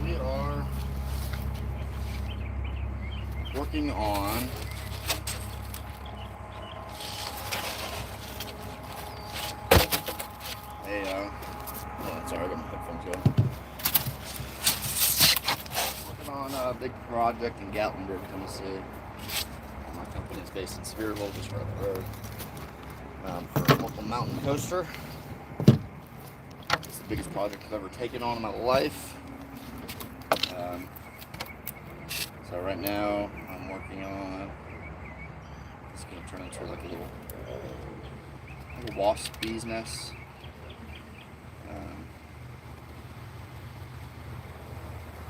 We are working on sorry, I got my headphones going. Working on a big project in Gatlinburg, Tennessee. My company is based in Spearville, just right up the road. For a local mountain coaster. It's the biggest project I've ever taken on in my life. So right now I'm working on, it's going to turn into like a little wasp bee's nest.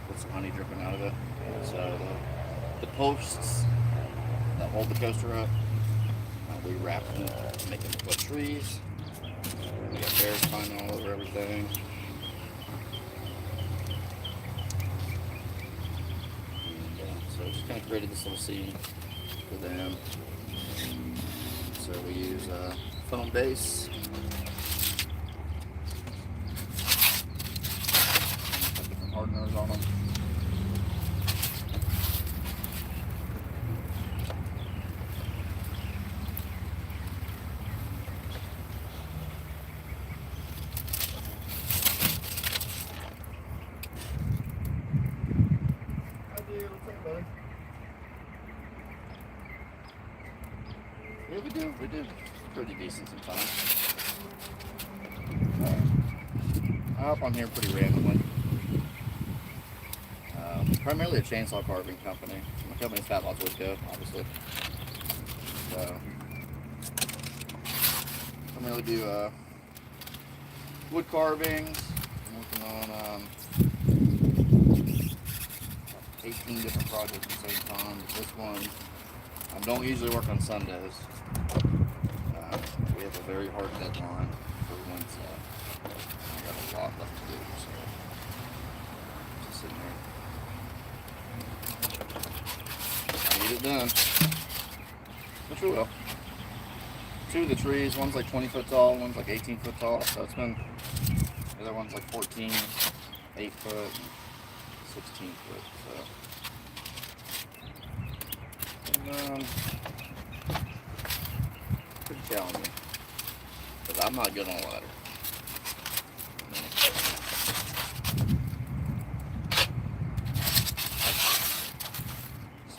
With some honey dripping out of it. So the posts that hold the coaster up, we wrap them to make them put trees. We got bears climbing all over everything. So just kind of created this little scene for them. So we use foam base. Put different hardeners on them. Yeah, we do pretty decent sometimes. I hop on here pretty randomly. Primarily a chainsaw carving company. My company is Fatbobs Wood Co, obviously. So, primarily do wood carvings. I'm working on 18 different projects at the same time. This one, I don't usually work on Sundays. We have a very hard deadline for Wednesday. I got a lot left to do, so just sitting there. I need it done, which we will. Two of the trees, one's like 20 foot tall, one's like 18 foot tall, so it's been, the other one's like 14, 8 foot, 16 foot, so. And, pretty challenging, because I'm not good on a ladder.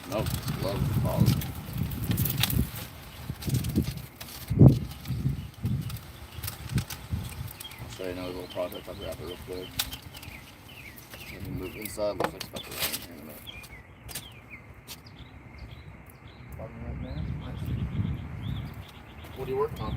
Smoke, love the quality. I'll show you another little project. I'll grab it real quick. Let me move inside. Looks like it's about to rain here in a minute. Right there. Nice. What are you working on?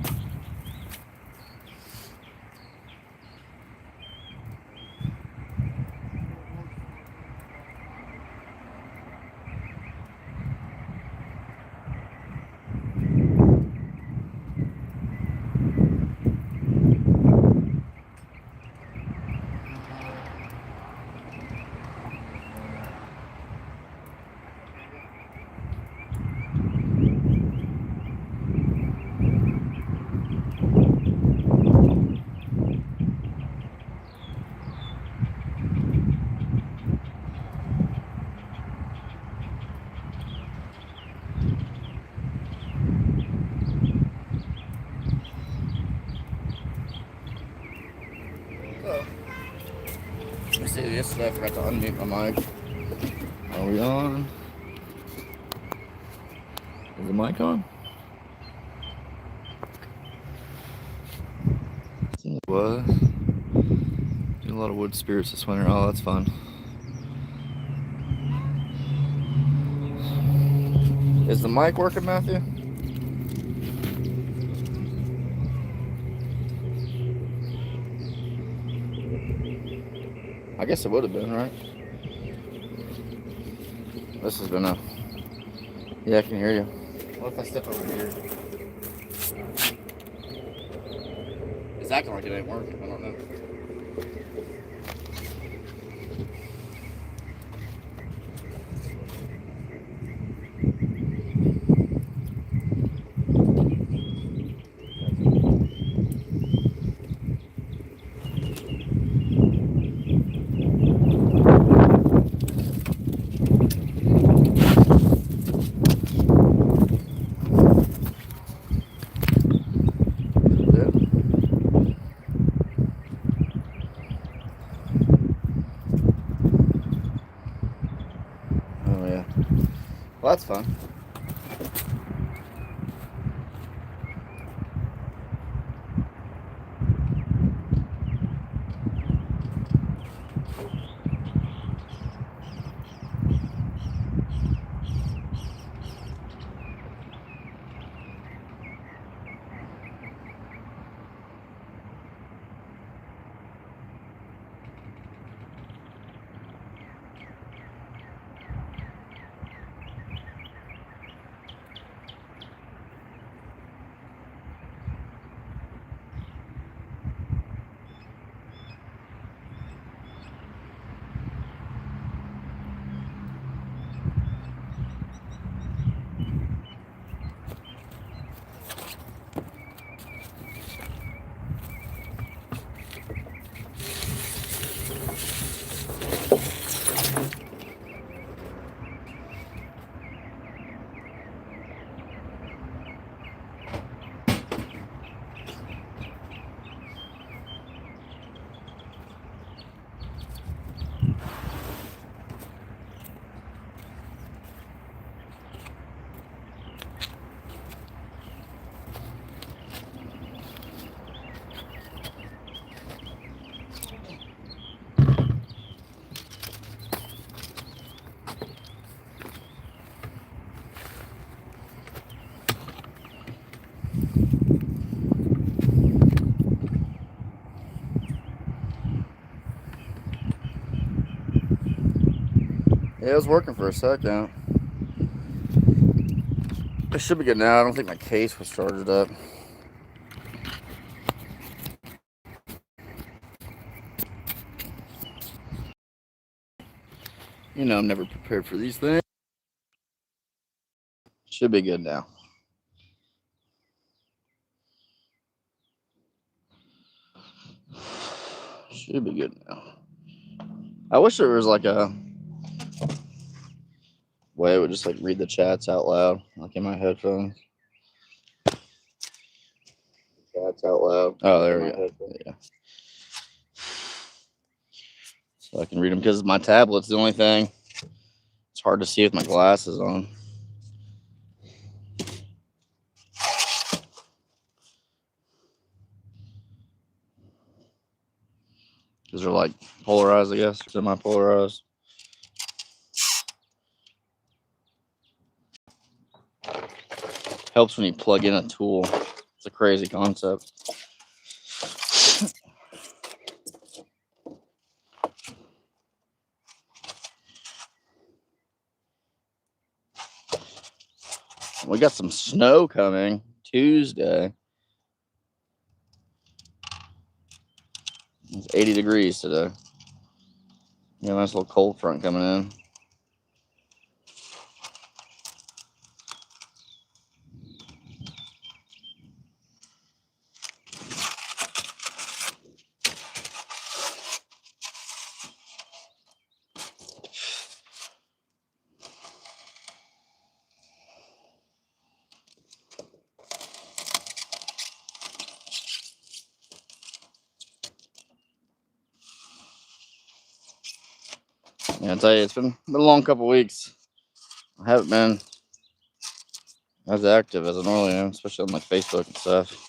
yesterday. I forgot to unmute my mic. Are we on? Is the mic on? What? Did a lot of wood spirits this winter. Oh, that's fun. Is the mic working, Matthew? I guess it would have been, right? This has been a... Yeah, I can hear you. What if I step over here? It's acting like it ain't working. I don't know. Oh, yeah. Well, that's fun. Yeah, it was working for a second. It should be good now. I don't think my case was charged up. You know, I'm never prepared for these things. Should be good now. Should be good now. I wish there was like a way it would just like read the chats out loud, like in my headphones. Chats out loud. Oh, there we go. Yeah. So I can read them because my tablet's the only thing. It's hard to see with my glasses on. Because they're like polarized, I guess. Semi-polarized. Helps when you plug in a tool. It's a crazy concept. We got some snow coming Tuesday. It's 80 degrees today. Yeah, nice little cold front coming in. Yeah, I tell you, it's been a long couple weeks. I haven't been as active as I normally am, especially on like Facebook and stuff.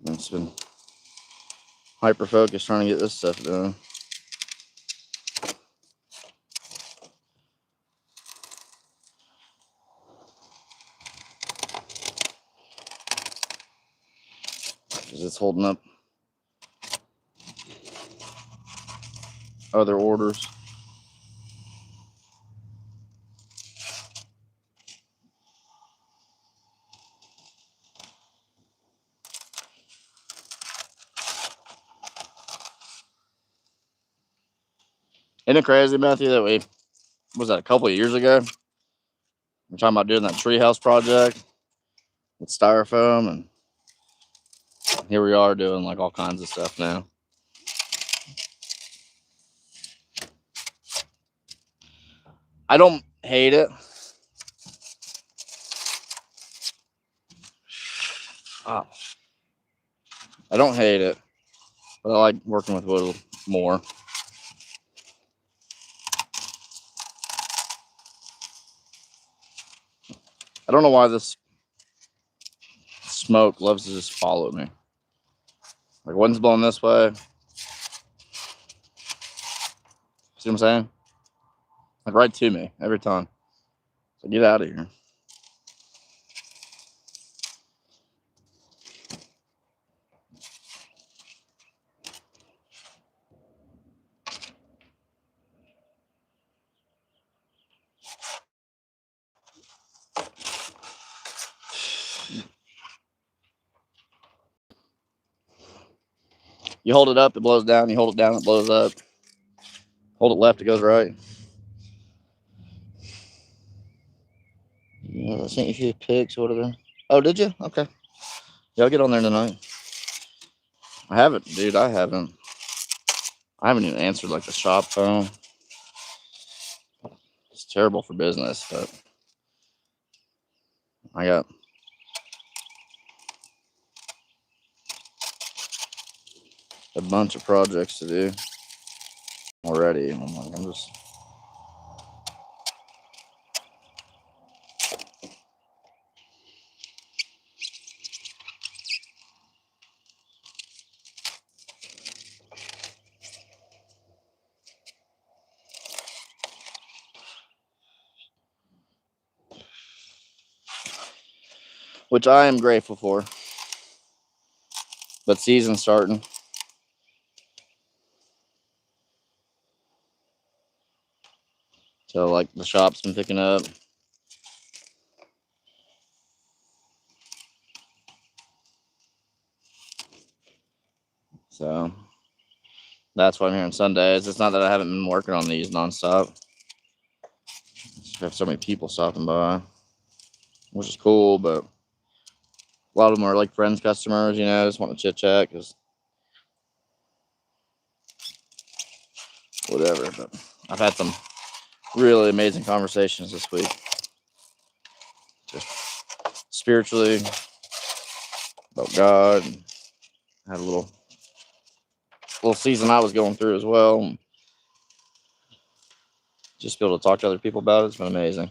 And it's been hyper focused trying to get this stuff done. Because it's holding up other orders. Isn't it crazy, Matthew, that was that a couple of years ago? We're talking about doing that treehouse project with styrofoam, and here we are doing like all kinds of stuff now. I don't hate it. Oh, I don't hate it, but I like working with wood more. I don't know why this smoke loves to just follow me. Like wind's blowing this way. See what I'm saying? Like right to me every time. So get out of here. You hold it up, it blows down. You hold it down, it blows up. Hold it left, it goes right. Yeah, I sent you a few pics or whatever. Oh, did you? Okay. Yeah, I'll get on there tonight. I haven't, dude. I haven't even answered like the shop phone. It's terrible for business, but I got a bunch of projects to do already. And I'm just. Which I am grateful for. But season's starting. So, like, the shop's been picking up. So, that's why I'm here on Sundays. It's not that I haven't been working on these nonstop. I have so many people stopping by, which is cool, but a lot of them are like friends, customers, just want to chit chat because whatever. But I've had some really amazing conversations this week, just spiritually about God. I had a little season I was going through as well. And just be able to talk to other people about it's been amazing.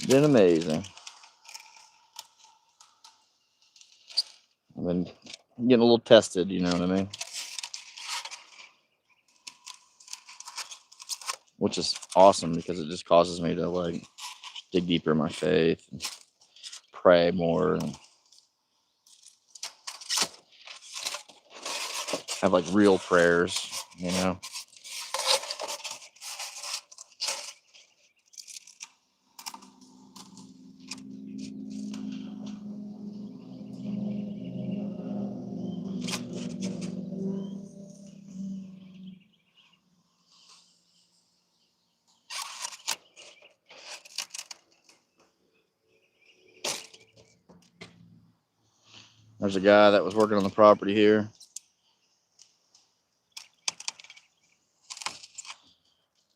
Been amazing. I've been getting a little tested, you know what I mean? Which is awesome because it just causes me to like dig deeper in my faith and pray more and have like real prayers, There's a guy that was working on the property here.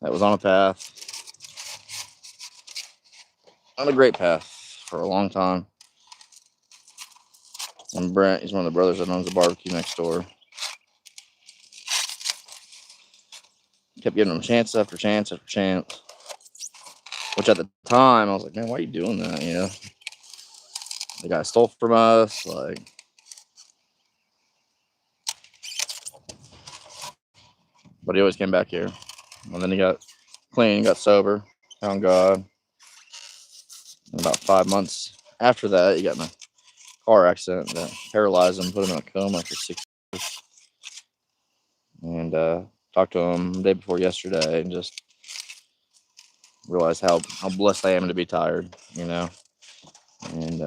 That was on a path. On a great path for a long time. And Brent, he's one of the brothers that owns the barbecue next door. Kept giving him chance after chance after chance. Which at the time, I was like, man, why are you doing that? You know? The guy stole from us. Like, but he always came back here. And then he got clean, got sober, found God. And about 5 months after that, he got in a car accident that paralyzed him, put him in a coma for 6 years. And talked to him the day before yesterday and just realized how blessed I am to be tired, you know. And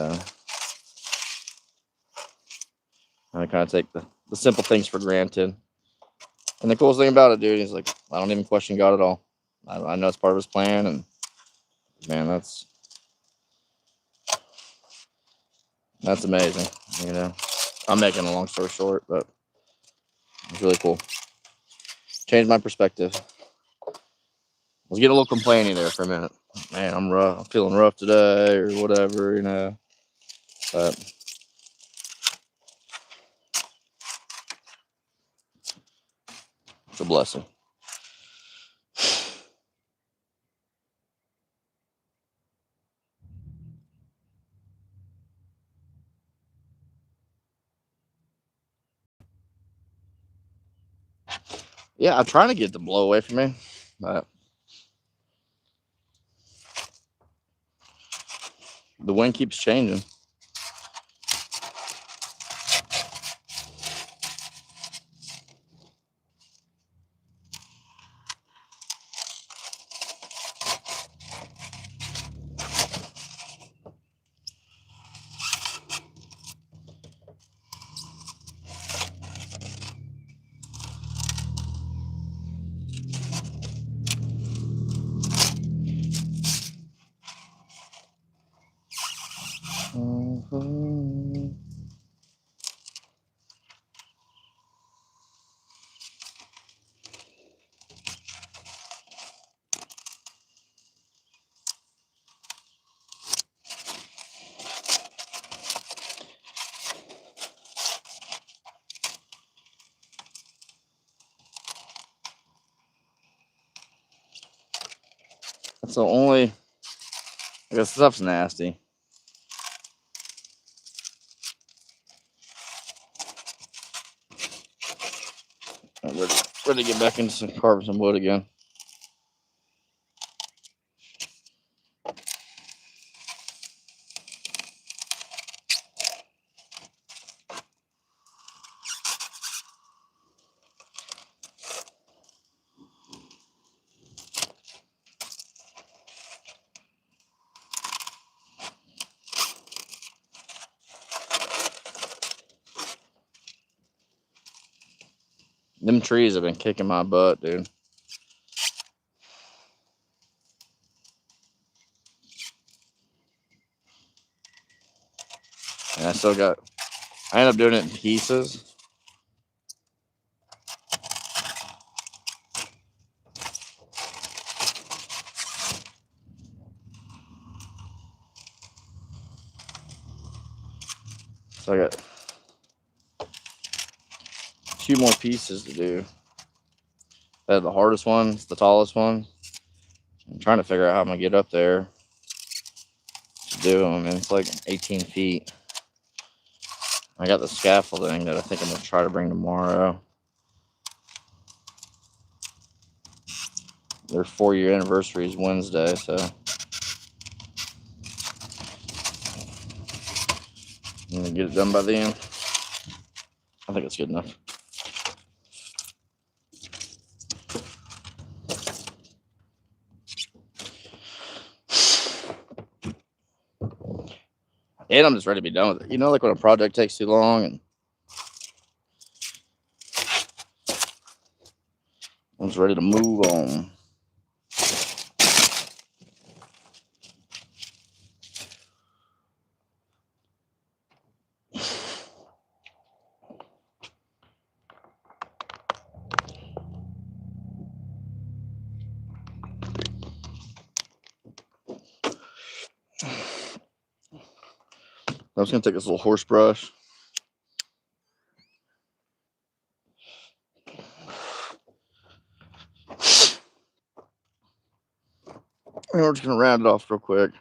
I kind of take the simple things for granted. And the coolest thing about it, dude, is like, I don't even question God at all. I know it's part of his plan, and man, that's amazing, you know. I'm making a long story short, but it's really cool. Changed my perspective. I was getting a little complaining there for a minute. Man, I'm rough. I'm feeling rough today, or whatever, you know. But it's a blessing. Yeah, I'm trying to get the blow away from me, but the wind keeps changing. That's the only. I guess stuff's nasty. I'm ready to get back into carving some wood again. Them trees have been kicking my butt, dude. And I still got. I end up doing it in pieces. So I got 2 more pieces to do. That's the hardest one. It's the tallest one. I'm trying to figure out how I'm gonna get up there to do them. And it's like 18 feet. I got the scaffolding that I think I'm gonna try to bring tomorrow. Their 4-year anniversary is Wednesday, so I'm gonna get it done by then. I think it's good enough. And I'm just ready to be done with it. You know, like when a project takes too long and I'm just ready to move on. I was gonna take this little horse brush And we're just going to round it off real quick.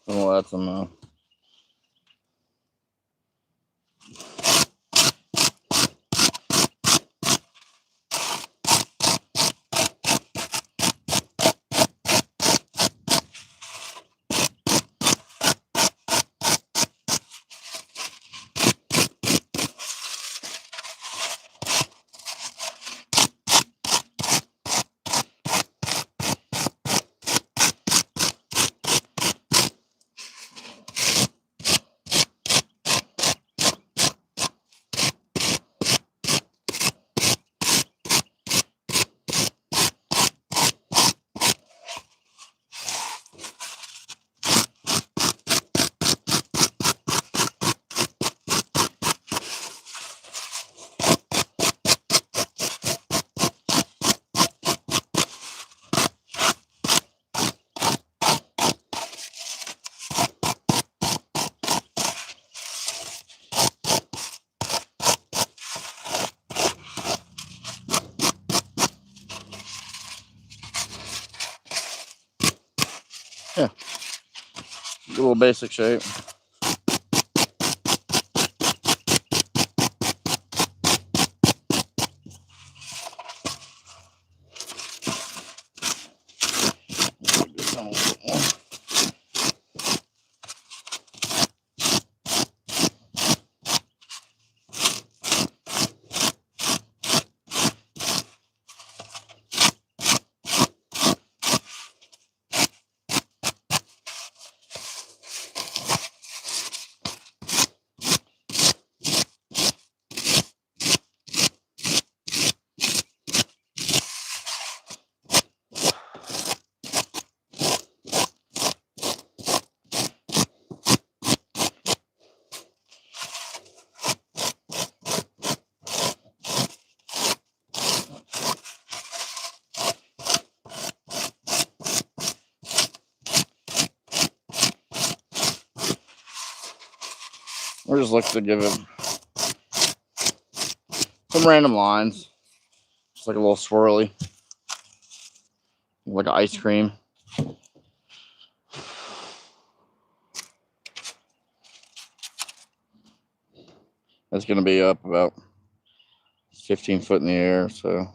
We'll add some a little basic shape. We're just looking to give it some random lines. Just like a little swirly. Like ice cream. That's going to be up about 15 foot in the air, so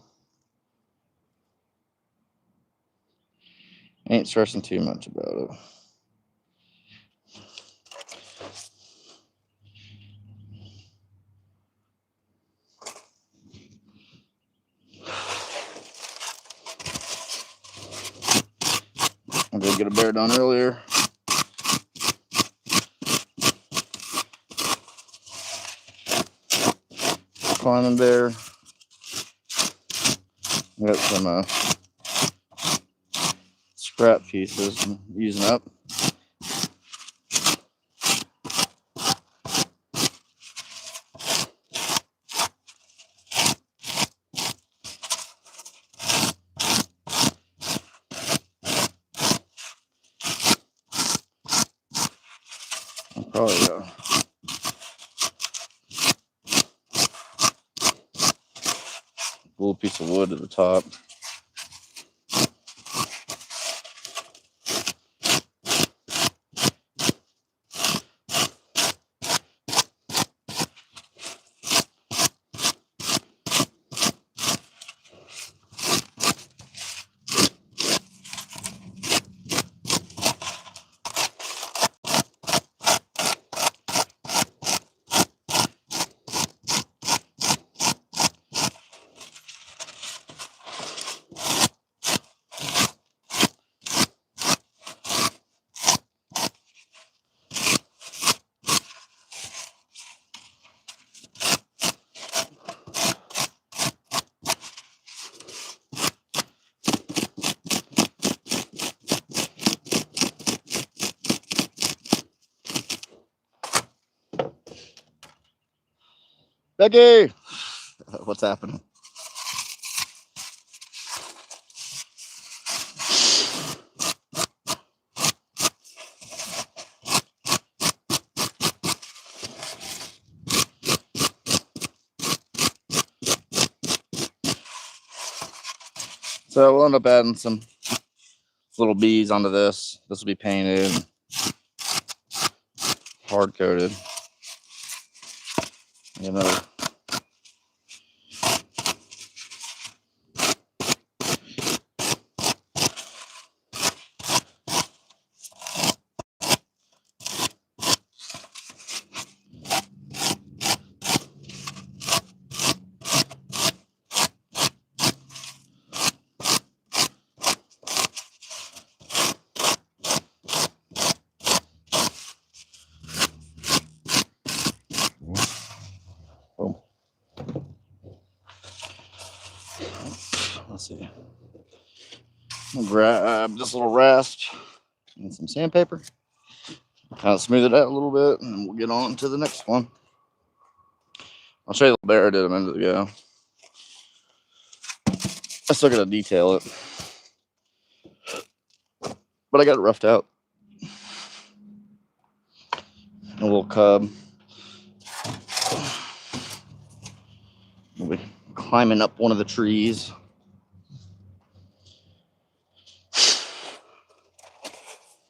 ain't stressing too much about it. I did get a bear done earlier. Climbing bear. Got some scrap pieces I'm using up. Probably a little piece of wood at the top. Becky! What's happening? So we'll end up adding some little bees onto this. This will be painted, hard coated. You know. Boom. Let's see. I'll grab this little rasp and some sandpaper. Kind of smooth it out a little bit, and we'll get on to the next one. I'll show you the bear I did a minute ago. I still got to detail it, but I got it roughed out. A little cub. We'll be climbing up one of the trees.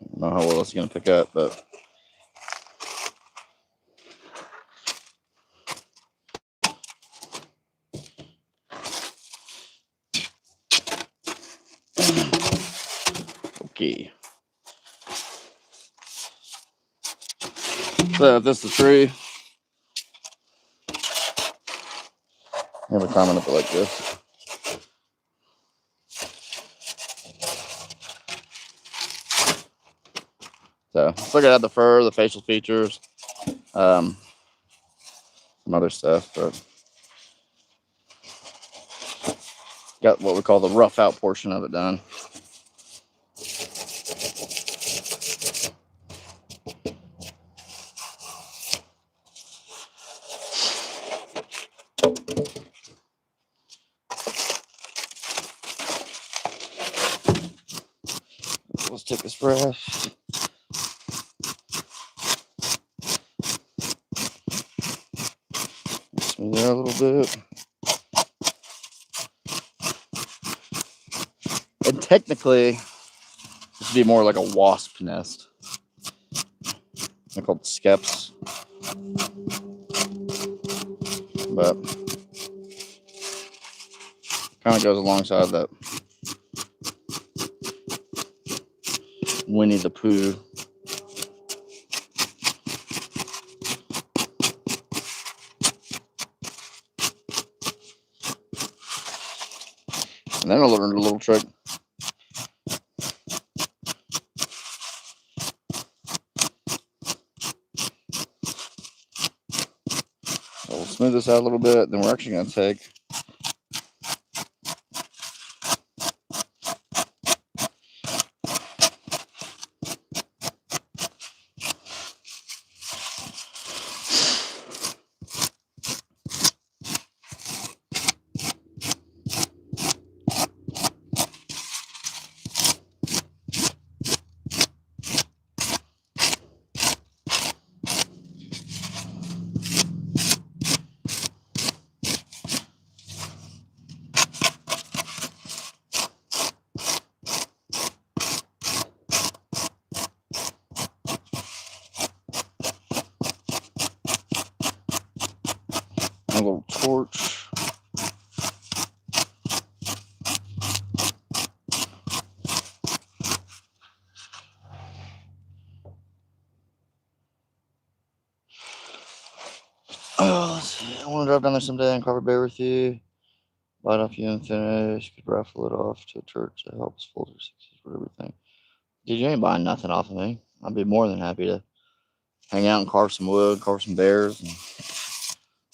I don't know how well it's going to pick up, but okay. So if this is the tree, I'm going to climb up it like this. So still got to add the fur, the facial features, some other stuff, but got what we call the rough out portion of it done. Let's take this brush. Smooth it out a little bit. And technically, this would be more like a wasp nest. They're called skeps. But kind of goes alongside that Winnie the Pooh. And then I learned a little trick. So we'll smooth this out a little bit. Then we're actually going to take a little torch. Oh, let's see. I want to drive down there someday and cover bear with you. Bite off you and finish. Could raffle it off to a church that helps fold your sixes for everything. Dude, you ain't buying nothing off of me. I'd be more than happy to hang out and carve some wood, carve some bears. And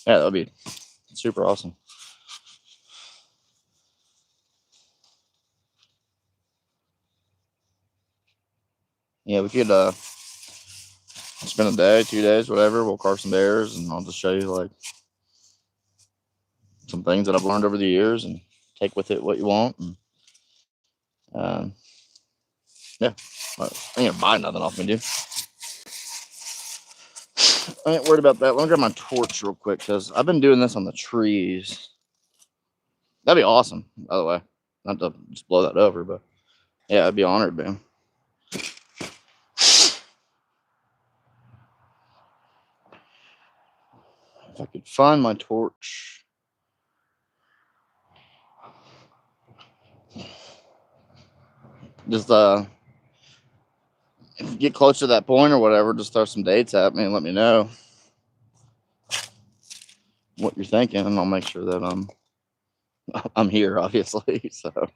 yeah, that would be super awesome. Yeah, we could spend a day, 2 days, whatever. We'll carve some bears, and I'll just show you like some things that I've learned over the years and take with it what you want. And, yeah, I ain't gonna buy nothing off me, dude. I ain't worried about that. Let me grab my torch real quick because I've been doing this on the trees. That'd be awesome, by the way. Not to just blow that over, but yeah, I'd be honored, man. If I could find my torch. Just if you get close to that point or whatever, just throw some dates at me and let me know what you're thinking, and I'll make sure that I'm here, obviously. So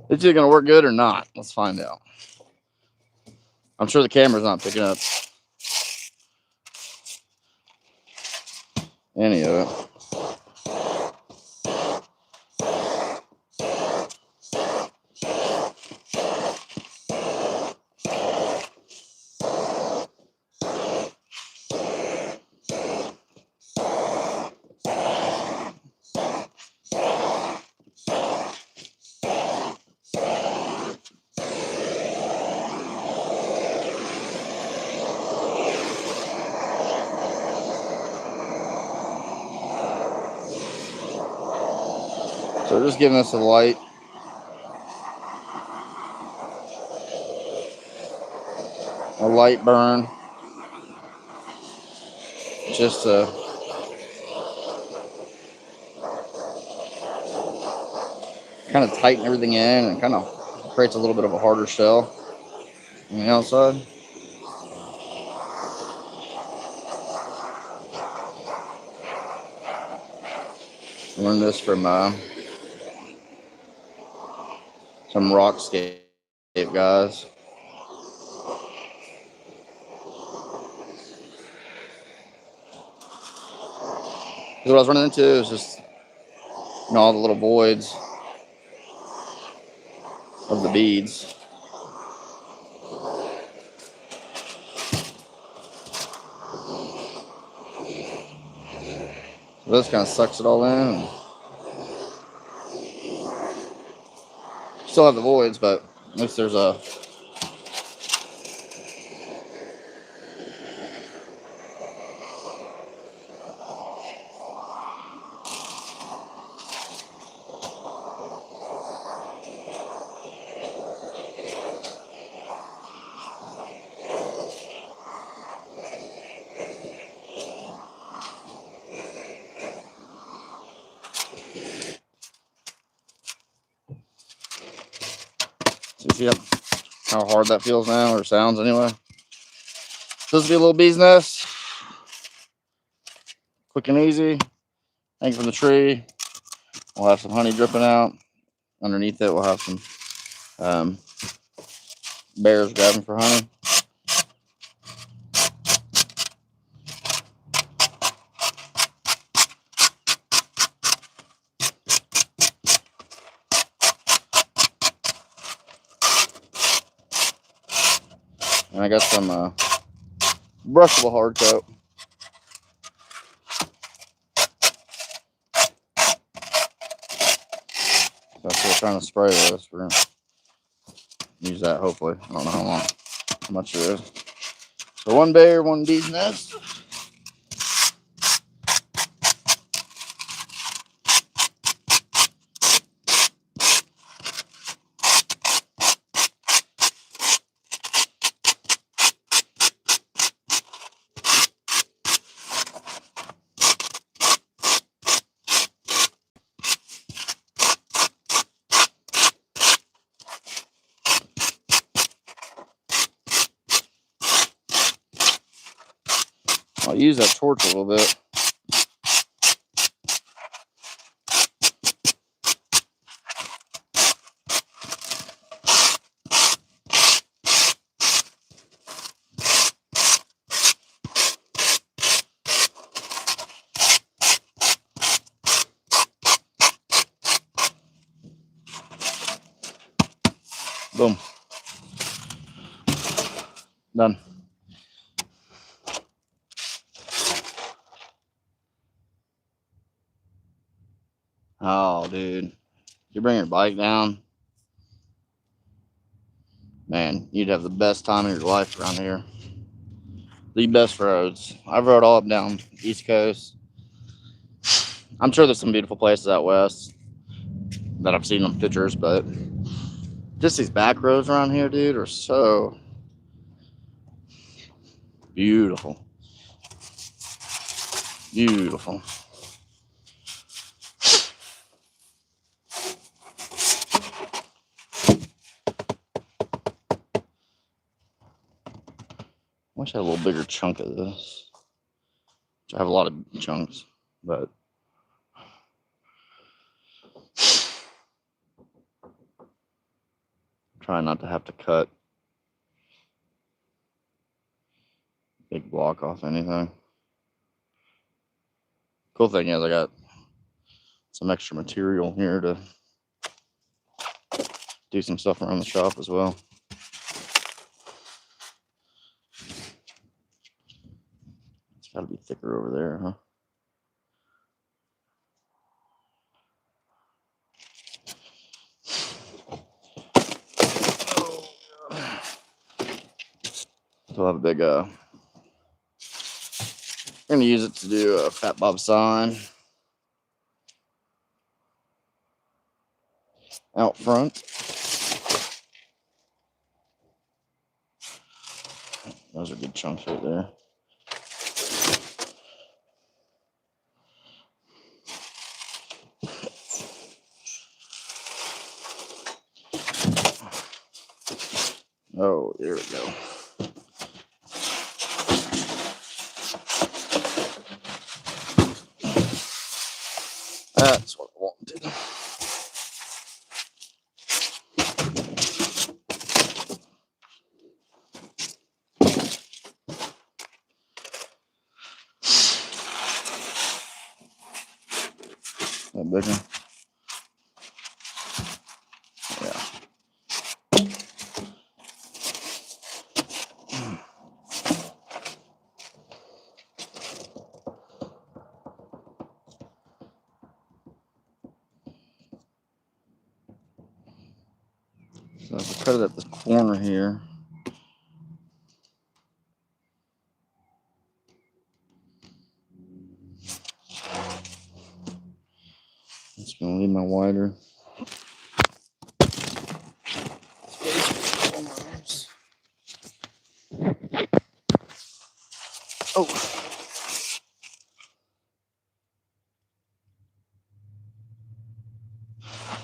is it gonna work good or not? Let's find out. I'm sure the camera's not picking up any of it. So we're just giving this a light burn, just to kind of tighten everything in and kind of creates a little bit of a harder shell on the outside. I learned this from some rockscape guys. What I was running into is just all the little voids of the beads. So this kind of sucks it all in. And still have the voids, but at least there's a see how hard that feels now, or sounds anyway. So this will be a little bee's nest. Quick and easy. Hang from the tree. We'll have some honey dripping out. Underneath it, we'll have some bears grabbing for honey. And I got some brushable hard coat. So if we're trying to spray this, we're gonna use that hopefully. I don't know how much it is. So one bear, one bee's nest. I'll use that torch a little bit. Boom. Done. Oh, dude. You bring your bike down, man, you'd have the best time of your life around here. The best roads. I've rode all up down East Coast. I'm sure there's some beautiful places out west that I've seen on pictures, but just these back roads around here, dude, are so beautiful. Beautiful. Wish I had a little bigger chunk of this. I have a lot of chunks, but try not to have to cut big block off anything. Cool thing is I got some extra material here to do some stuff around the shop as well. It's got to be thicker over there, huh? So I'll have a big, I'm going to use it to do a Fatbobs sign out front. Those are good chunks right there. Oh, there we go. That's what I wanted. That bigger? Yeah. So if I cut it at the corner here, it's going to leave my wider. Oh.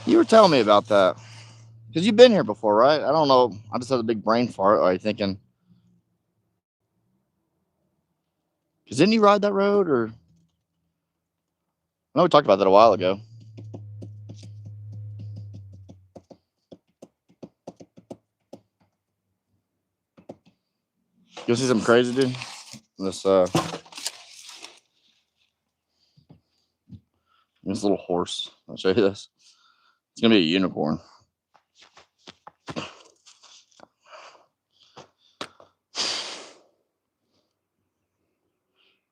You were telling me about that. Because you've been here before, right? I don't know. I just had a big brain fart. Are you thinking? Because didn't you ride that road? Or I know we talked about that a while ago. You'll see something crazy, dude. This little horse. I'll show you this. It's gonna be a unicorn.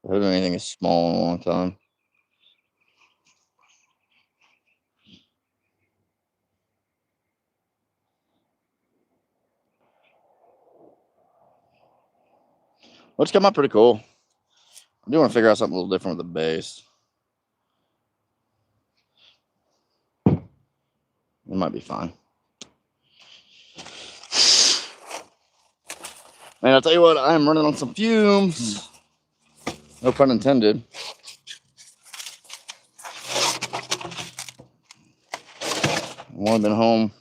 I haven't done anything as small in a long time. Well, it's come out pretty cool. I do want to figure out something a little different with the base. It might be fine. Man, I'll tell you what, I'm running on some fumes. No pun intended. I've only been home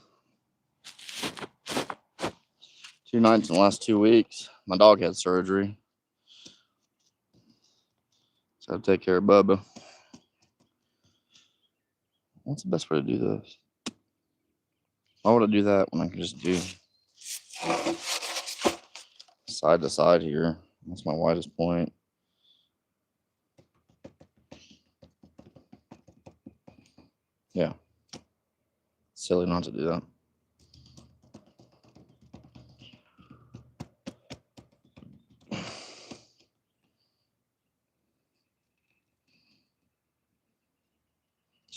2 nights in the last 2 weeks. My dog had surgery. So I have to take care of Bubba. What's the best way to do this? Why would I do that when I can just do side to side here? That's my widest point. Yeah. Silly not to do that.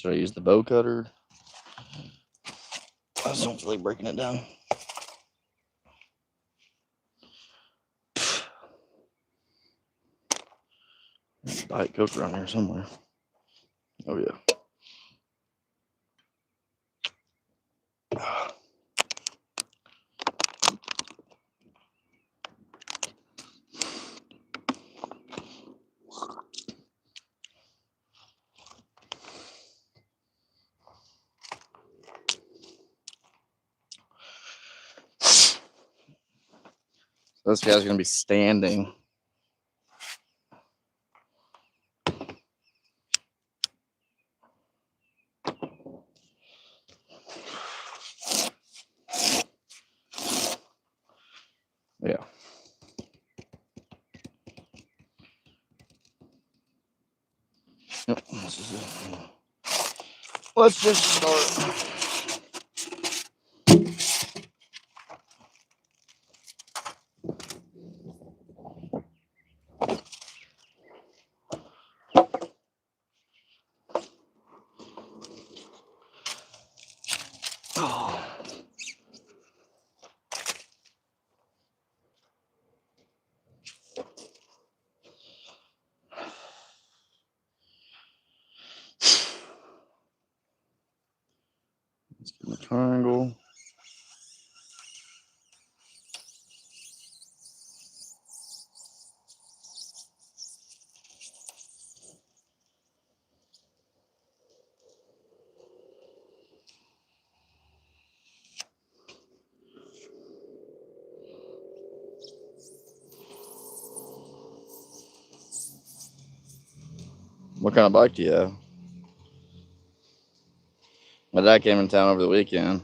Should I use the bow cutter? I just don't feel like breaking it down. There's a Diet Coke around here somewhere. Oh yeah. This guy's gonna be standing. Yeah. Yep. Let's just start. Oh. Let's get a triangle. What kind of bike do you have? My dad came in town over the weekend.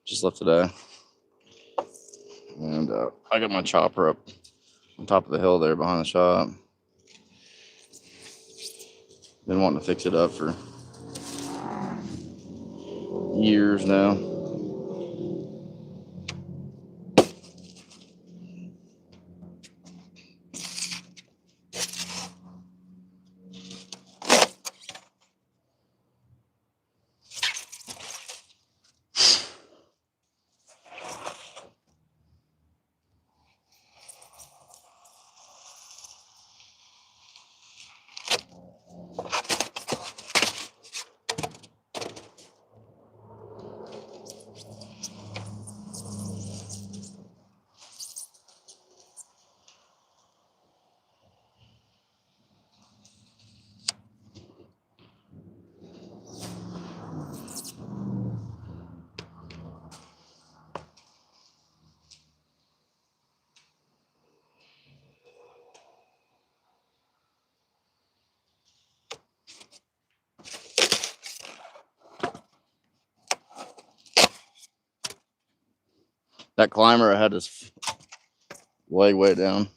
Just left today. And I got my chopper up on top of the hill there behind the shop. Been wanting to fix it up for years now. That climber I had his leg way down.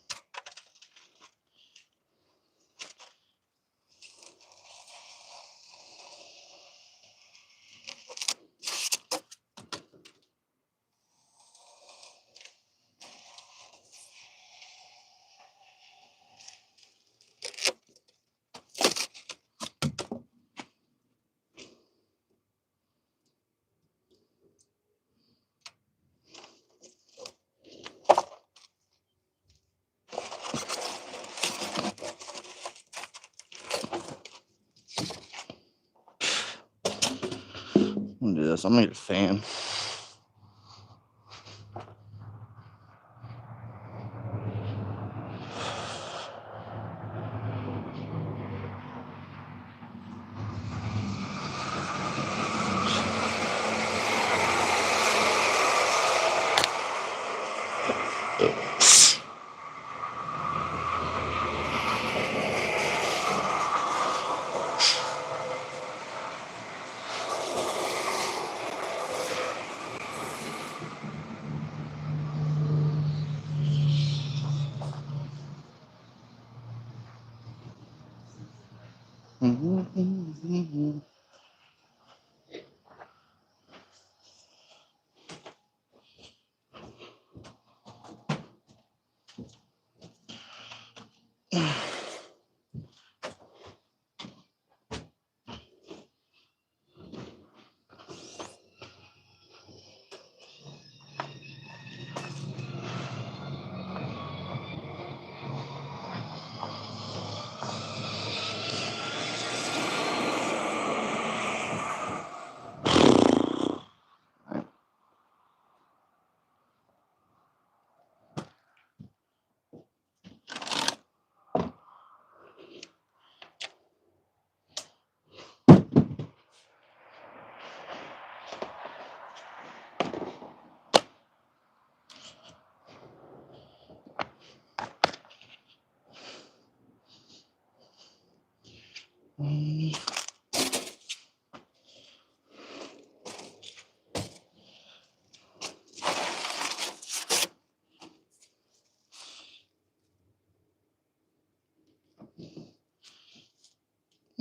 I'm gonna do this. I'm gonna get a fan.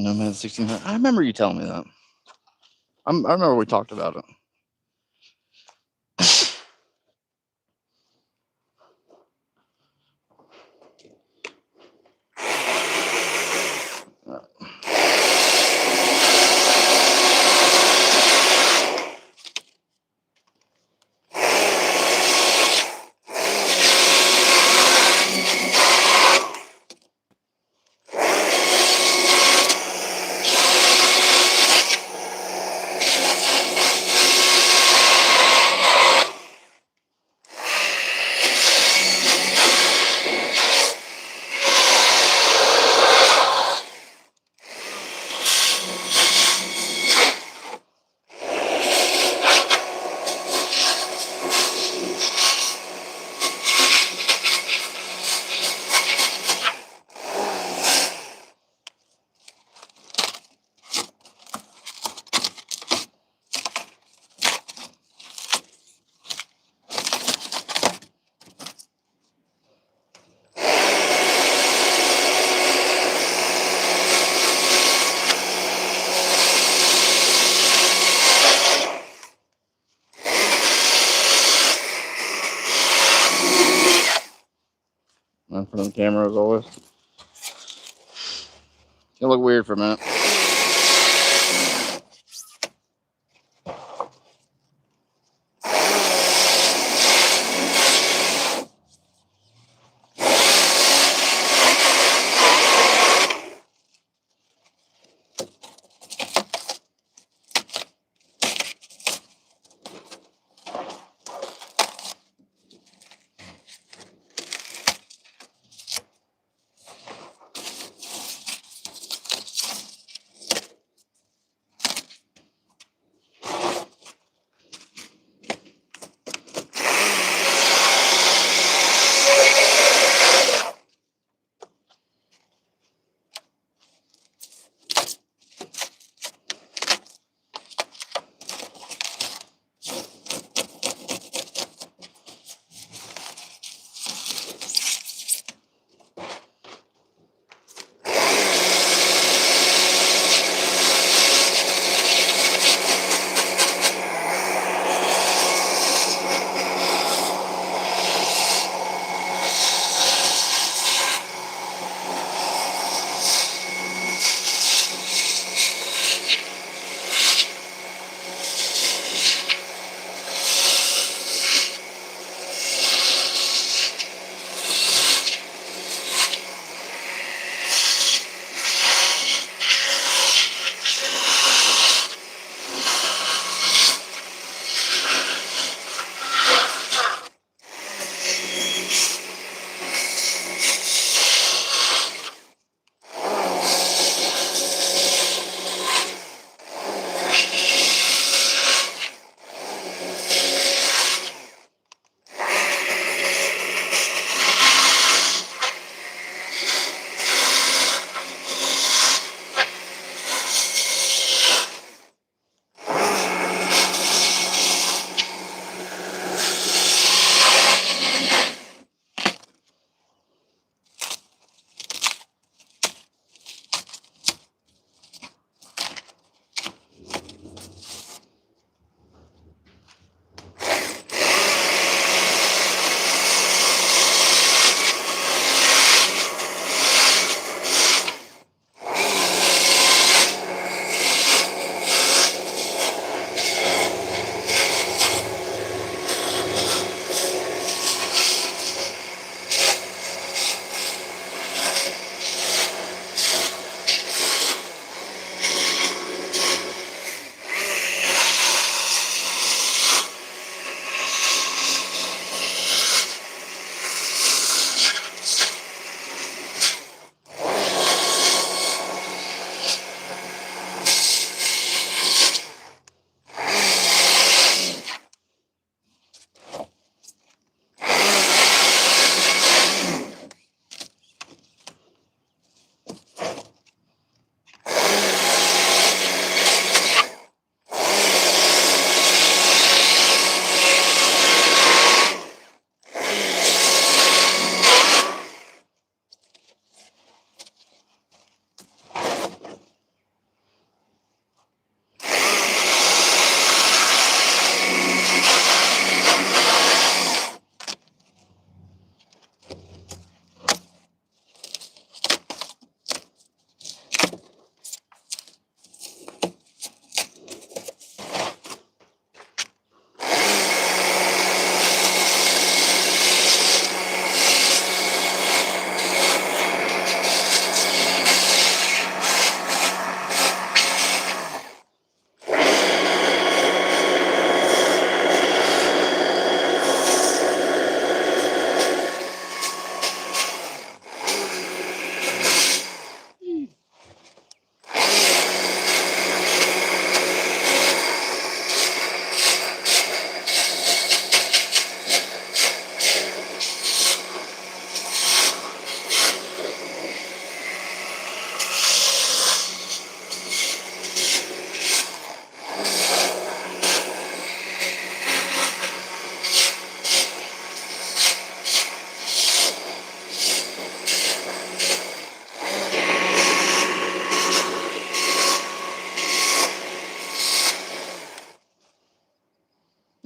Nomad 1600. I remember you telling me that. I remember we talked about it. In front of the camera as always. It'll look weird for a minute.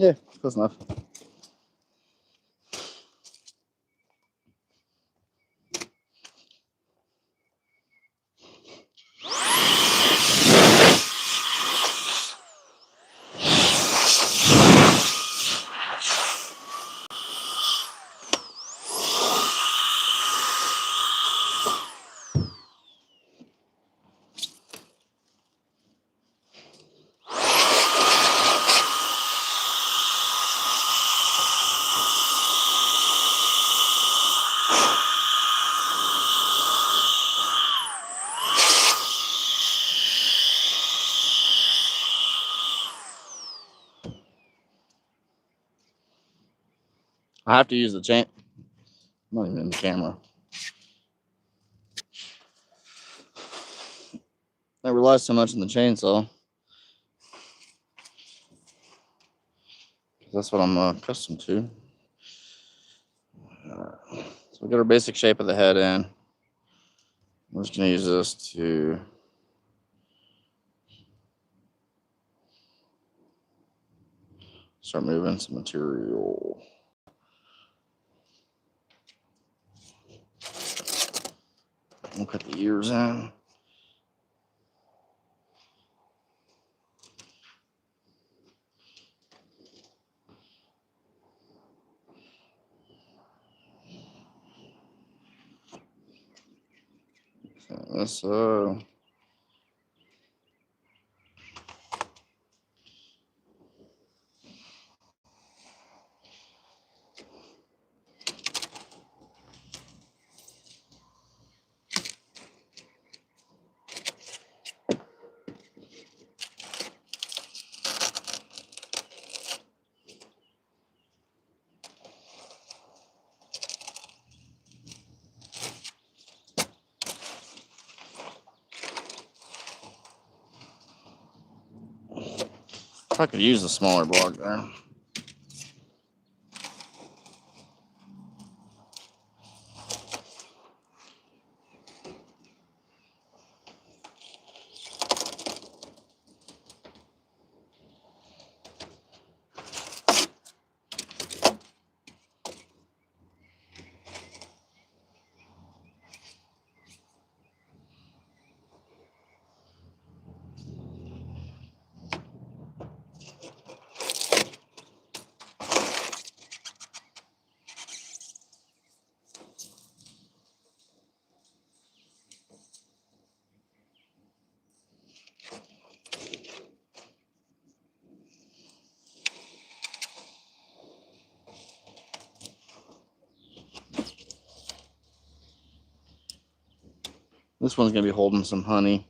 Yeah, close enough. I have to use the chain. I'm not even in the camera. I rely so much on the chainsaw. That's what I'm accustomed to. So we got our basic shape of the head in. We're just going to use this to start moving some material. We'll cut the ears in. This I could use a smaller block there. This one's going to be holding some honey.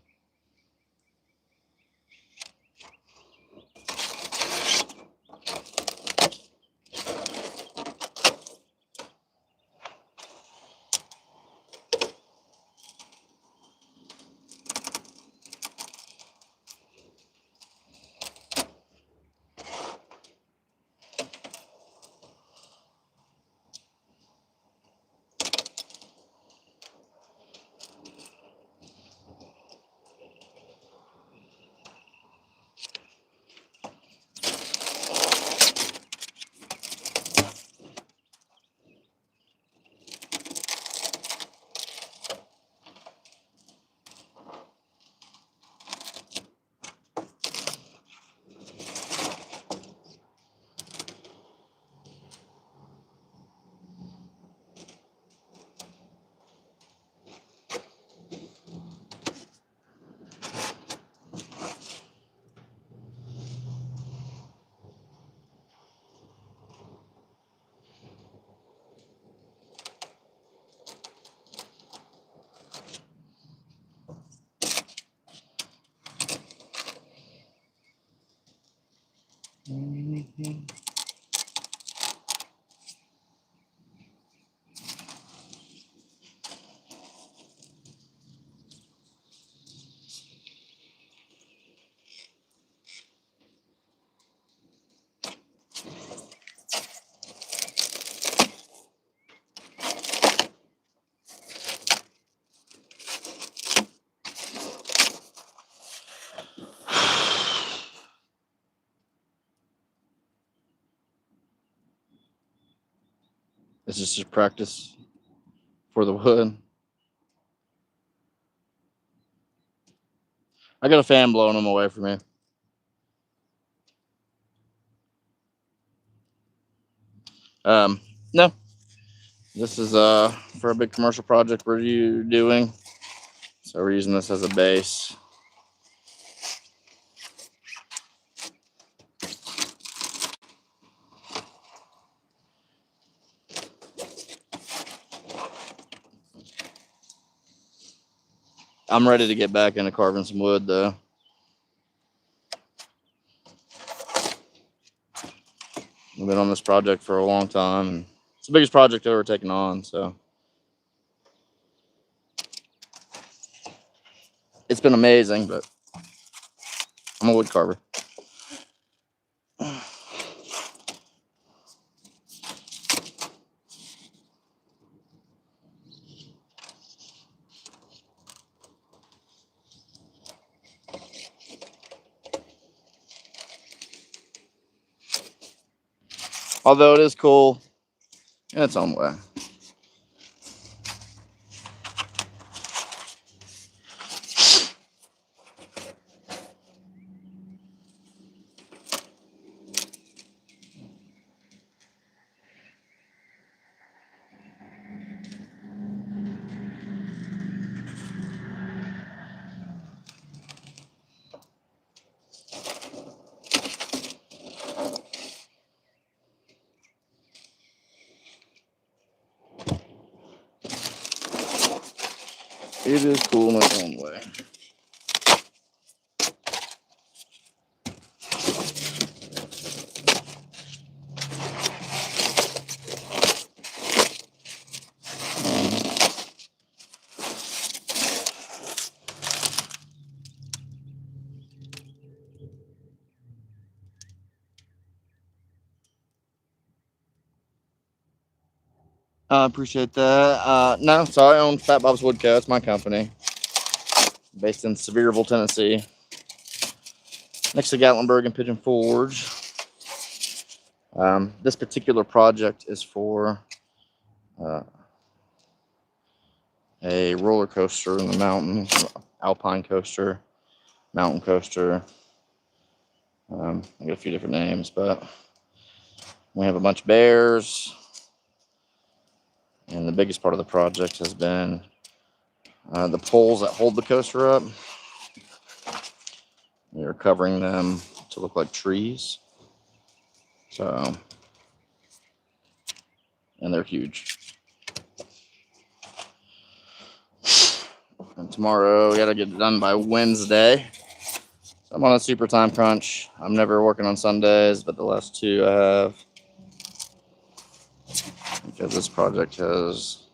This is just practice for the wood. I got a fan blowing them away from me. No, this is for a big commercial project we're doing, so we're using this as a base. I'm ready to get back into carving some wood though. I've been on this project for a long time, and it's the biggest project I've ever taken on, so it's been amazing, but I'm a wood carver. Although it is cool in its own way. It is cool in its own way. I appreciate that. No, so I own Fatbobs Wood Co. It's my company, based in Sevierville, Tennessee, next to Gatlinburg and Pigeon Forge. This particular project is for a roller coaster in the mountains, alpine coaster, mountain coaster. I got a few different names, but we have a bunch of bears. And the biggest part of the project has been the poles that hold the coaster up. We're covering them to look like trees. So, and they're huge. And tomorrow we gotta get it done by Wednesday. So I'm on a super time crunch. I'm never working on Sundays, but the last two I have, because this project has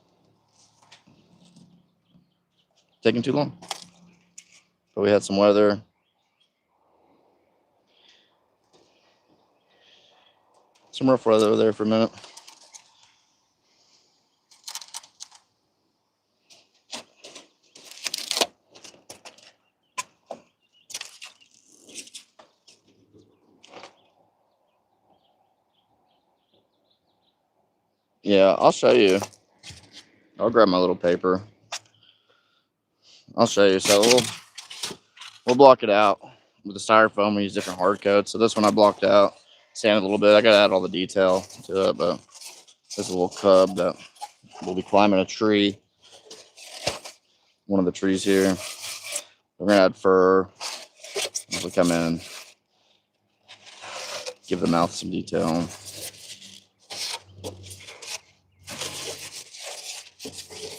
taken too long. But we had some weather. Some rough weather there for a minute. Yeah, I'll show you. I'll grab my little paper. I'll show you. So we'll block it out with the styrofoam. We use different hard coats. So this one I blocked out, sanded a little bit. I gotta add all the detail to it, but there's a little cub that will be climbing a tree. One of the trees here. We're gonna add fur as we come in. Give the mouth some detail.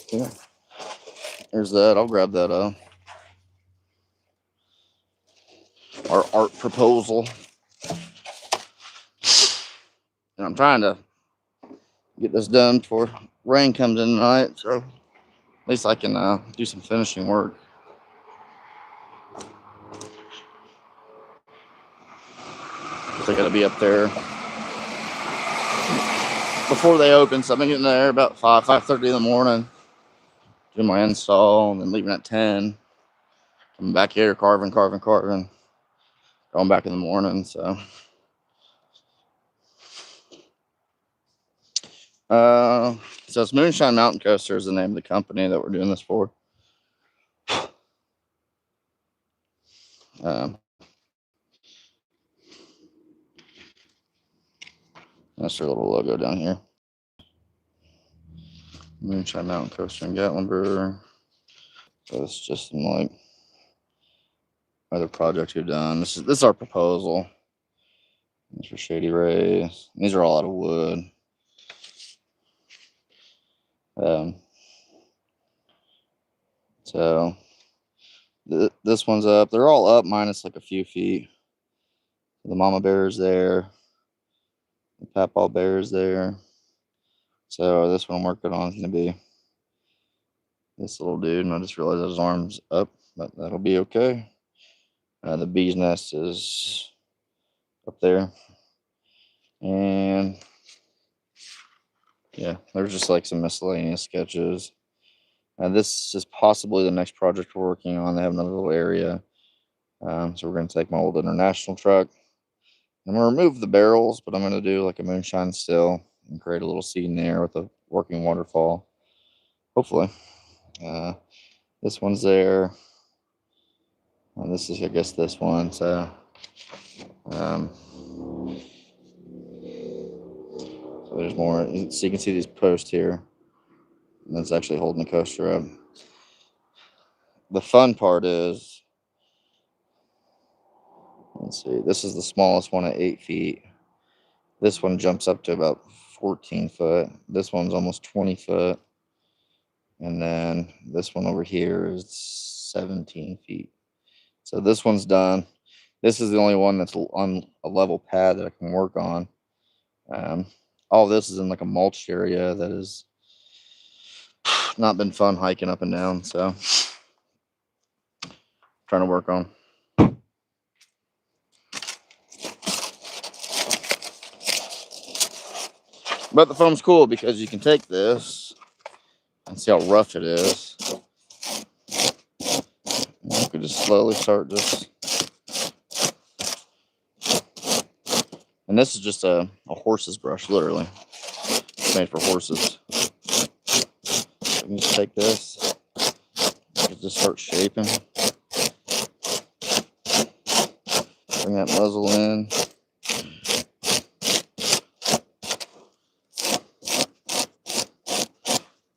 Yeah. There's that. I'll grab that up. Our art proposal. And I'm trying to get this done before rain comes in tonight, so at least I can do some finishing work. I gotta be up there before they open, so I've been getting there about 5:30 in the morning, doing my install, and then leaving at 10. Coming back here, carving, going back in the morning. So So it's Moonshine Mountain Coaster is the name of the company that we're doing this for. That's their little logo down here. Moonshine Mountain Coaster in Gatlinburg. So it's just some like other projects we've done. This is our proposal. These are Shady Rays. These are all out of wood. So this one's up. They're all up minus like a few feet. The mama bear is there. The papaw bear is there. So this one I'm working on is going to be this little dude, and I just realized his arm's up, but that'll be okay. The bee's nest is up there. And yeah, there's just like some miscellaneous sketches. This is possibly the next project we're working on. They have another little area. So we're going to take my old international truck. I'm going to remove the barrels, but I'm going to do like a moonshine still and create a little scene there with a working waterfall. Hopefully. This one's there. And this is, I guess, this one. So there's more. So you can see these posts here. And that's actually holding the coaster up. The fun part is, let's see, this is the smallest one at 8 feet. This one jumps up to about 14 foot. This one's almost 20 foot. And then this one over here is 17 feet. So this one's done. This is the only one that's on a level pad that I can work on. All this is in like a mulched area that has not been fun hiking up and down. So trying to work on. But the foam's cool because you can take this and see how rough it is. You could just slowly start just. And this is just a horse's brush, literally. It's made for horses. So you can just take this, you can just start shaping. Bring that muzzle in.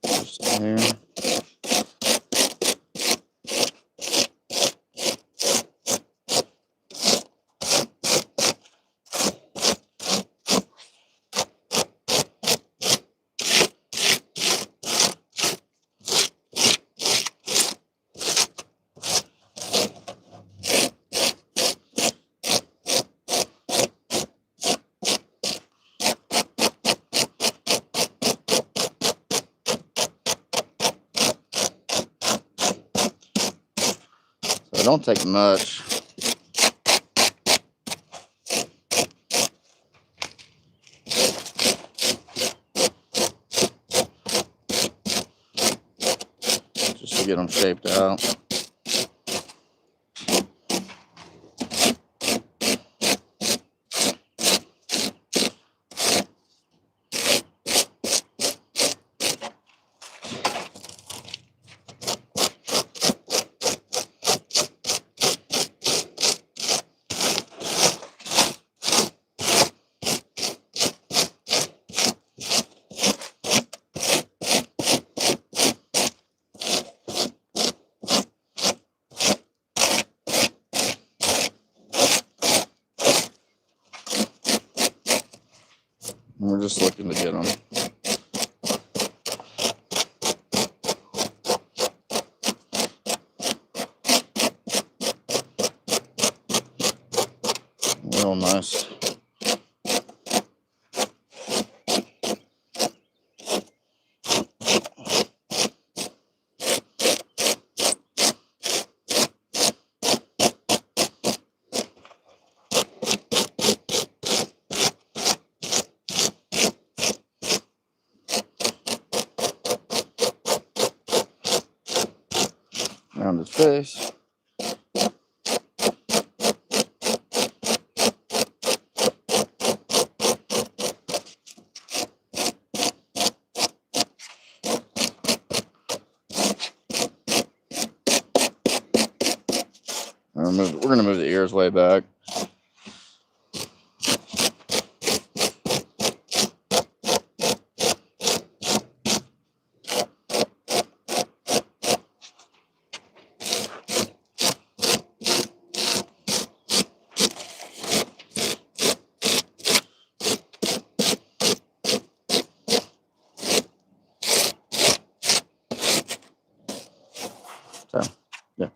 Just in here. So it don't take much. Just to get them shaped out. And we're just looking to get them. Real nice. Around his face. gonna move the ears way back. So, yeah, a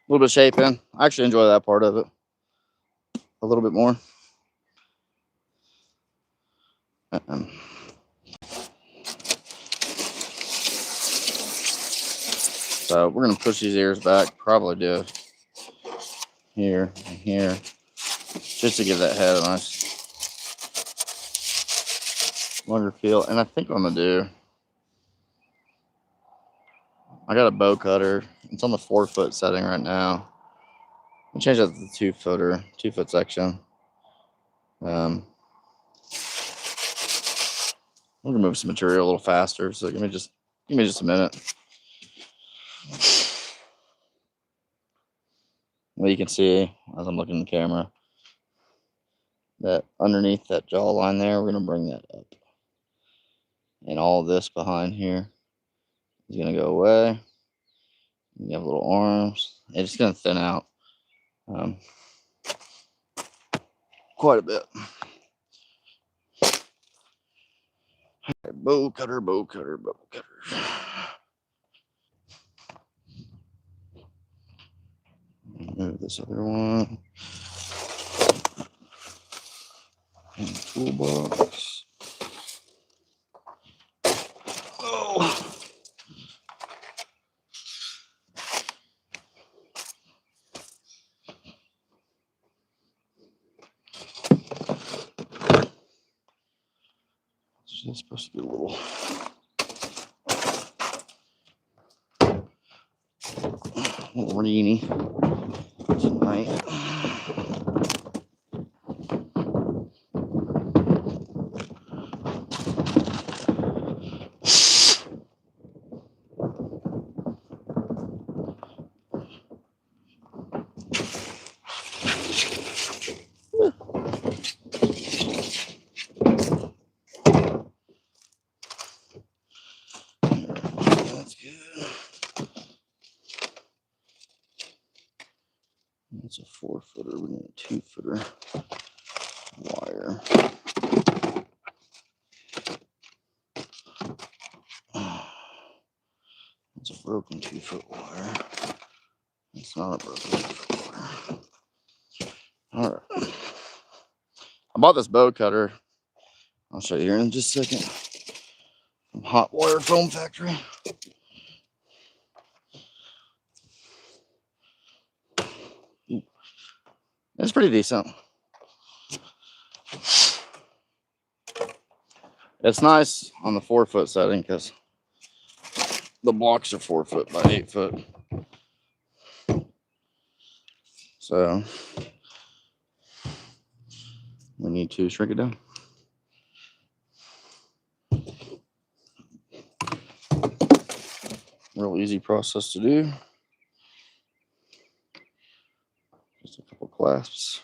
little bit of shaping. I actually enjoy that part of it a little bit more. So we're gonna push these ears back, probably do here and here, just to give that head a nice longer feel. And I think what I'm gonna do, I got a bow cutter. It's on the 4-foot setting right now. I'll change that to the 2-foot section. I'm gonna move some material a little faster. So give me just a minute. Well, you can see as I'm looking at the camera that underneath that jawline there, we're gonna bring that up, and all this behind here is gonna go away. You have little arms. It's gonna thin out quite a bit. Bow cutter. Move this other one. And toolbox. Oh. It's supposed to be a little rainy tonight. That's good. That's a 4-footer. We need a 2-footer wire. It's a broken 2-foot wire. It's not a broken 2-foot wire. All right. I bought this bow cutter. I'll show you here in just a second. From Hot Wire Foam Factory. It's pretty decent. It's nice on the 4-foot setting because the blocks are 4 foot by 8 foot. So we need to shrink it down. Real easy process to do. Just a couple clasps.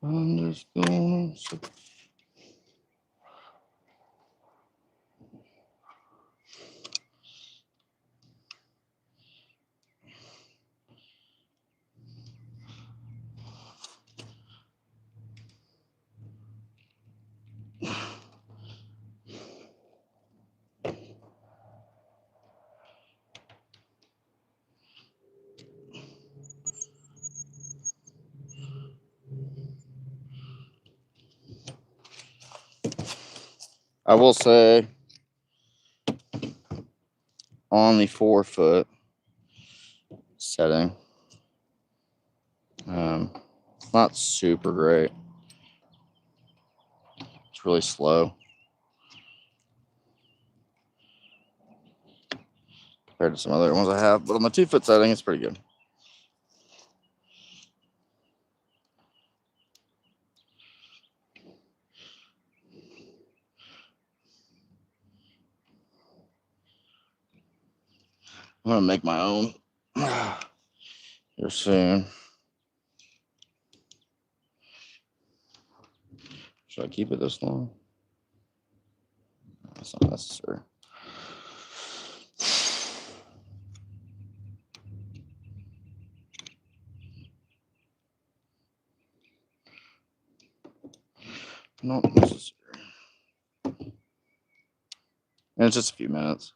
I'm just going to I will say on the 4-foot setting, it's not super great. It's really slow compared to some other ones I have, but on the 2-foot setting, it's pretty good. I'm gonna make my own here soon. Should I keep it this long? That's not necessary. Not necessary. And it's just a few minutes.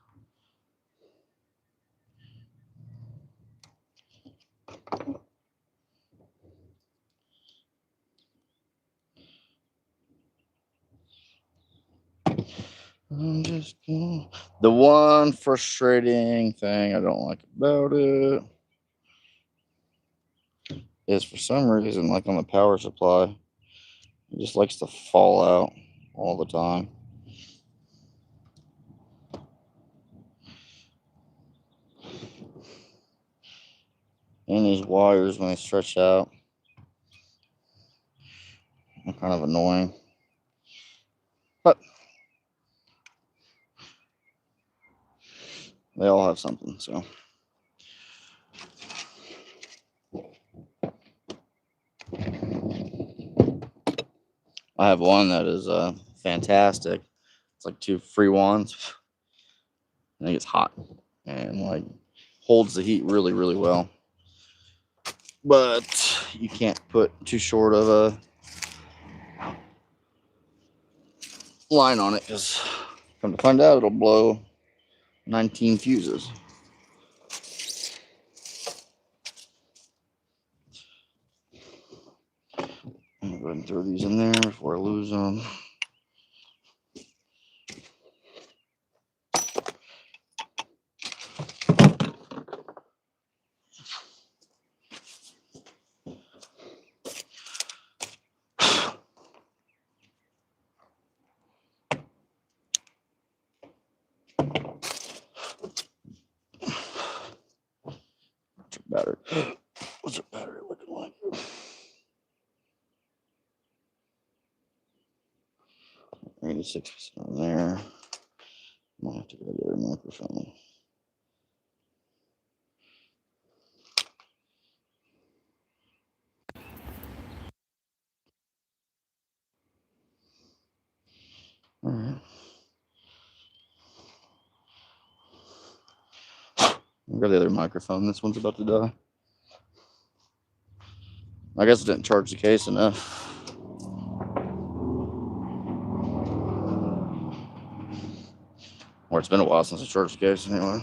I'm just gonna... The one frustrating thing I don't like about it is for some reason, like on the power supply, it just likes to fall out all the time. And these wires, when they stretch out, are kind of annoying. But they all have something, so. I have one that is fantastic. It's like 2 free wands. And it gets hot and like holds the heat really, really well. But you can't put too short of a line on it because come to find out, it'll blow 19 fuses. I'm gonna go ahead and throw these in there before I lose them. What's your battery looking like? 86% on there. Might have to go to the other microphone. All right. I'll go to the other microphone. This one's about to die. I guess it didn't charge the case enough. Or it's been a while since I charged the case anyway.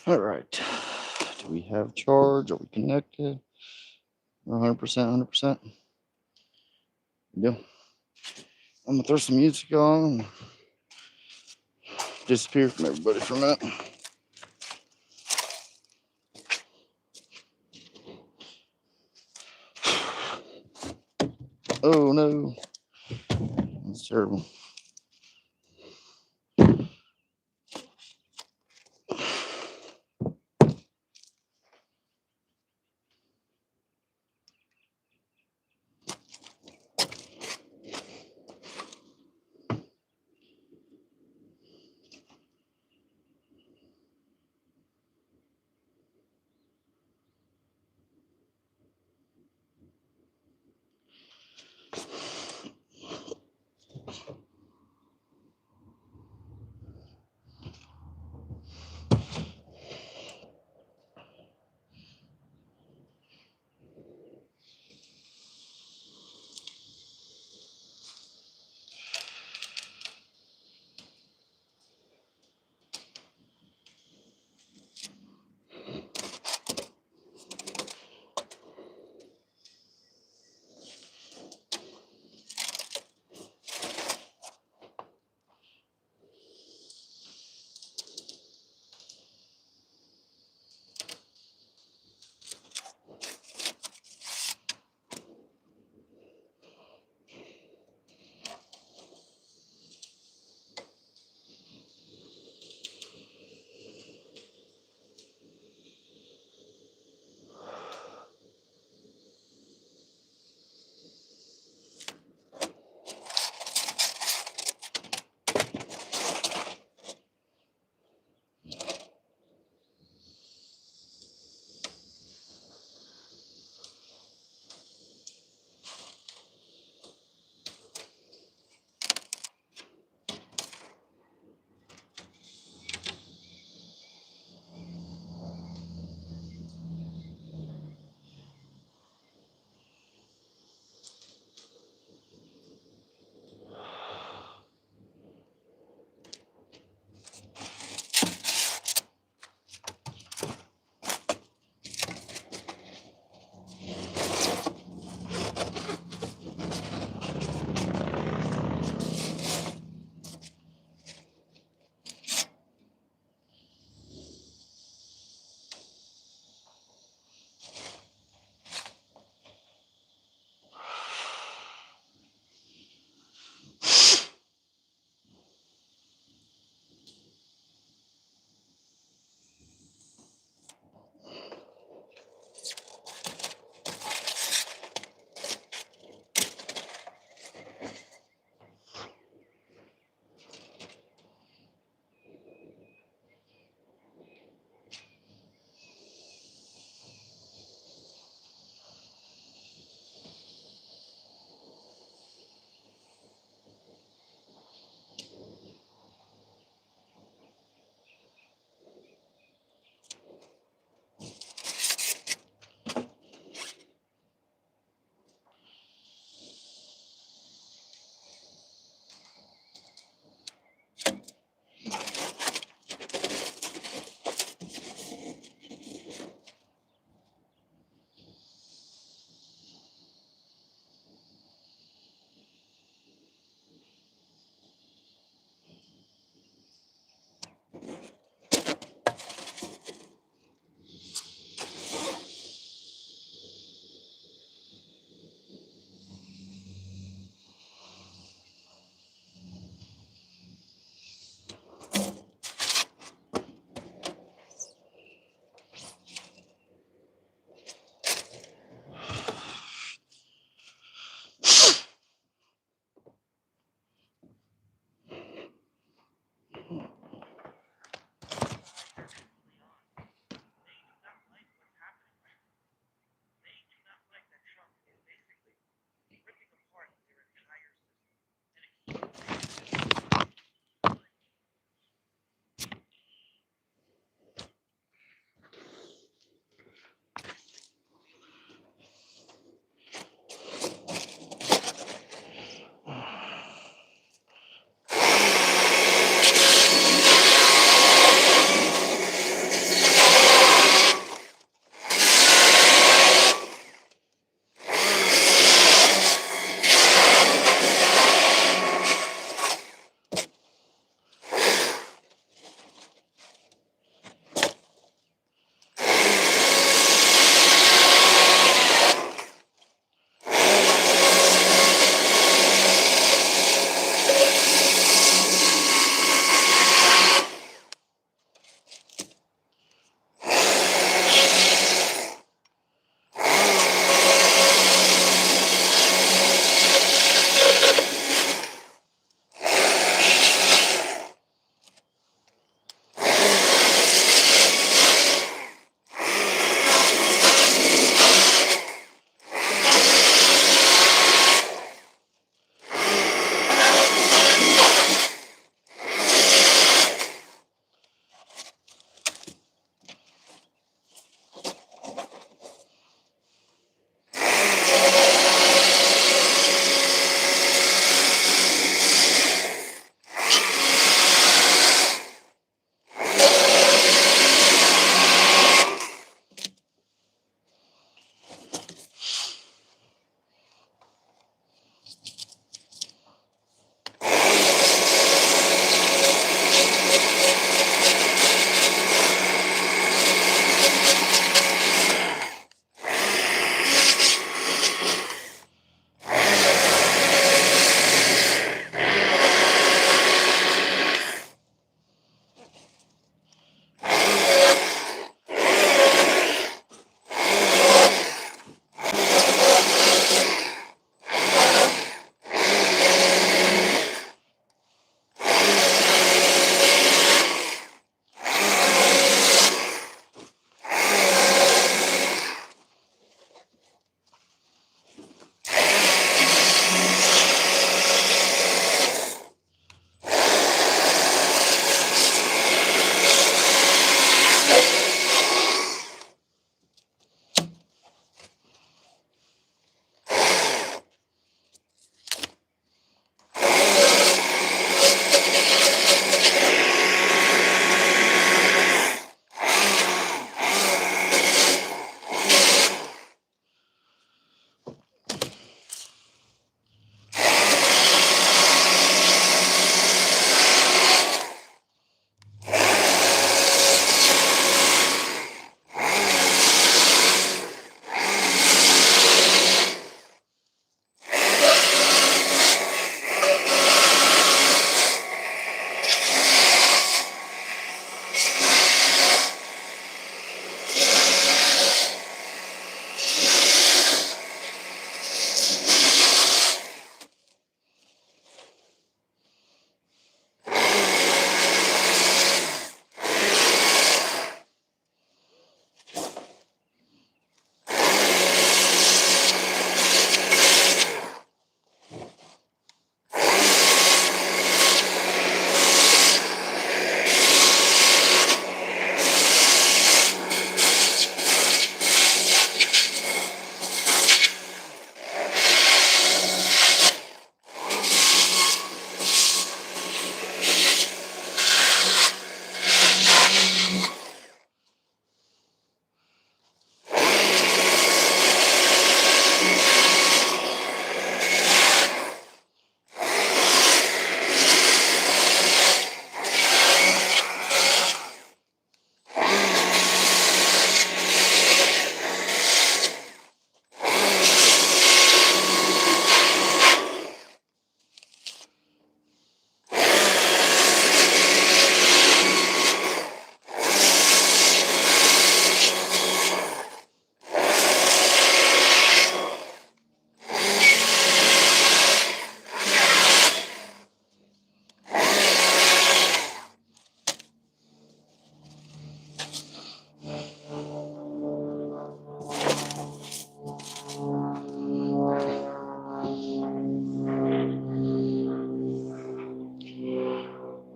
All right. Do we have charge? Are we connected? 100%, 100%. We do. I'm gonna throw some music on and disappear from everybody for a minute. Oh no. That's terrible.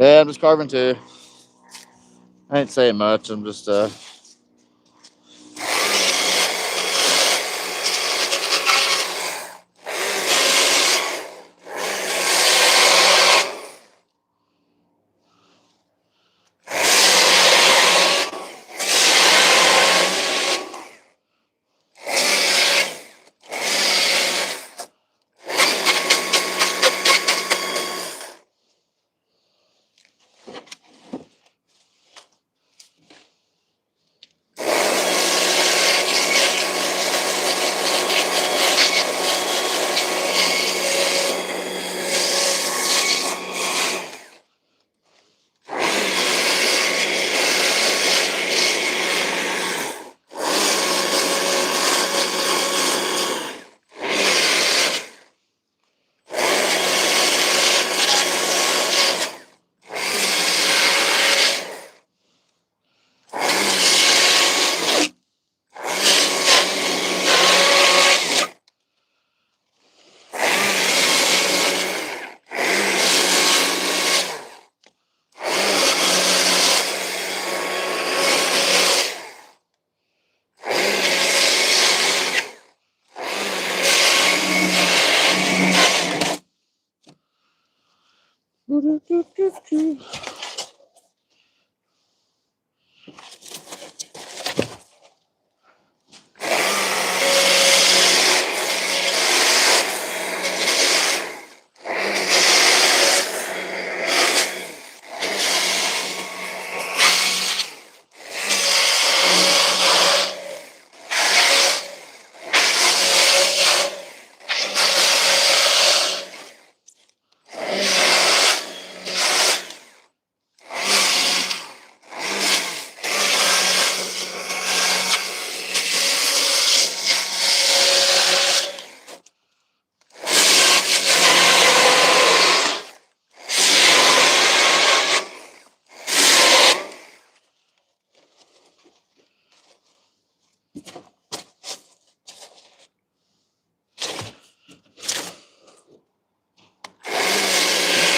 Yeah, I'm just carving too. I ain't saying much. I'm just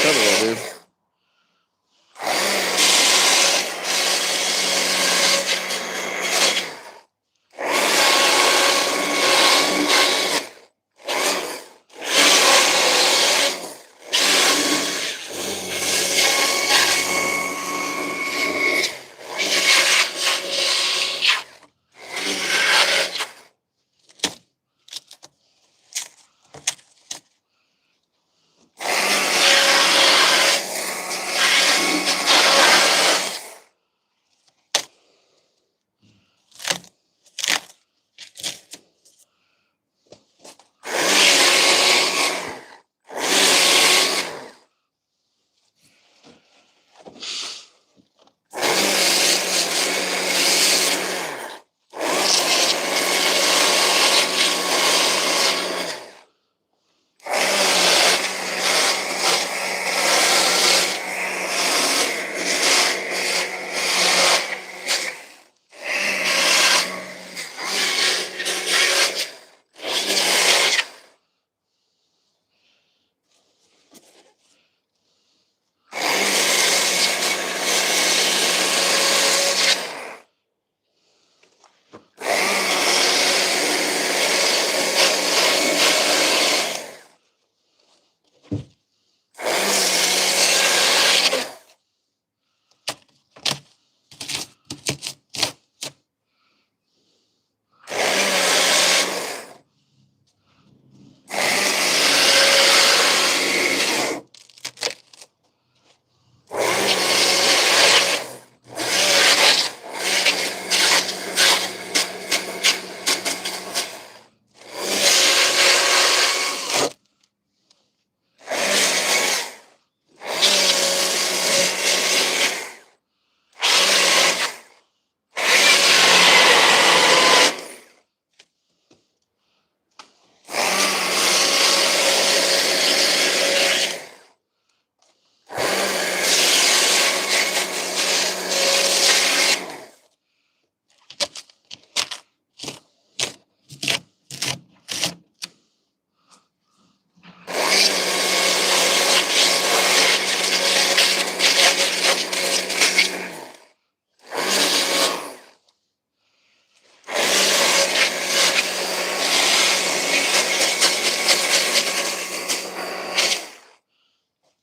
cut it all, dude.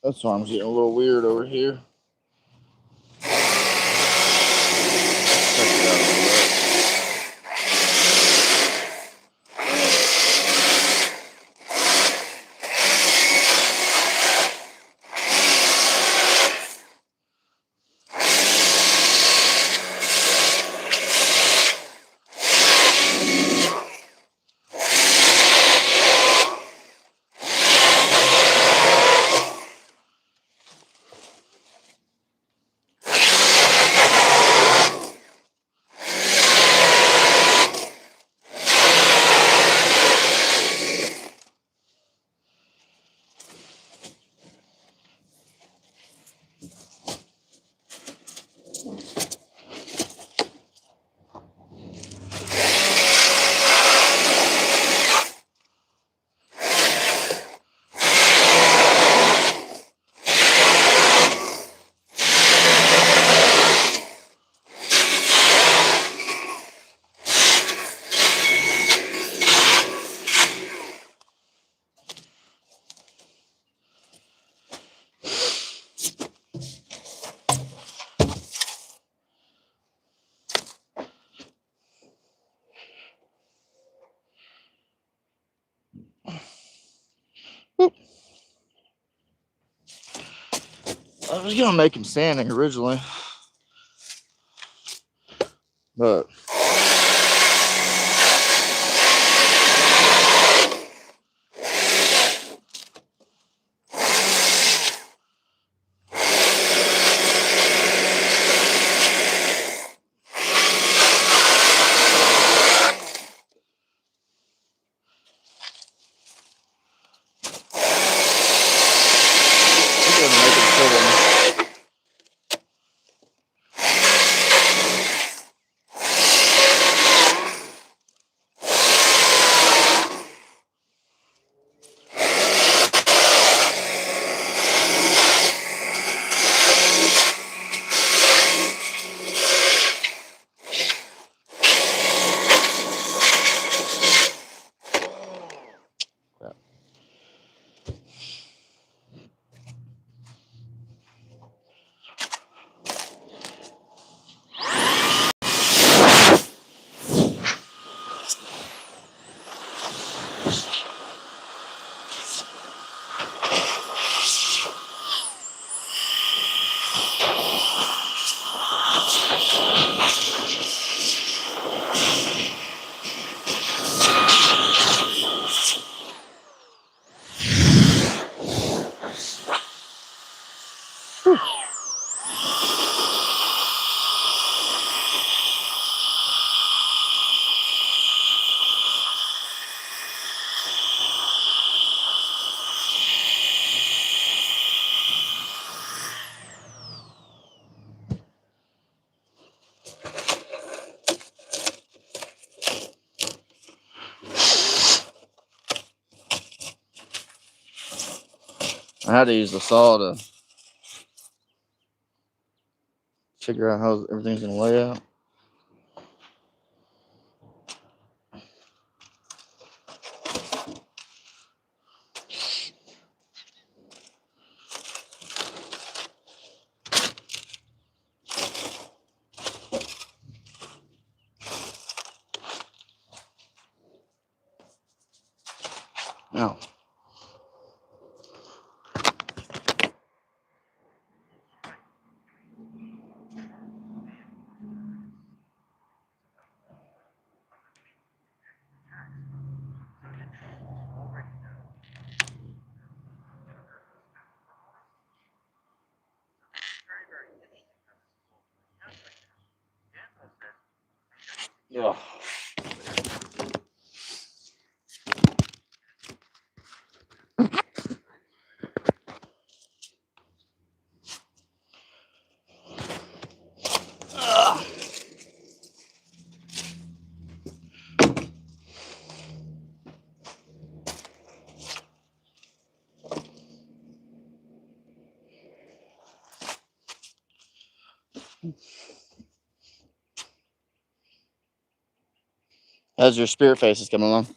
That's why I'm getting a little weird over here. Check it out a little bit. I was gonna make him sanding originally, but I'm gonna make him sit in. I had to use the saw to figure out how everything's gonna lay out. Now, yeah. As your spirit face is coming along.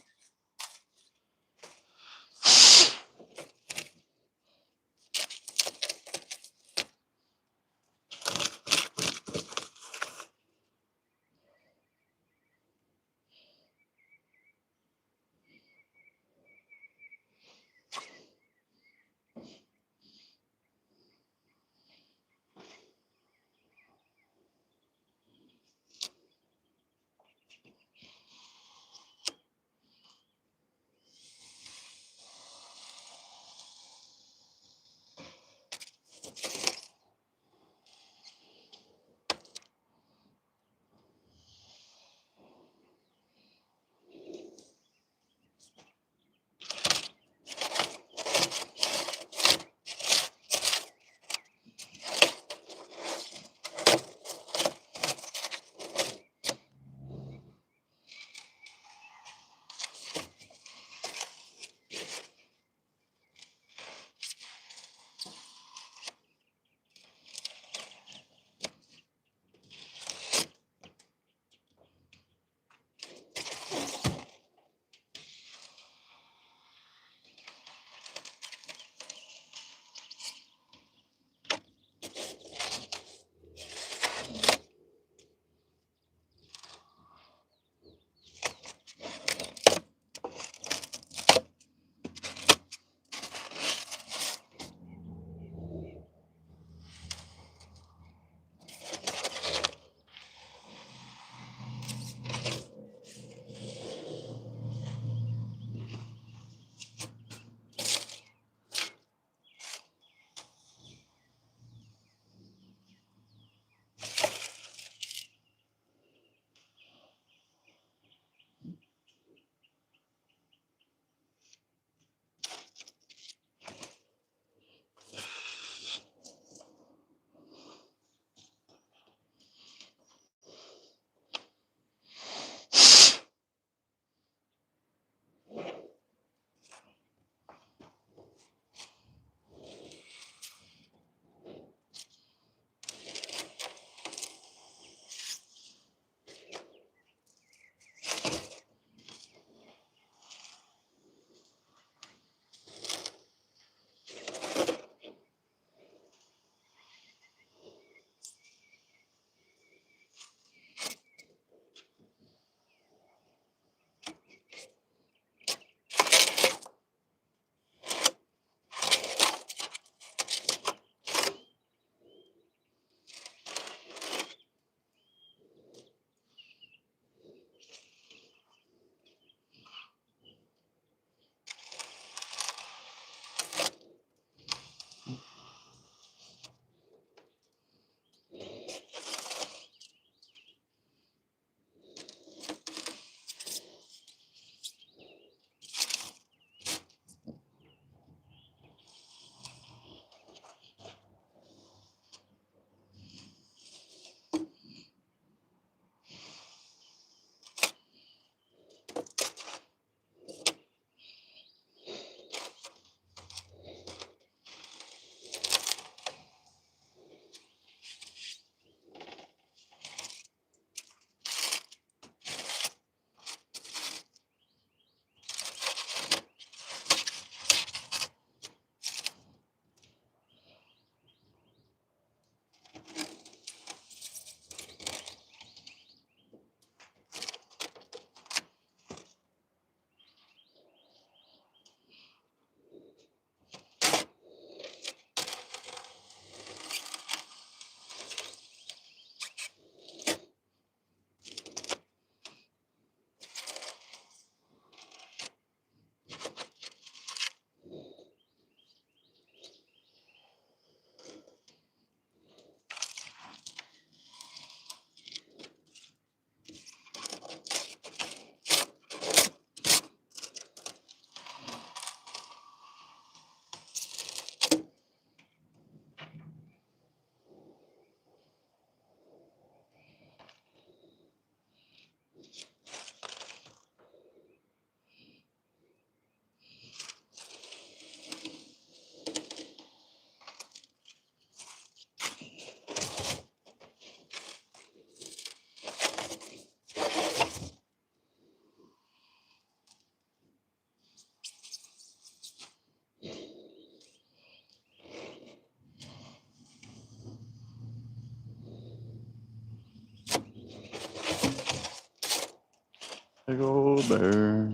Big old bear.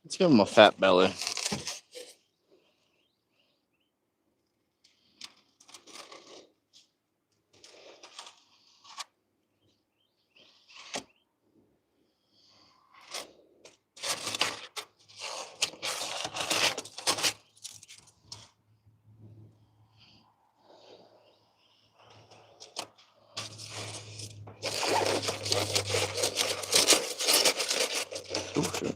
Let's give him a fat belly. Oh, shit.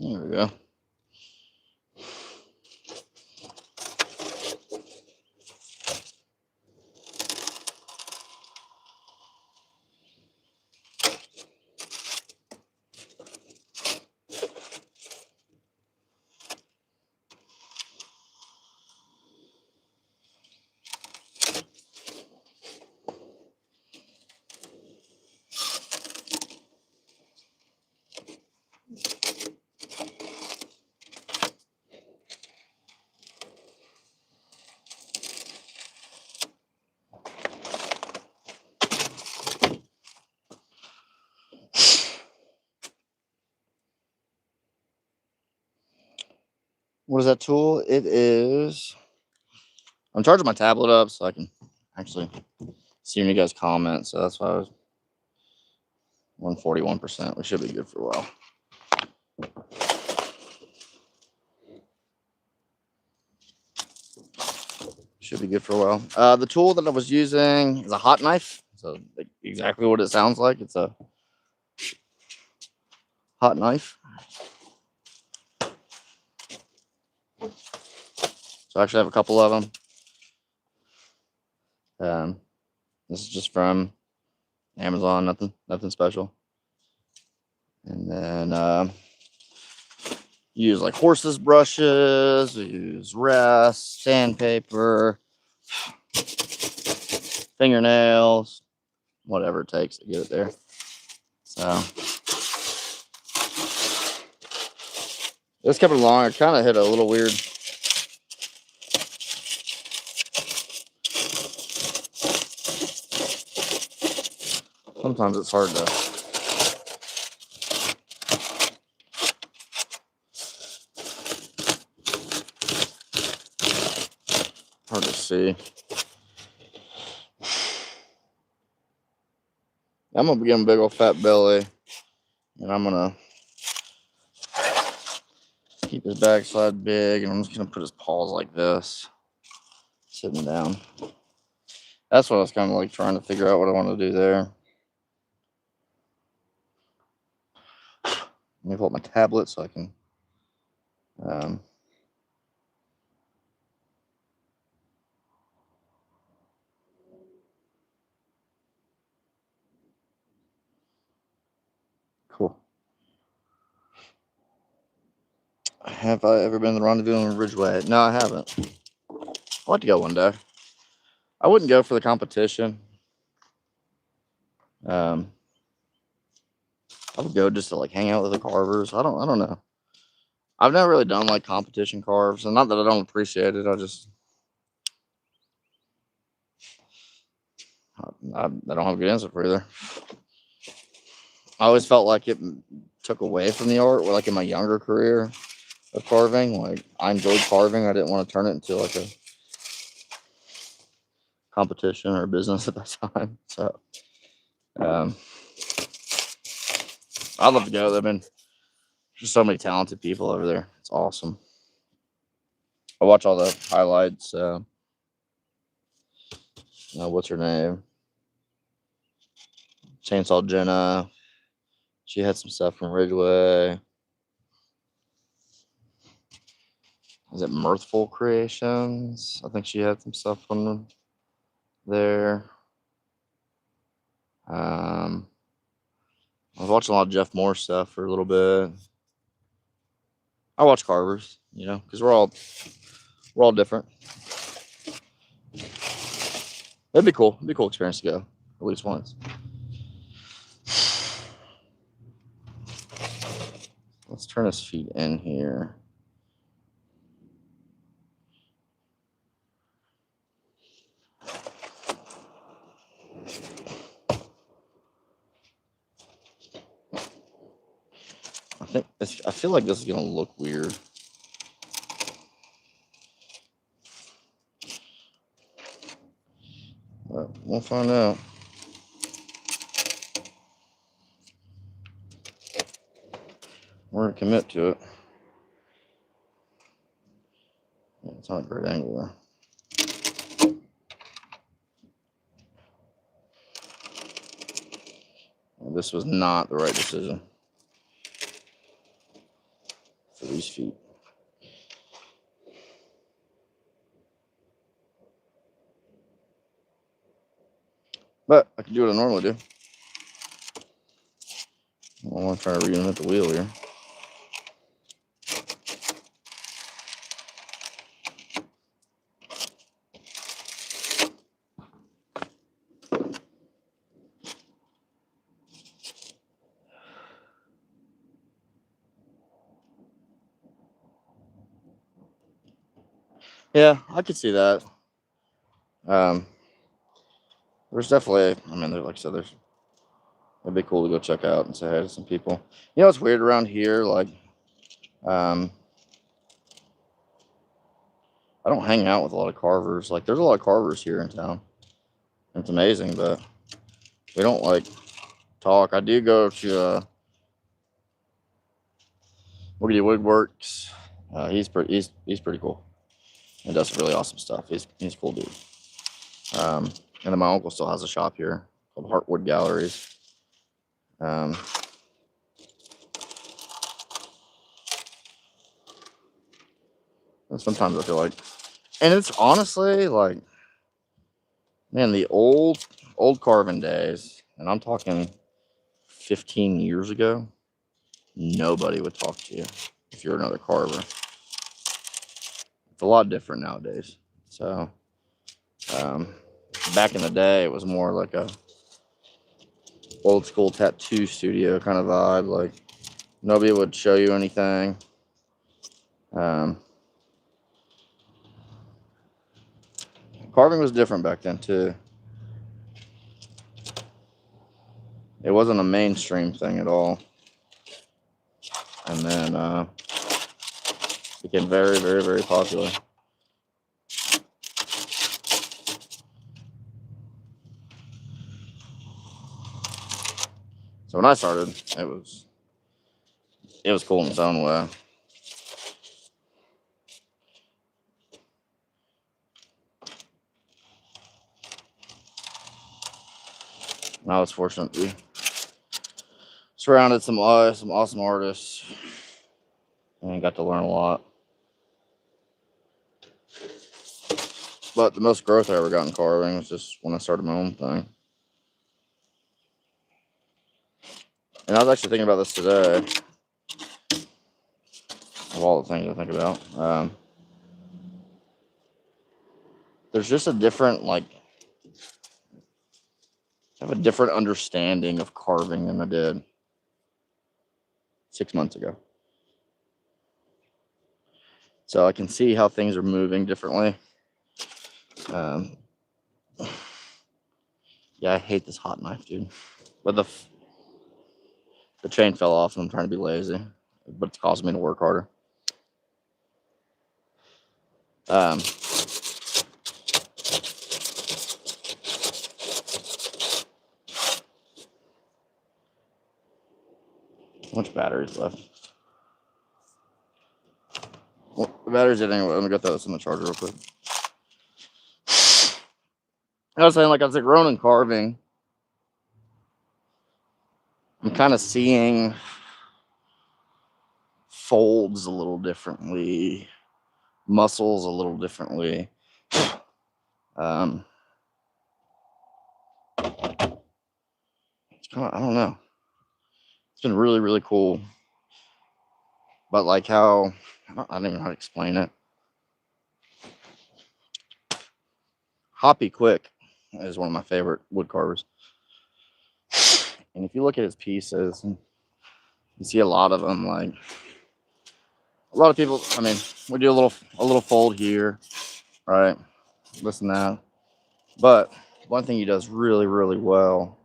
There we go. What is that tool? It is. I'm charging my tablet up so I can actually see when you guys comment. So that's why I was 141%. We should be good for a while. Should be good for a while. The tool that I was using is a hot knife. So exactly what it sounds like. It's a hot knife. So I actually have a couple of them. This is just from Amazon. Nothing special. And then use like horses brushes. We use rest, sandpaper, fingernails, whatever it takes to get it there. So this coming along, I kind of hit a little weird. Sometimes it's hard to see. I'm gonna give him a big old fat belly, and I'm gonna keep his backside big, and I'm just gonna put his paws like this, sitting down. That's what I was kind of like trying to figure out what I want to do there. Let me pull up my tablet so I can. Cool. Have I ever been to the Rendezvous in Ridgeway? No, I haven't. I'd like to go one day. I wouldn't go for the competition. I would go just to like hang out with the carvers. I don't know. I've never really done like competition carves, and not that I don't appreciate it. I don't have a good answer for either. I always felt like it took away from the art. Like in my younger career of carving, like I enjoyed carving. I didn't want to turn it into like a competition or a business at that time. So I'd love to go. There's so many talented people over there. It's awesome. I watch all the highlights. What's her name? Chainsaw Jenna. She had some stuff from Ridgeway. Is it Mirthful Creations? I think she had some stuff from there. I was watching a lot of Jeff Moore stuff for a little bit. I watch carvers, because we're all different. It'd be cool. It'd be a cool experience to go at least once. Let's turn his feet in here. I feel like this is gonna look weird. But we'll find out. We're gonna commit to it. It's not a great angle there. This was not the right decision for these feet. But I can do what I normally do. I want to try to reinvent the wheel here. Yeah, I could see that. There's definitely, like I said, it'd be cool to go check out and say hi to some people. It's weird around here. Like, I don't hang out with a lot of carvers. Like, there's a lot of carvers here in town. It's amazing, but we don't like talk. I do go to Woody Woodworks. He's pretty cool and does some really awesome stuff. He's a cool dude. And then my uncle still has a shop here called Heartwood Galleries. And sometimes I feel like, and it's honestly like, man, the old carving days, and I'm talking 15 years ago, nobody would talk to you if you're another carver. It's a lot different nowadays. So, back in the day, it was more like a old school tattoo studio kind of vibe. Like, nobody would show you anything. Carving was different back then too. It wasn't a mainstream thing at all. And then became very, very, very popular. So when I started, it was cool in its own way. And I was fortunate to be surrounded some awesome artists and got to learn a lot. But the most growth I ever got in carving was just when I started my own thing. And I was actually thinking about this today. all the things I think about. There's just a different, like, I have a different understanding of carving than I did 6 months ago. So I can see how things are moving differently. Yeah, I hate this hot knife, dude. But the chain fell off, and I'm trying to be lazy, but it's causing me to work harder. How much batteries left? Well, the batteries in anyway. Let me go throw this in the charger real quick. I was saying, like, as a Ronin carving, I'm kind of seeing folds a little differently, muscles a little differently. It's kind of, I don't know. It's been really, really cool. But like how, I don't even know how to explain it. Hoppy Quick is one of my favorite wood carvers. And if you look at his pieces, you see a lot of them, like, a lot of people, I mean, we do a little fold here, right? This and that. But one thing he does really, really well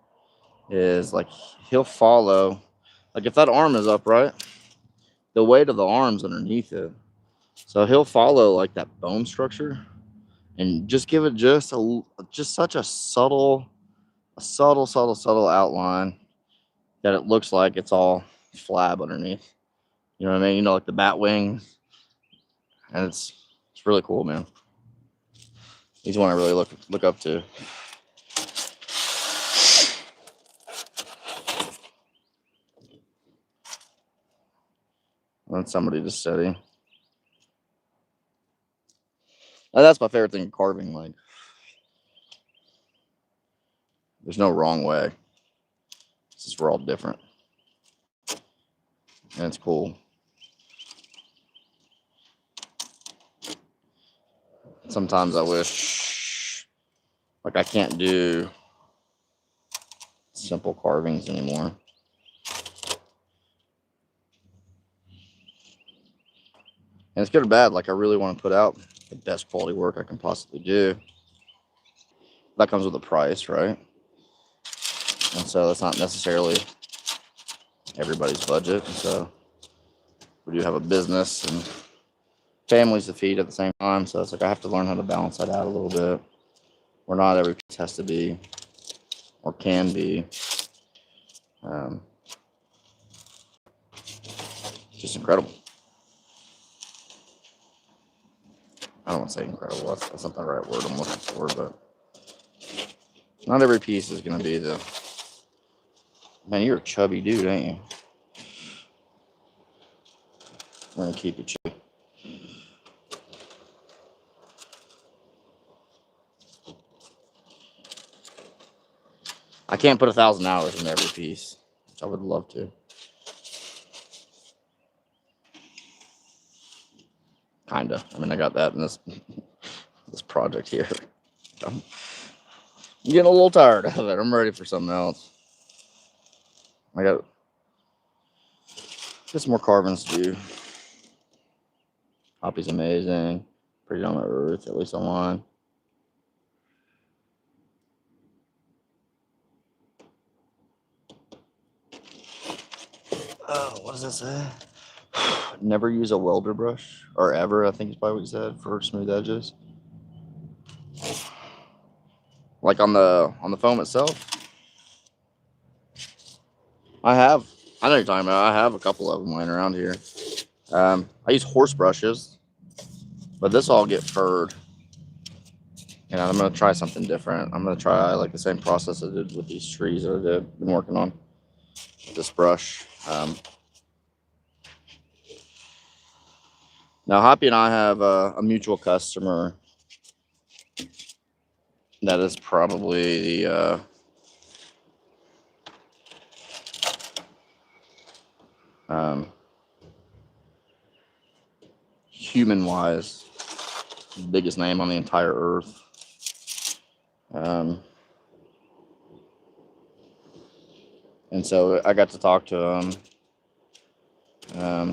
is, like, he'll follow, like, if that arm is upright, the weight of the arm's underneath it. So he'll follow, like, that bone structure and just give it just such a subtle outline that it looks like it's all flab underneath. You know what I mean? You know, like the bat wings. And it's really cool, man. He's one I really look up to. And somebody just steady. Now, that's my favorite thing in carving. Like, there's no wrong way. It's just we're all different. And it's cool. Sometimes I wish, like, I can't do simple carvings anymore. And it's good or bad. Like, I really want to put out the best quality work I can possibly do. That comes with a price, right? And so that's not necessarily everybody's budget. And so we do have a business and families to feed at the same time. So it's like I have to learn how to balance that out a little bit. Where not every piece has to be or can be just incredible. I don't want to say incredible. That's not the right word I'm looking for, but not every piece is going to be the... Man, you're a chubby dude, ain't you? We're going to keep you chubby. I can't put 1,000 hours in every piece, which I would love to. Kinda. I mean, I got that in this project here. I'm getting a little tired of it. I'm ready for something else. I got some more carvings to do. Hoppy's amazing. Pretty down to earth, at least online. Oh, what does that say? Never use a welder brush, or ever, I think is probably what you said, for smooth edges. Like on the foam itself. I know what you're talking about. I have a couple of them laying around here. I use horse brushes, but this all get furred. And I'm gonna try something different. I'm gonna try like the same process I did with these trees that I've been working on. This brush. Now, Hoppy and I have a mutual customer that is probably the human-wise, biggest name on the entire earth. And so I got to talk to him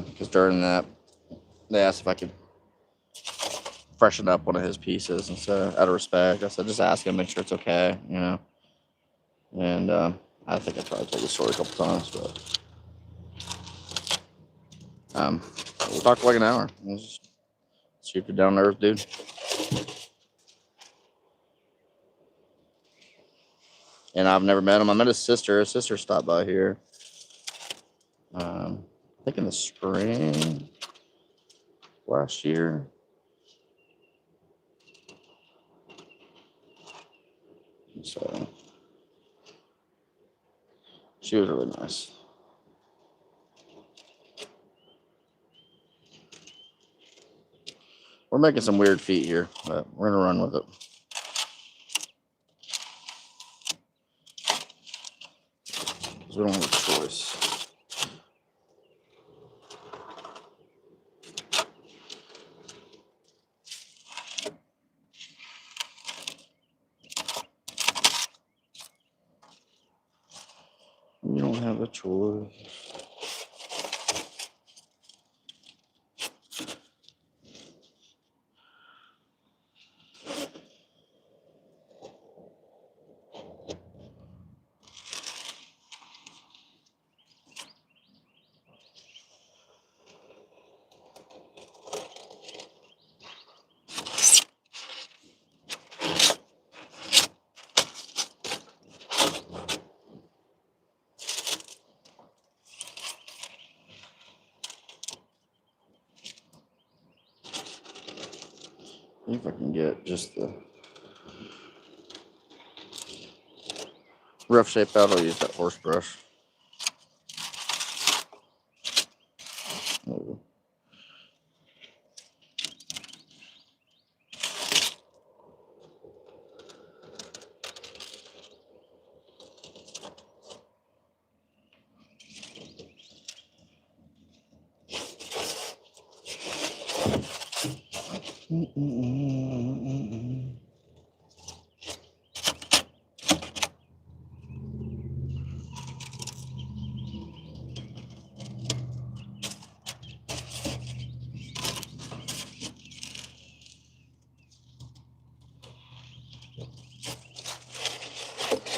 because during that, they asked if I could freshen up one of his pieces. And so, out of respect, I said, just ask him, make sure it's okay, you know. And I think I tried to tell the story a couple times, but we talked for like an hour. It was just super down to earth dude. And I've never met him. I met his sister. His sister stopped by here. I think in the spring last year. So she was really nice. We're making some weird feet here, but we're gonna run with it. Because we don't have a choice. We don't have a choice. See if I can get just the rough shape out. I'll use that horse brush. Ooh.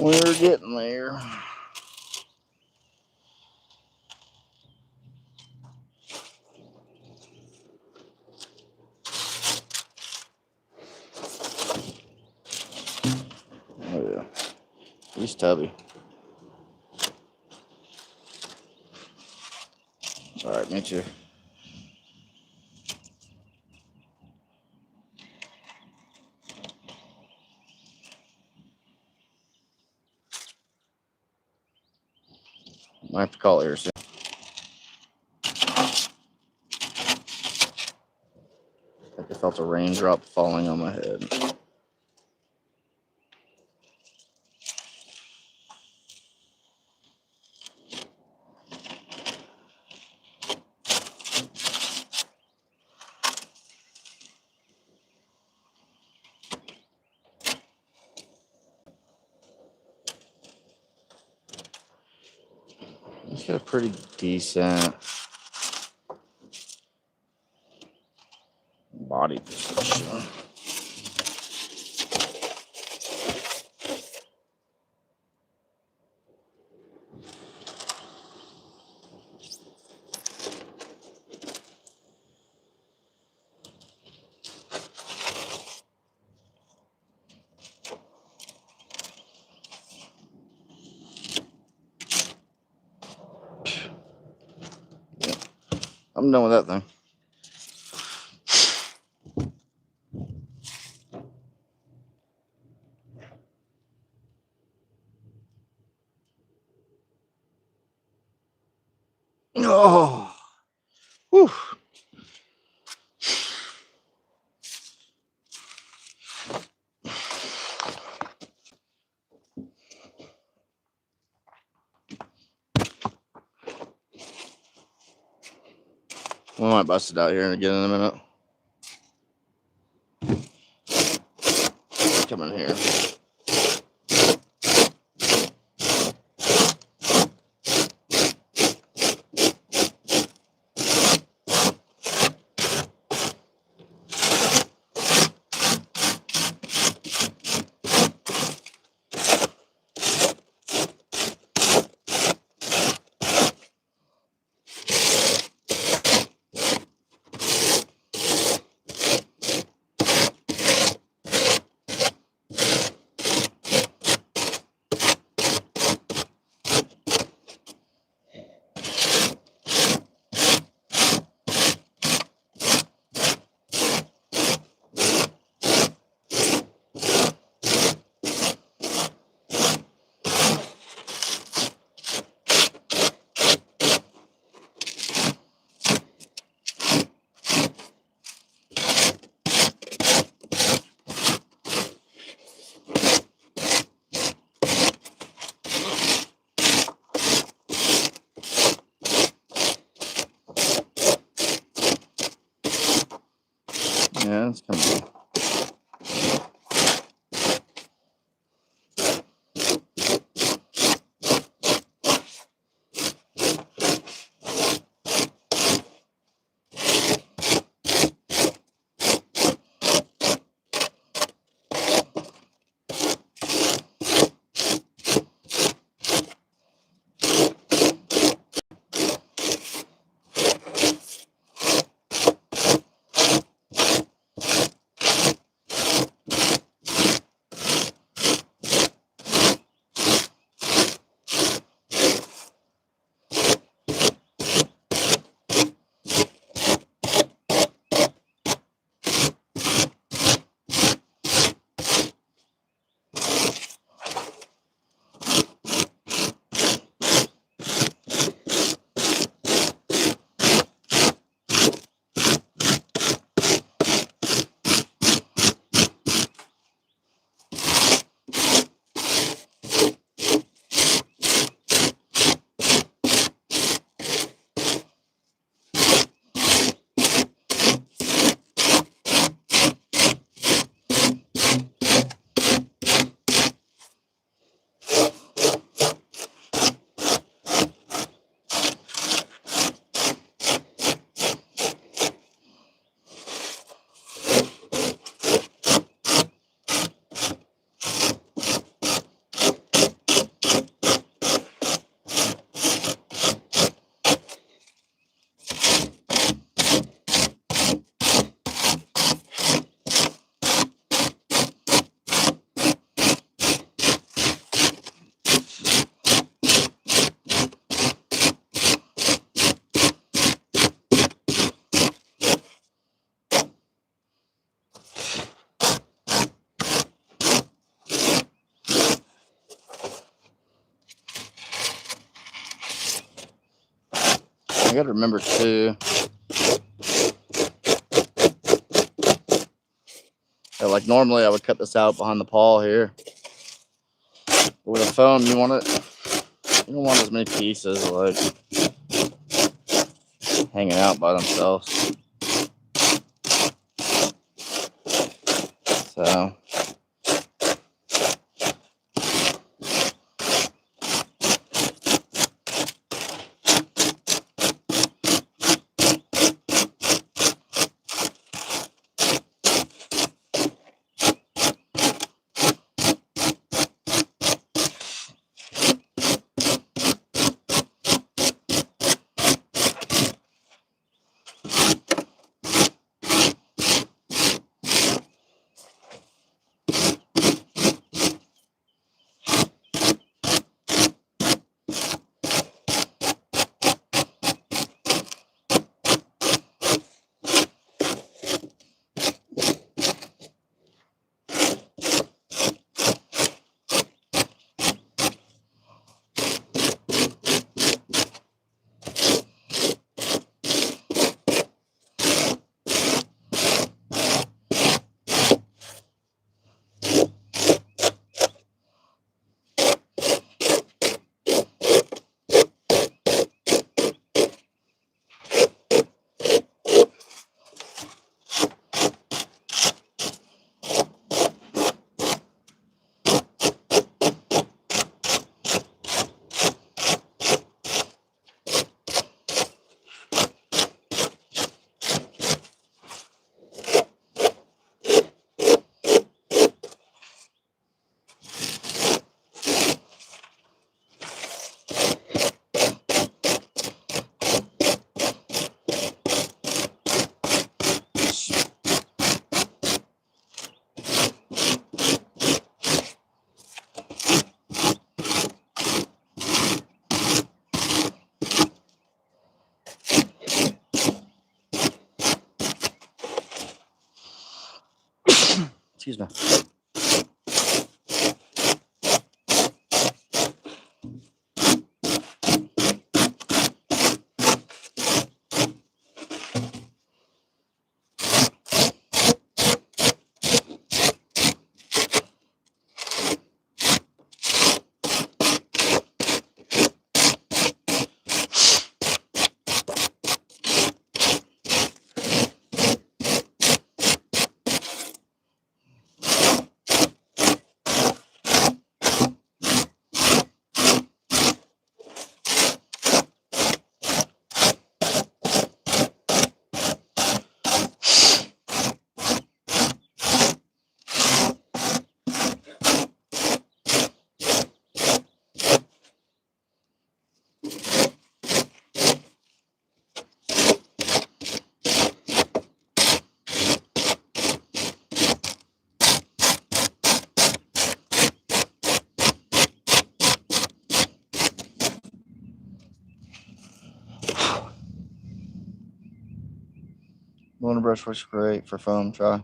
We're getting there. Oh yeah, he's tubby. All right, me too. I have to call here soon. I think I felt a raindrop falling on my head. He's got a pretty decent body position. I'm done with that thing. Oh, whew. We might bust it out here again in a minute. come in here. Yeah, it's coming. I gotta remember too that, like, normally I would cut this out behind the paw here. But with a foam, you don't want as many pieces like hanging out by themselves. So Excuse me. Blender brush works great for foam. Try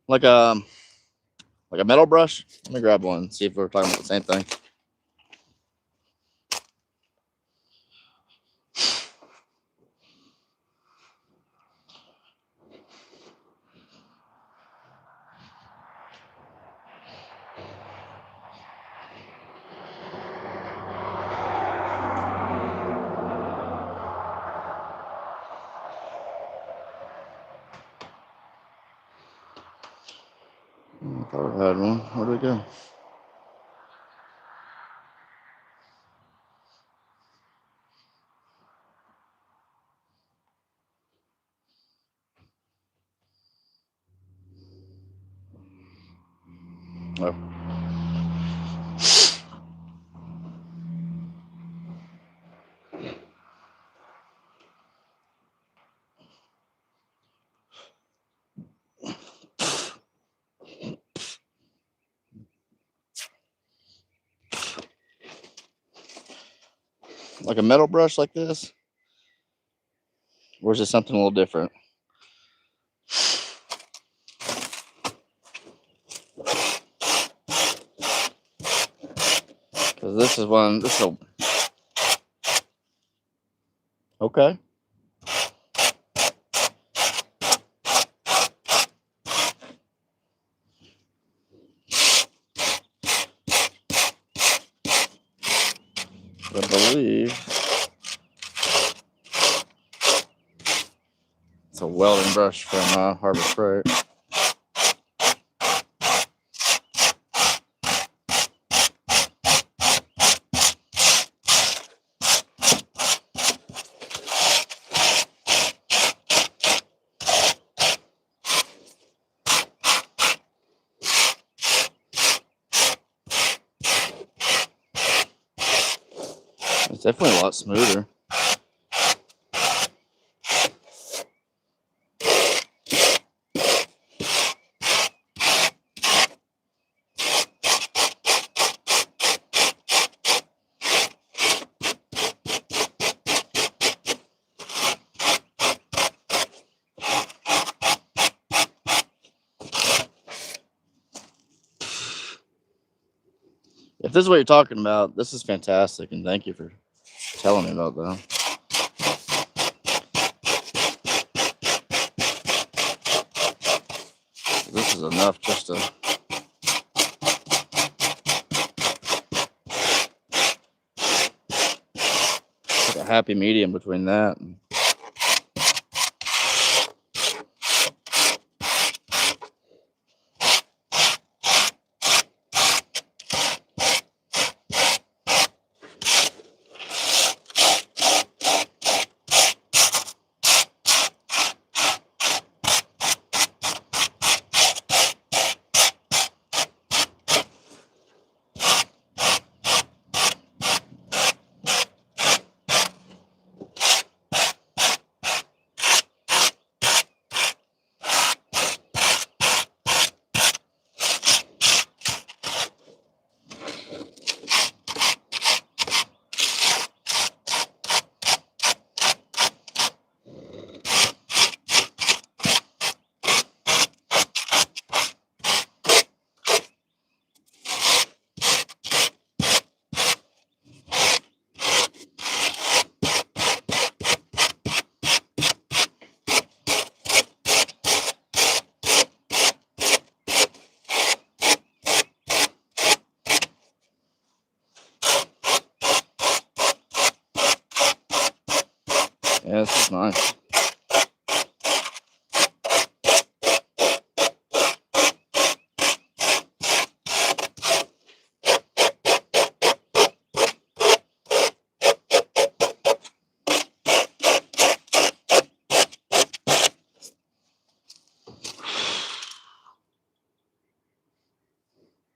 like a metal brush. Let me grab one. See if we're talking about the same thing. I thought I had one. Where did it go? Oh. Like a metal brush like this? Or is it something a little different? Because this is one, this is a, okay. I believe it's a welding brush from Harbor Freight. It's definitely a lot smoother. If this is what you're talking about, this is fantastic, and thank you for telling me about that. This is enough just to put a happy medium between that and Yeah, this is nice.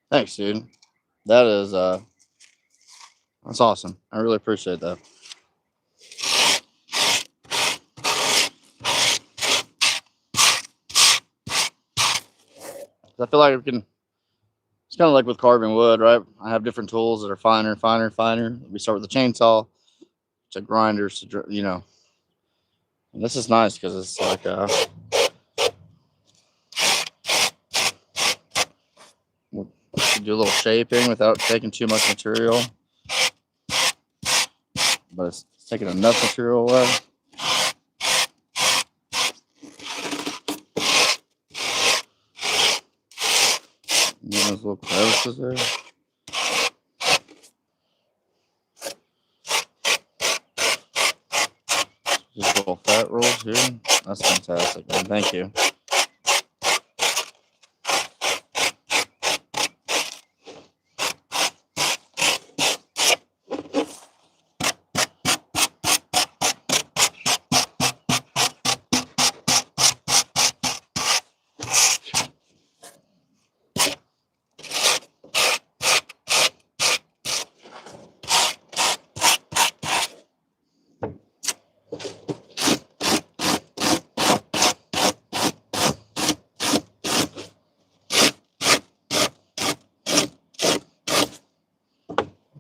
Thanks, dude. That is that's awesome. I really appreciate that. I feel like we can. It's kind of like with carving wood, right? I have different tools that are finer, finer, finer. We start with the chainsaw, to grinders, to And this is nice because it's like you can do a little shaping without taking too much material, but it's taking enough material away. And then those little crevices there. Just little fat rolls here. That's fantastic, man. Thank you.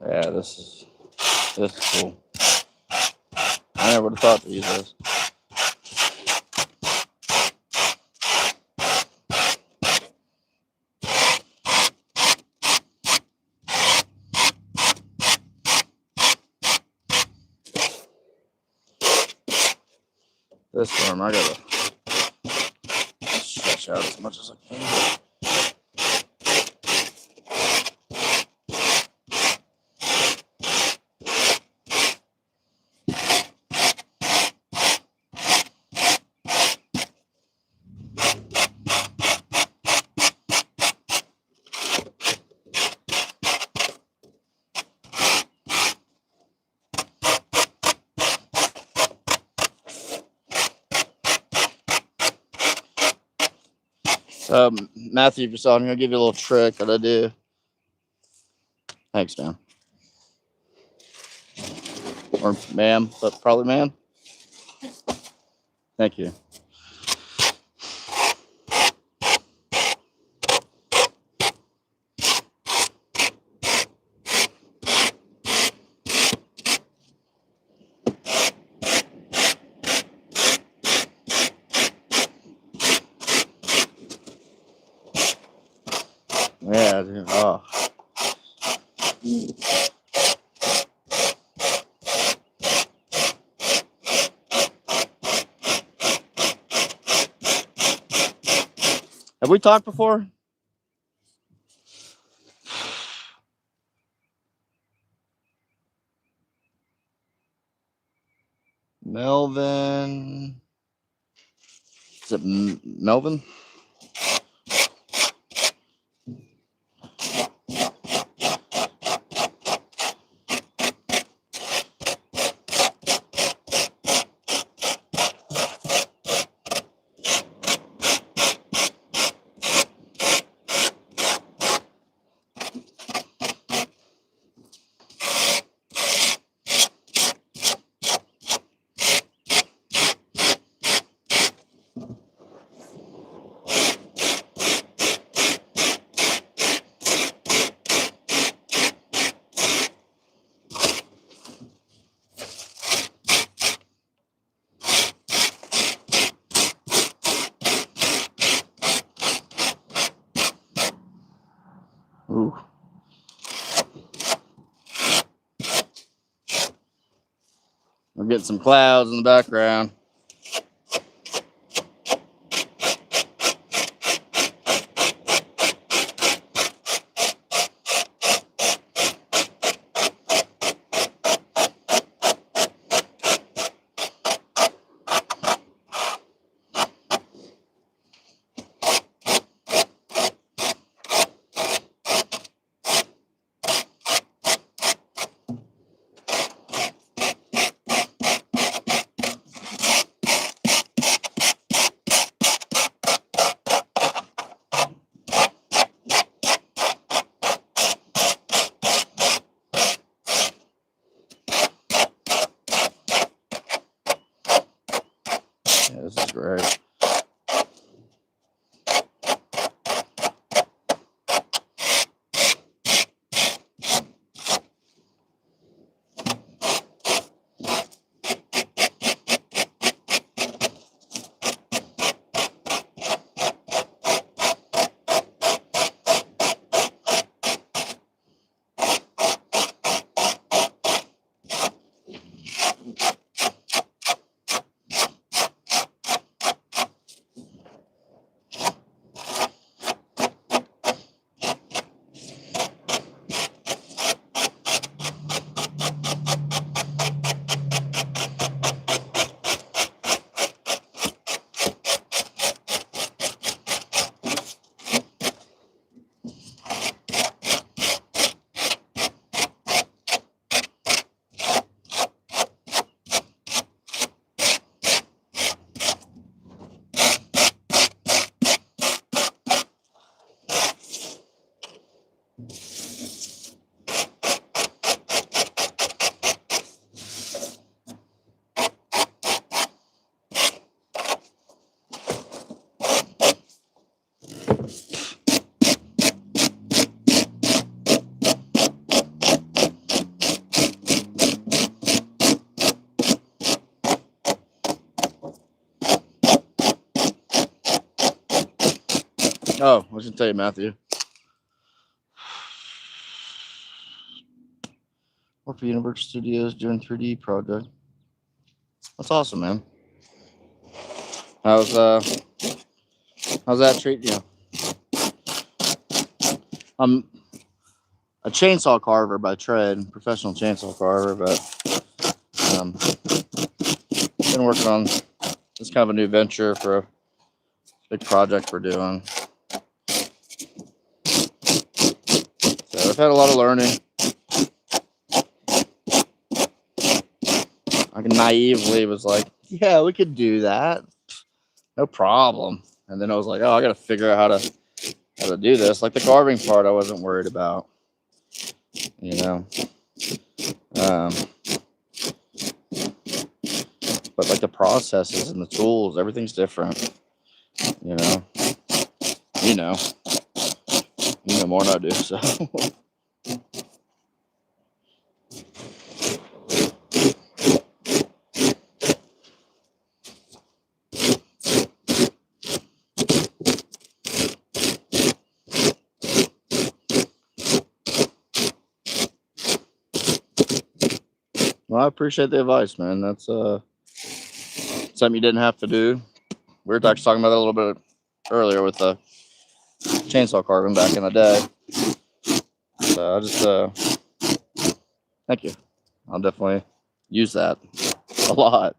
Yeah, this is cool. I never would have thought to use this. This arm, I gotta stretch out as much as I can. Matthew, just I'm gonna give you a little trick that I do. Thanks, man. Or ma'am, but probably ma'am. Thank you. Yeah, dude. Oh. Have we talked before? Melvin. Is it Melvin? Ooh. We're getting some clouds in the background. great. Oh, I was gonna tell you, Matthew. Work for Universal Studios doing 3D project. That's awesome, man. How's that treating you? I'm a chainsaw carver by trade, professional chainsaw carver, but been working on this kind of a new venture for a big project we're doing. So I've had a lot of learning. I naively was like, yeah, we could do that. No problem. And then I was like, oh, I got to figure out how to do this. Like the carving part, I wasn't worried about, you know. But like the processes and the tools, everything's different, you know. You know more than I do, so. Well, I appreciate the advice, man. That's something you didn't have to do. We were actually talking about that a little bit earlier with the chainsaw carving back in the day. So I just thank you. I'll definitely use that a lot.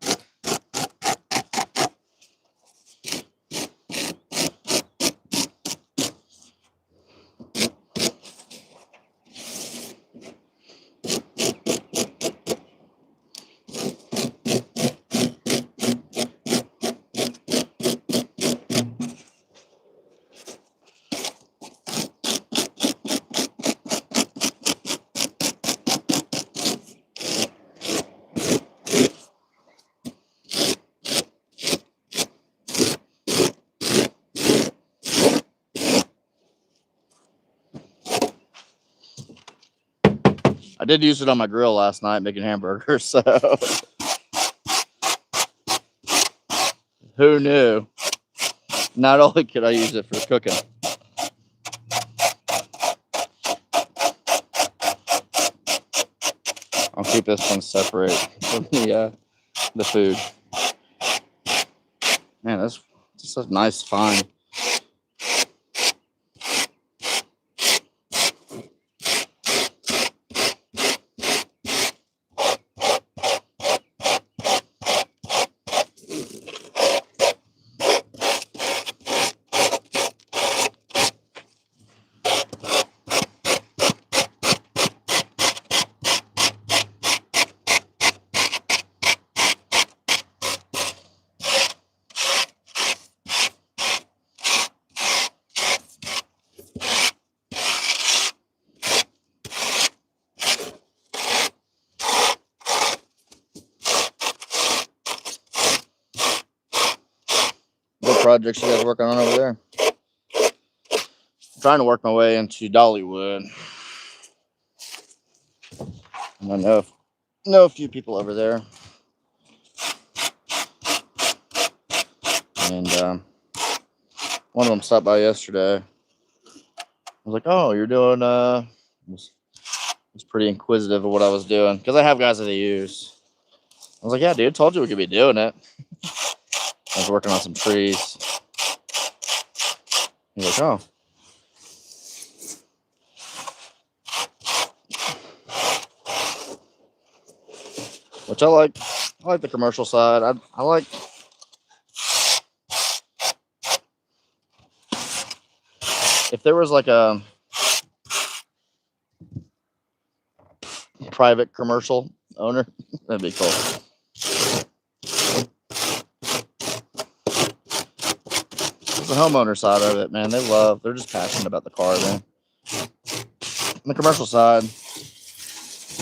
I did use it on my grill last night making hamburgers, so who knew? Not only could I use it for cooking. I'll keep this one separate from the food. Man, that's just a nice fine. projects you guys are working on over there? I'm trying to work my way into Dollywood. And I know a few people over there. And one of them stopped by yesterday. I was like, "Oh, you're doing was pretty inquisitive of what I was doing because I have guys that I use." I was like, "Yeah, dude, told you we could be doing it." I was working on some trees. He's like, "Oh." Which I like. I like the commercial side. I like. If there was like a private commercial owner, that'd be cool. The homeowner side of it, man, they're just passionate about the car, man. On the commercial side,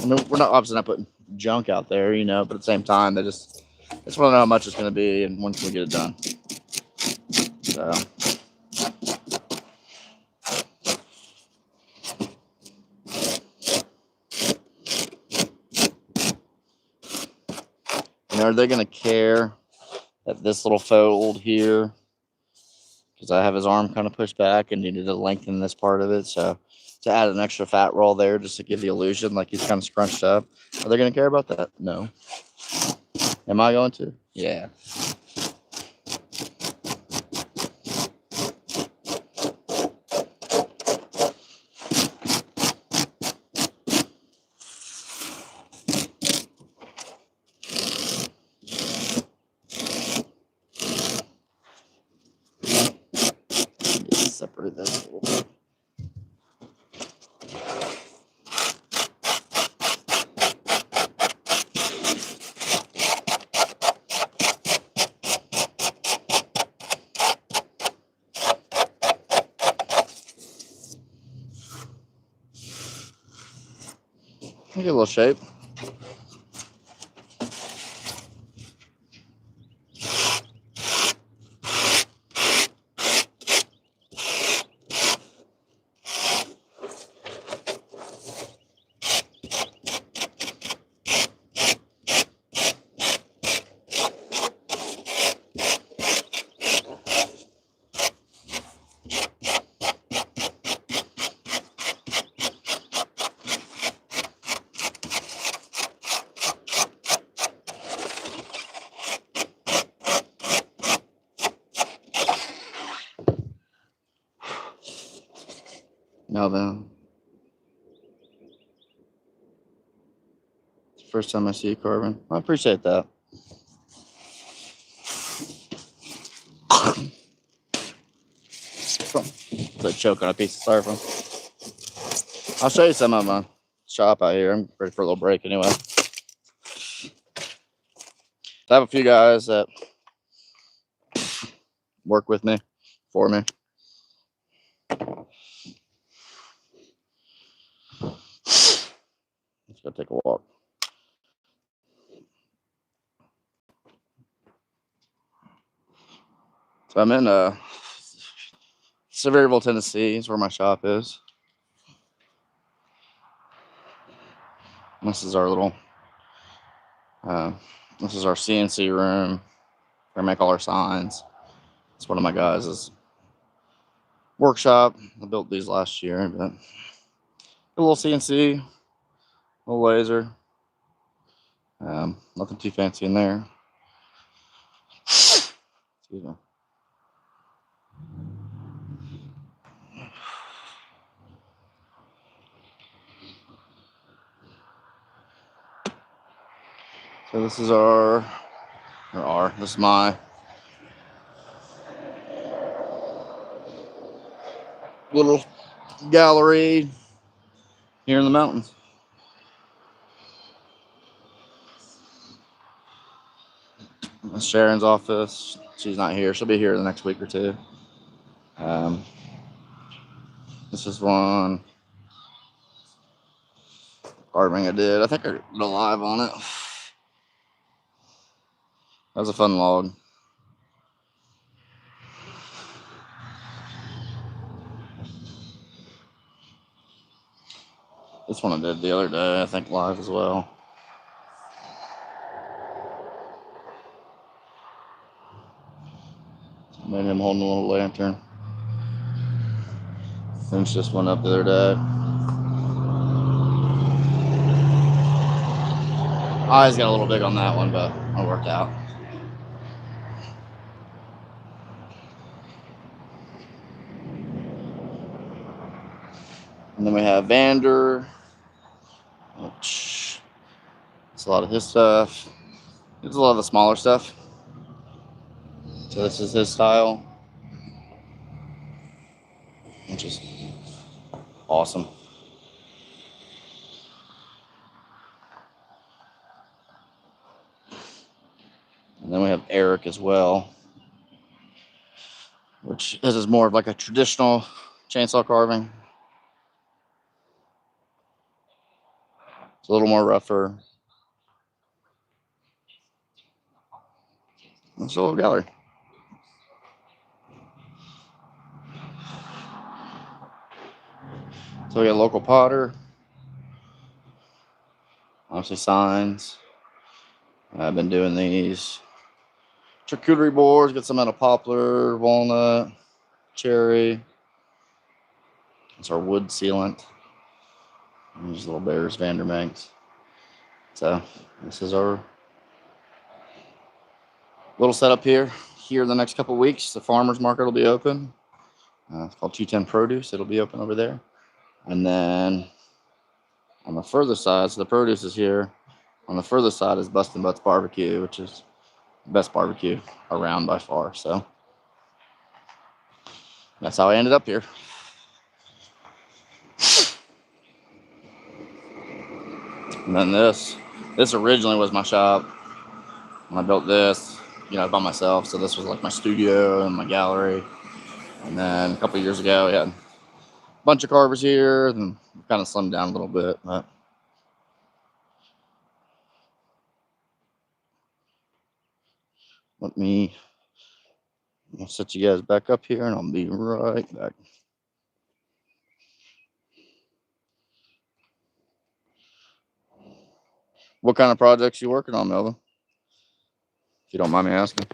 I mean, we're obviously not putting junk out there, you know, but at the same time, they just want to know how much it's going to be and when can we get it done. So, you know, are they going to care that this little fold here, because I have his arm kind of pushed back and needed to lengthen this part of it, so to add an extra fat roll there just to give the illusion like he's kind of scrunched up. Are they going to care about that? No. Am I going to? Yeah. Separate this a little bit. Get a little shape. Now then, it's the first time I see you carving. I appreciate that. It's a choke on a piece of styrofoam. I'll show you some of my shop out here. I'm ready for a little break anyway. I have a few guys that work with me, for me. Let's go take a walk. So I'm in Sevierville, Tennessee. Is where my shop is. And this is our little, this is our CNC room where I make all our signs. It's one of my guys' workshop. I built these last year, but a little CNC, a little laser. Nothing too fancy in there. Excuse me. So this is this is my little gallery here in the mountains. That's Sharon's office. She's not here. She'll be here the next week or two. This is one carving I did. I think I did a live on it. That was a fun log. This one I did the other day, I think live as well. Made him holding a little lantern. Finished this one up the other day. Eyes got a little big on that one, but it worked out. And then we have Vander, which is a lot of his stuff. It's a lot of the smaller stuff. So this is his style, which is awesome. And then we have Eric as well, which this is more of like a traditional chainsaw carving. It's a little more rougher. It's a little gallery. So we got local potter. Obviously signs. I've been doing these charcuterie boards. Got some out of poplar, walnut, cherry. It's our wood sealant. And these little bears, Vandermanks. So this is our little setup here. Here the next couple of weeks, the farmers market will be open. It's called 210 Produce. It'll be open over there. And then on the further side, so the produce is here. On the further side is Bustin' Butts Barbecue, which is the best barbecue around by far. So that's how I ended up here. And then this originally was my shop. When I built this, by myself. So this was like my studio and my gallery. And then a couple of years ago, we had a bunch of carvers here, and kind of slimmed down a little bit. But I'll set you guys back up here, and I'll be right back. What kind of projects you working on, Melvin? If you don't mind me asking.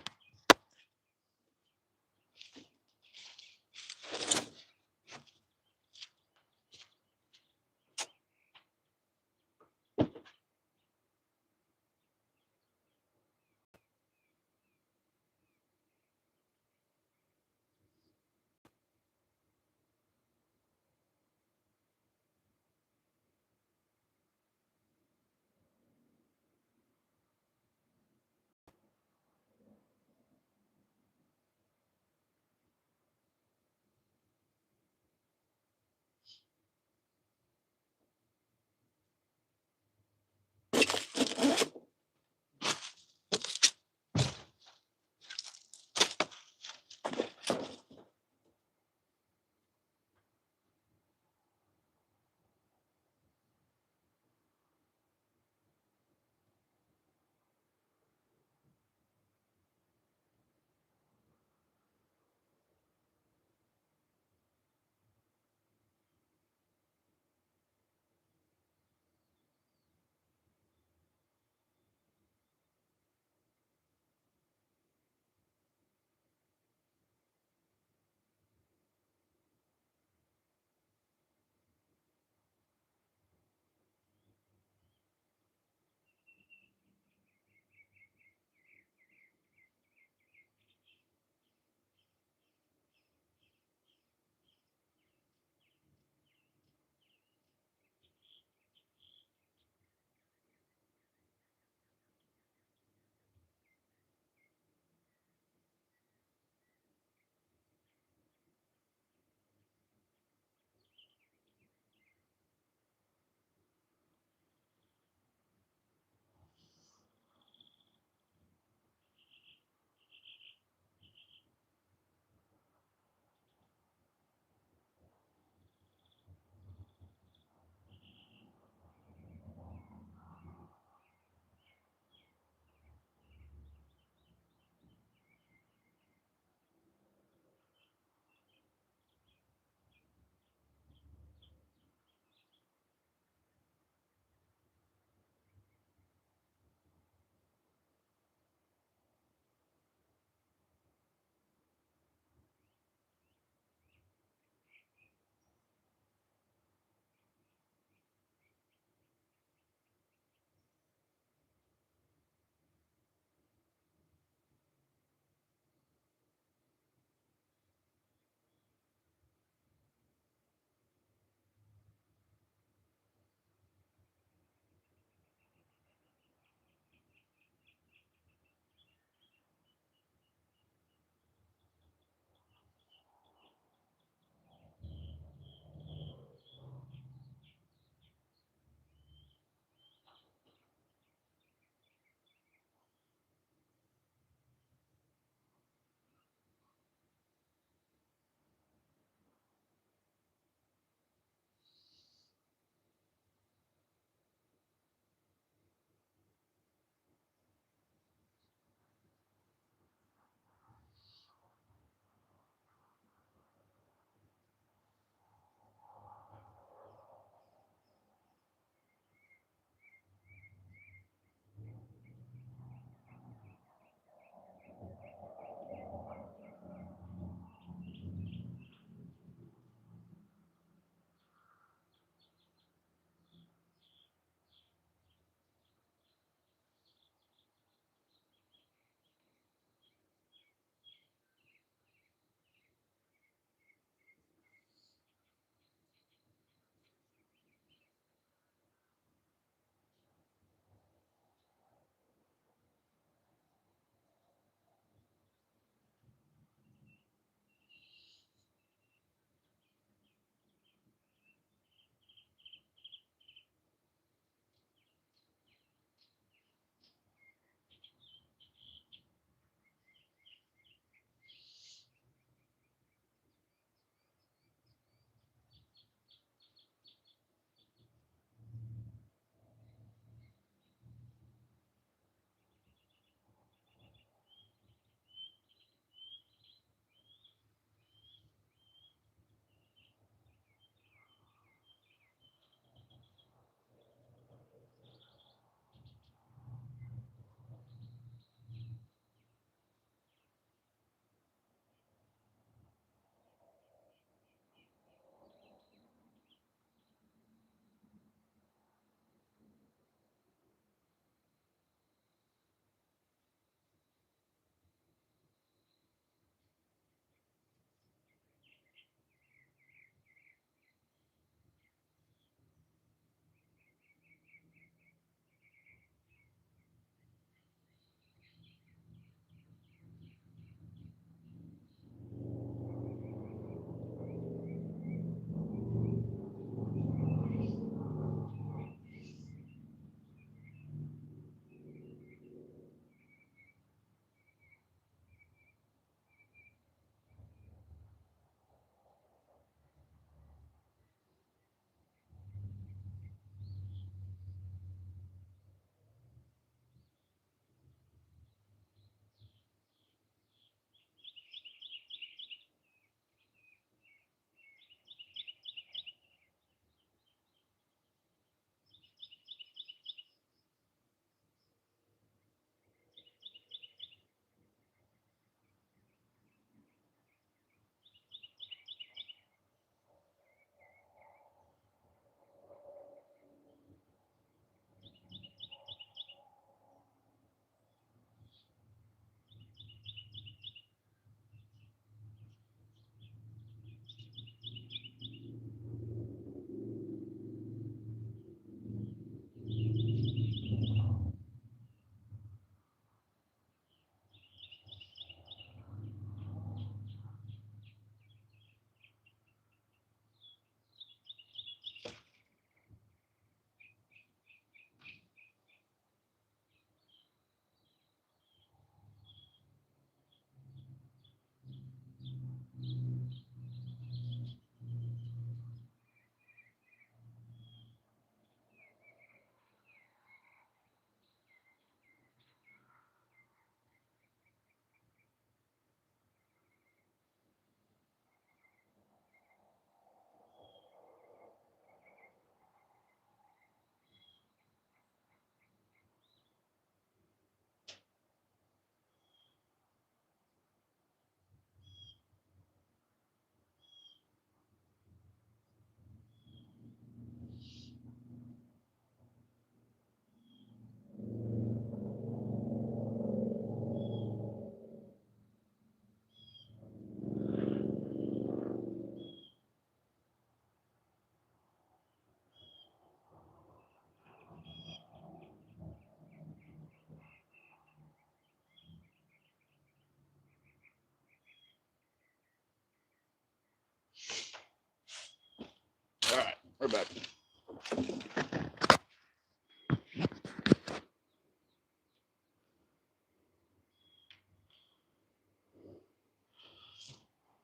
it back.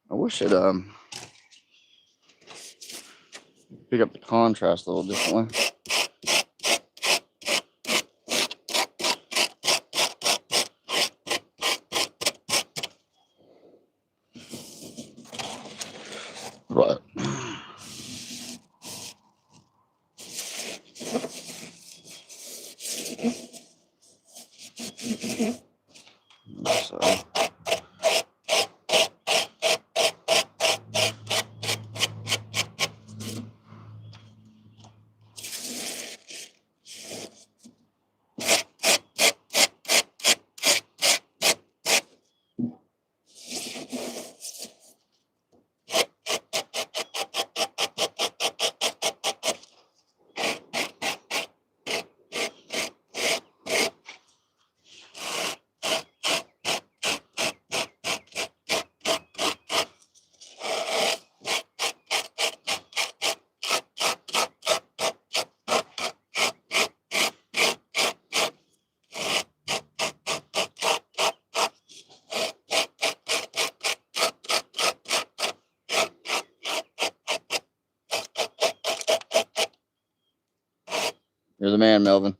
I wish it pick up the contrast a little differently. But so you're the man, Melvin.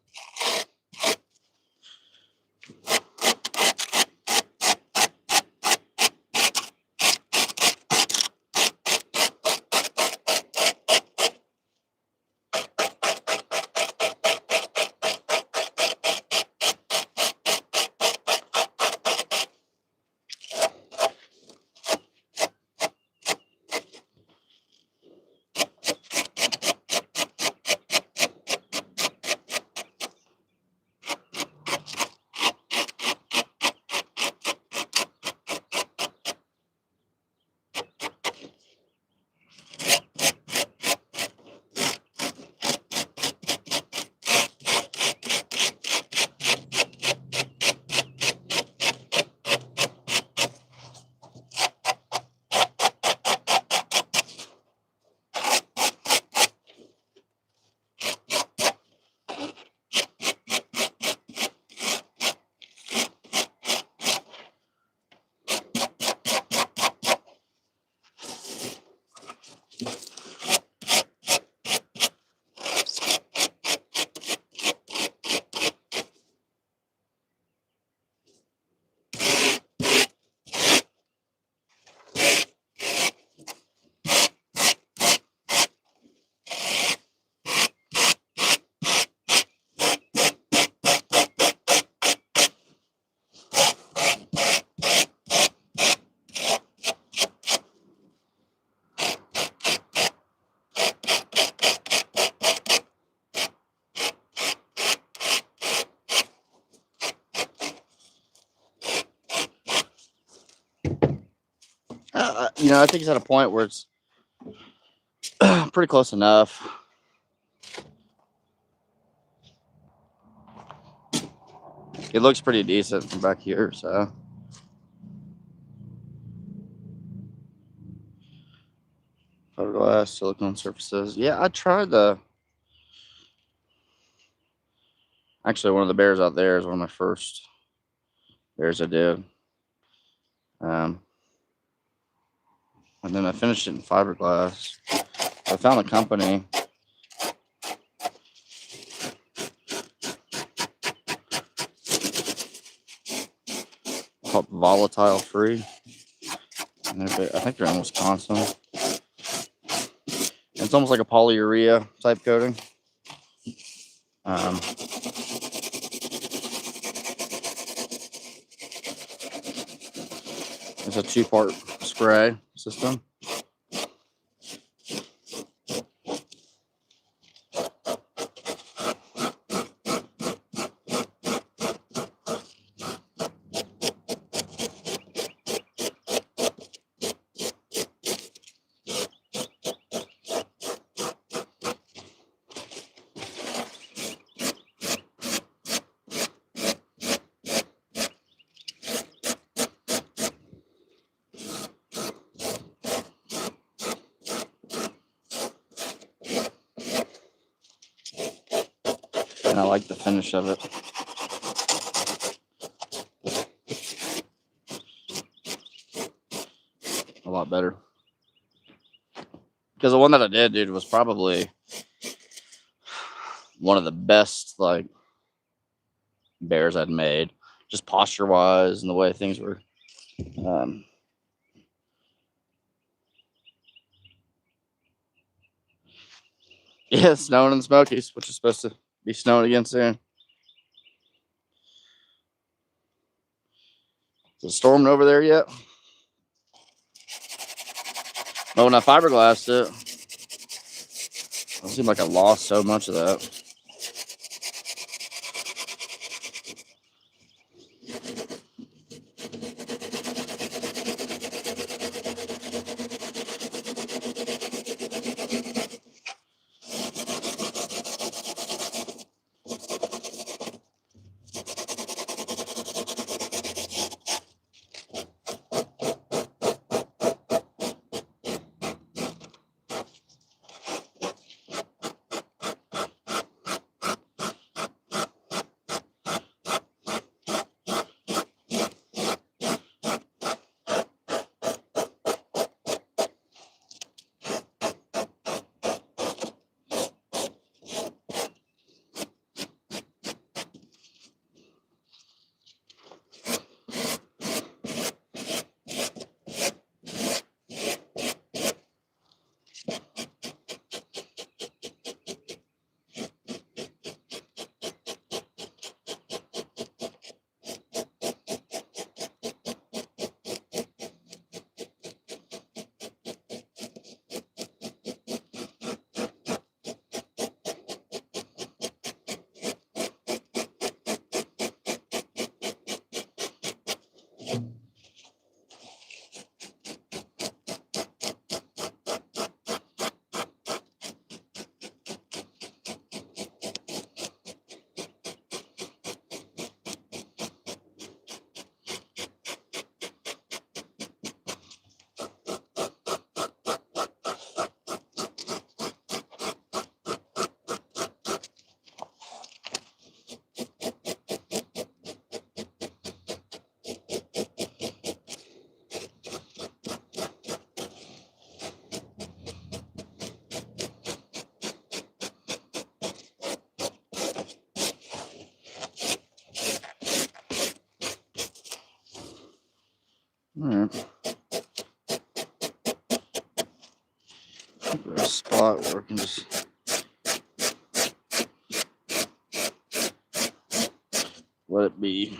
You know, I think it's at a point where it's pretty close enough. It looks pretty decent from back here, so. Fiberglass, silicone surfaces. Yeah, I tried the. Actually, one of the bears out there is one of my first bears I did. And then I finished it in fiberglass. I found a company called Volatile Free. And I think they're in Wisconsin. It's almost like a polyurea type coating. It's a 2-part spray system. and I like the finish of it. A lot better. Because the one that I did, dude, was probably one of the best, like, bears I'd made. Just posture-wise and the way things were. Yeah, it's snowing in the Smokies, which is supposed to be snowing again soon. Is it storming over there yet? Oh, when I fiberglassed it, it seemed like I lost so much of that. All right. A spot where I can just let it be.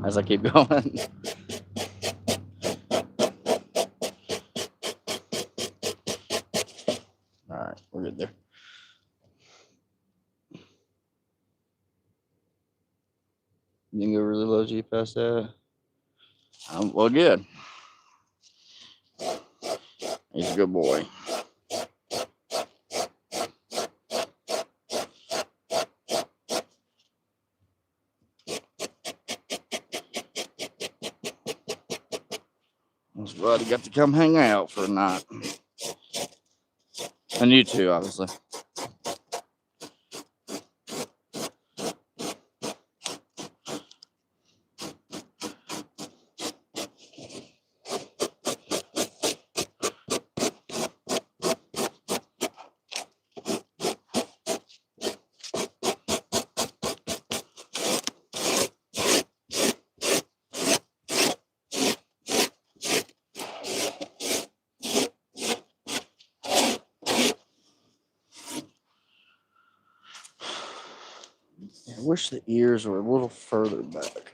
As I keep going. All right, we're good there. You can go really low G past that. Well, good. He's a good boy. I was glad he got to come hang out for a night. And you too, obviously. I wish the ears were a little further back.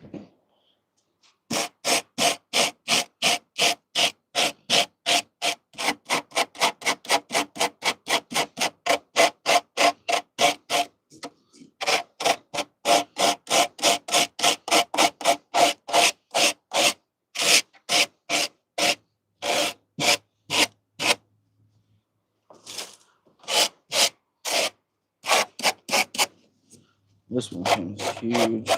This one is huge.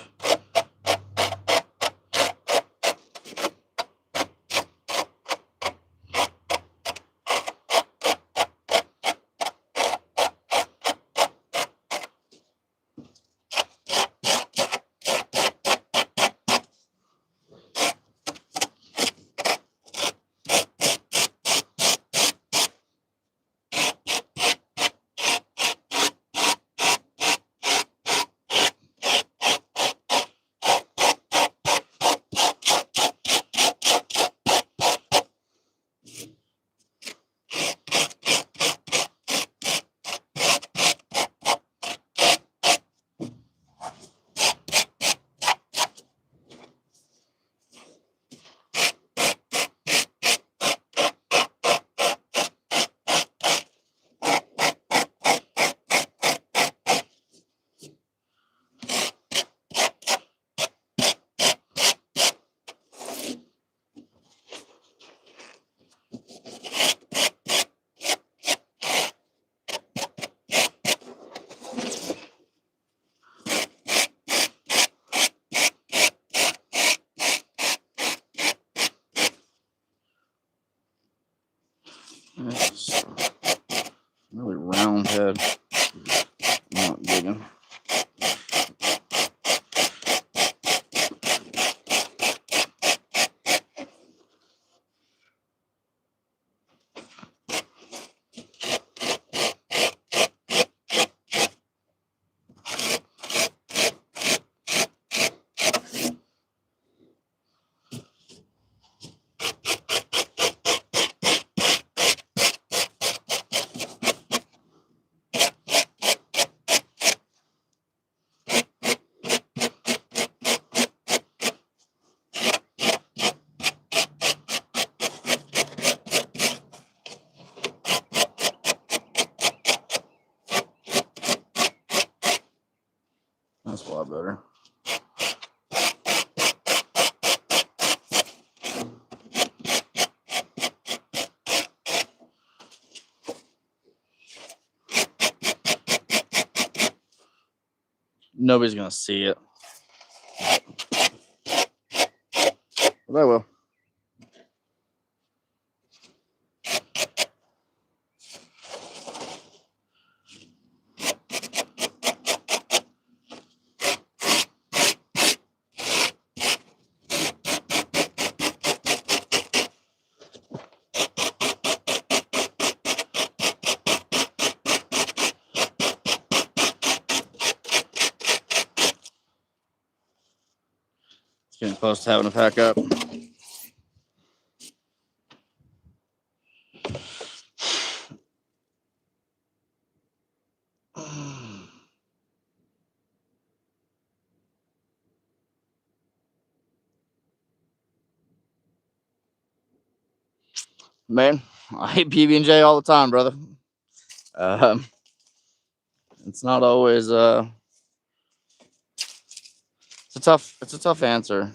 It's really round head. I'm not digging. That's a lot better. Nobody's gonna see it. But I will. It's getting close to having to pack up. Man, I hate PB&J all the time, brother. It's not always it's a tough answer.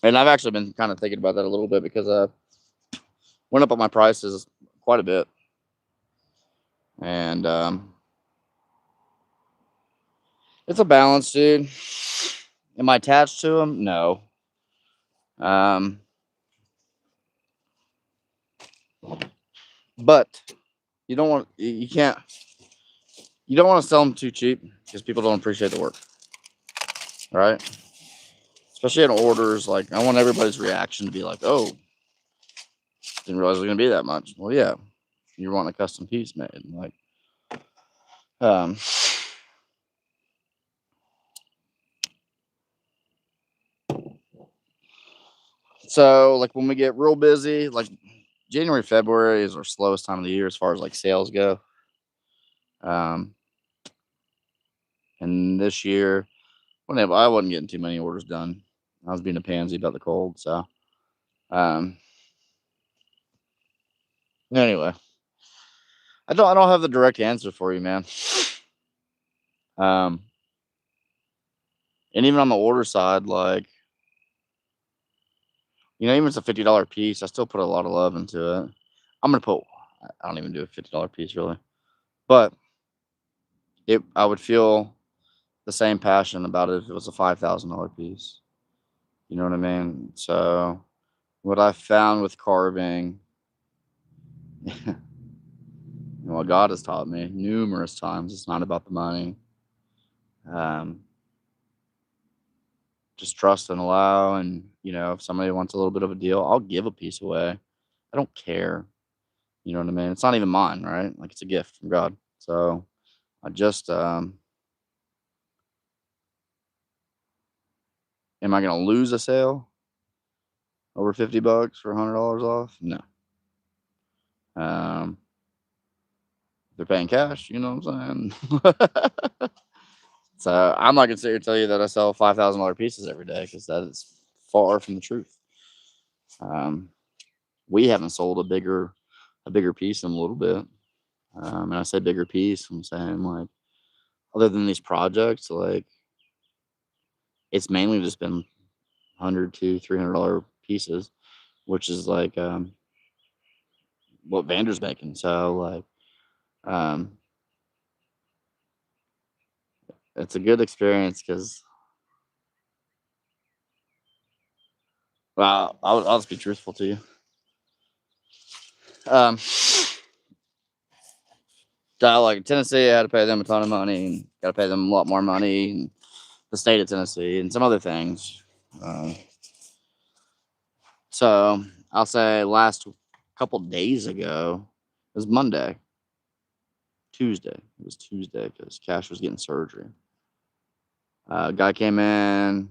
And I've actually been kind of thinking about that a little bit because went up on my prices quite a bit. And it's a balance, dude. Am I attached to them? No. But you don't want you can't you don't want to sell them too cheap because people don't appreciate the work, right? Especially in orders. Like I want everybody's reaction to be like, "Oh, didn't realize it was gonna be that much." Well, yeah, you want a custom piece made, like, um, so like when we get real busy, like January, February is our slowest time of the year as far as like sales go. Um, and this year, whenever I wasn't getting too many orders done, I was being a pansy about the cold. So, um, anyway, I don't have the direct answer for you, man. Um, and even on the order side, like even if it's a $50 piece, I still put a lot of love into it. I'm gonna put. I don't even do a $50 piece really, but I would feel the same passion about it if it was a $5,000 piece. You know what I mean? So what I found with carving, what God has taught me numerous times, it's not about the money. Um, just trust and allow. And, if somebody wants a little bit of a deal, I'll give a piece away. I don't care. You know what I mean? It's not even mine, right? Like, it's a gift from God. So I just, am I going to lose a sale over $50 for $100 off? No. Um, they're paying cash, you know what I'm saying? So I'm not gonna sit here and tell you that I sell $5,000 pieces every day, because that is far from the truth. Um, we haven't sold a bigger piece in a little bit. And I say bigger piece, I'm saying, like, other than these projects, like, it's mainly just been $100 to $300 pieces, which is like, what Vander's making. So, like, um, it's a good experience because, well, I'll just be truthful to you. Um, like Tennessee, I had to pay them a ton of money, and got to pay them a lot more money, and the state of Tennessee, and some other things. Uh, so I'll say last couple days ago, it was Monday, Tuesday. It was Tuesday because Cash was getting surgery. Guy came in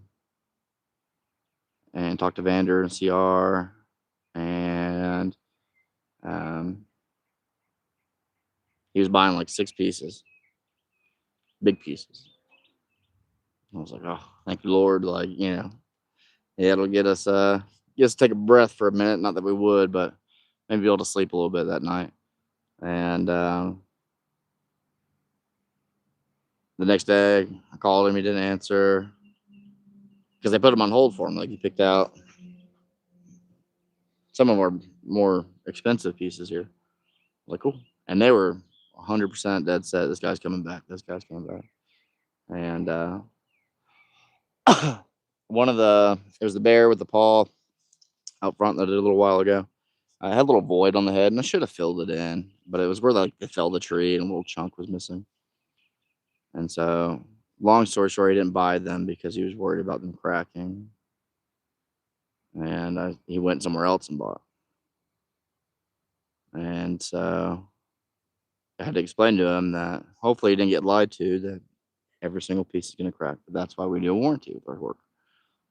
and talked to Vander and CR, and um, he was buying like 6 pieces, big pieces. I was like, oh, thank you, Lord. Like, yeah, it'll get us to take a breath for a minute. Not that we would, but maybe be able to sleep a little bit that night. And the next day, I called him. He didn't answer because they put him on hold for him. Like, he picked out some of our more expensive pieces here. Like, cool. And they were 100% dead set. This guy's coming back. This guy's coming back. And it was the bear with the paw out front that I did a little while ago. I had a little void on the head, and I should have filled it in, but it was where, like, they felled the tree and a little chunk was missing. And so, long story short, he didn't buy them because he was worried about them cracking. And he went somewhere else and bought. And so I had to explain to him that hopefully he didn't get lied to, that every single piece is going to crack. But that's why we do a warranty with our work.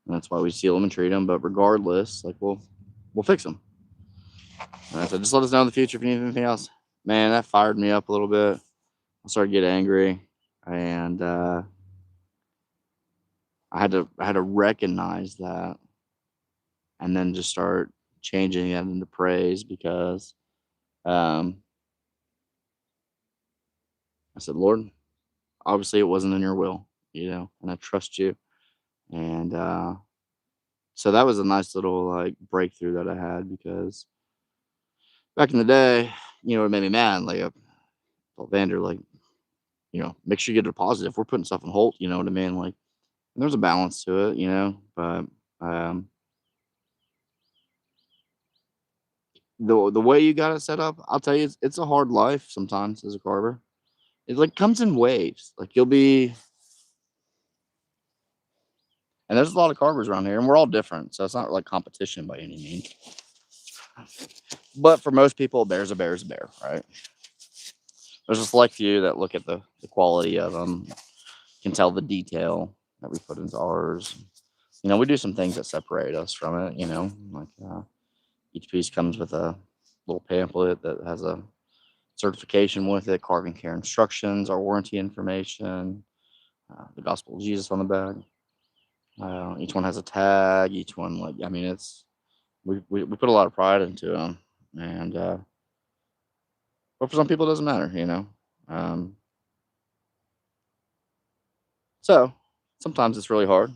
And that's why we seal them and treat them. But regardless, like, we'll fix them. And I said, just let us know in the future if you need anything else. Man, that fired me up a little bit. I started to get angry. And I had to recognize that, and then just start changing it into praise, because I said, Lord, obviously it wasn't in your will, and I trust you. And so that was a nice little, like, breakthrough that I had, because back in the day, it made me mad. Like, I told Vander, like, make sure you get a deposit if we're putting stuff on hold. You know what I mean? Like, there's a balance to it, but um, the way you got it set up, I'll tell you, it's a hard life sometimes as a carver. It, like, comes in waves. Like, you'll be, and there's a lot of carvers around here, and we're all different, so it's not like competition by any means. But for most people, a bear is a bear, right? There's a select few that look at the quality of them, can tell the detail that we put into ours. We do some things that separate us from it. Like, each piece comes with a little pamphlet that has a certification with it, carving care instructions, our warranty information, the gospel of Jesus on the back. Each one has a tag. Each one, like, I mean, we put a lot of pride into them, and but for some people, it doesn't matter. Um, so sometimes it's really hard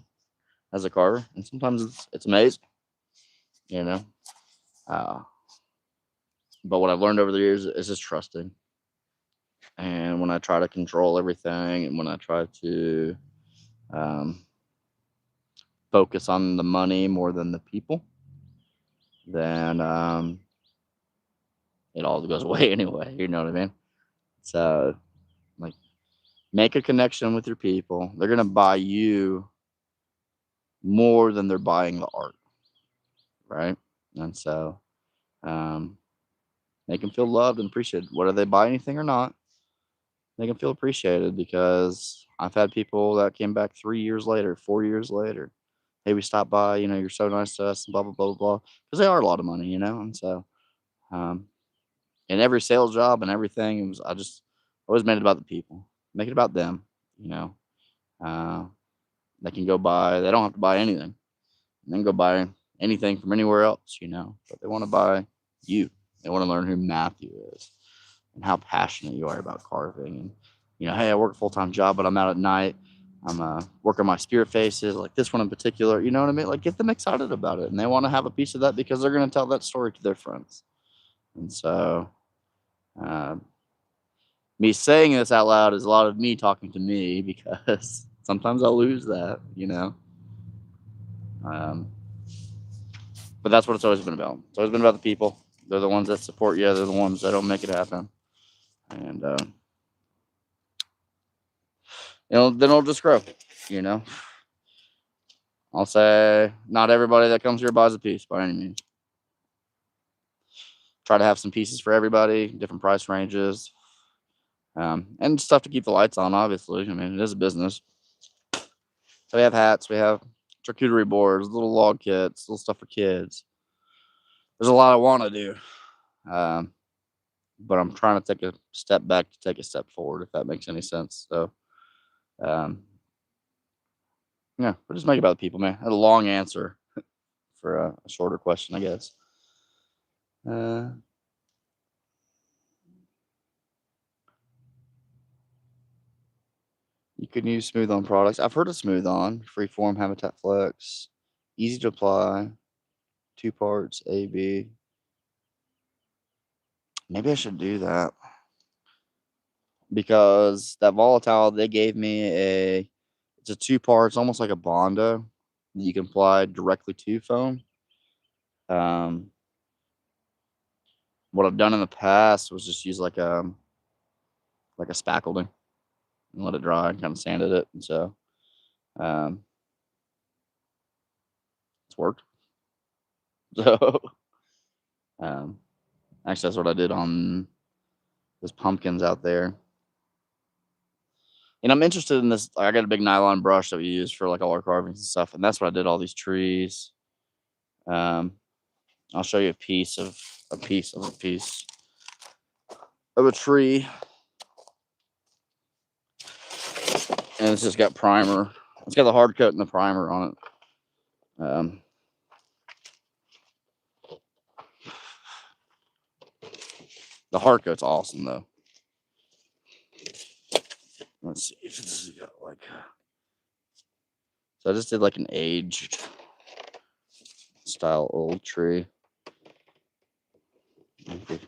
as a carver, and sometimes it's amazing. You know, uh, but what I've learned over the years is just trusting. And when I try to control everything, and when I try to focus on the money more than the people, then it all goes away anyway. You know what I mean? So, like, make a connection with your people. They're gonna buy you more than they're buying the art, right? And so, um, make them feel loved and appreciated. Whether they buy anything or not, make them feel appreciated, because I've had people that came back 3 years later, 4 years later. Hey, we stopped by. You're so nice to us, and blah blah blah blah blah. Because they are a lot of money, and so, um, in every sales job and everything, I just always made it about the people. Make it about them. You know, uh, they can go buy. They don't have to buy anything. They can go buy anything from anywhere else. But they want to buy you. They want to learn who Matthew is and how passionate you are about carving. And hey, I work a full-time job, but I'm out at night. I'm working my spirit faces, like this one in particular. You know what I mean? Like, get them excited about it, and they want to have a piece of that because they're going to tell that story to their friends. And so, uh, me saying this out loud is a lot of me talking to me, because sometimes I'll lose that. Um, but that's what it's always been about. It's always been about the people. They're the ones that support you. They're the ones that don't make it happen. And then it'll just grow. I'll say not everybody that comes here buys a piece by any means. Try to have some pieces for everybody, different price ranges, and stuff to keep the lights on, obviously. I mean, it is a business. So we have hats, we have charcuterie boards, little log kits, little stuff for kids. There's a lot I want to do, but I'm trying to take a step back to take a step forward, if that makes any sense. So, um, yeah, we'll just make it about the people, man. I had a long answer for a shorter question, I guess. You can use Smooth On products. I've heard of Smooth On, Freeform, Habitat Flex, easy to apply, 2 parts, A, B. Maybe I should do that, because that volatile, they gave me it's a 2 parts, almost like a Bondo that you can apply directly to foam. What I've done in the past was just use like a spackling and let it dry and kind of sanded it. And so, um, it's worked. So, um, actually, that's what I did on those pumpkins out there. And I'm interested in this. I got a big nylon brush that we use for like all our carvings and stuff, and that's what I did all these trees. I'll show you a piece of a tree, and it's just got primer. It's got the hard coat and the primer on it. The hard coat's awesome though. Let's see if this has got like. So I just did like an aged style old tree. And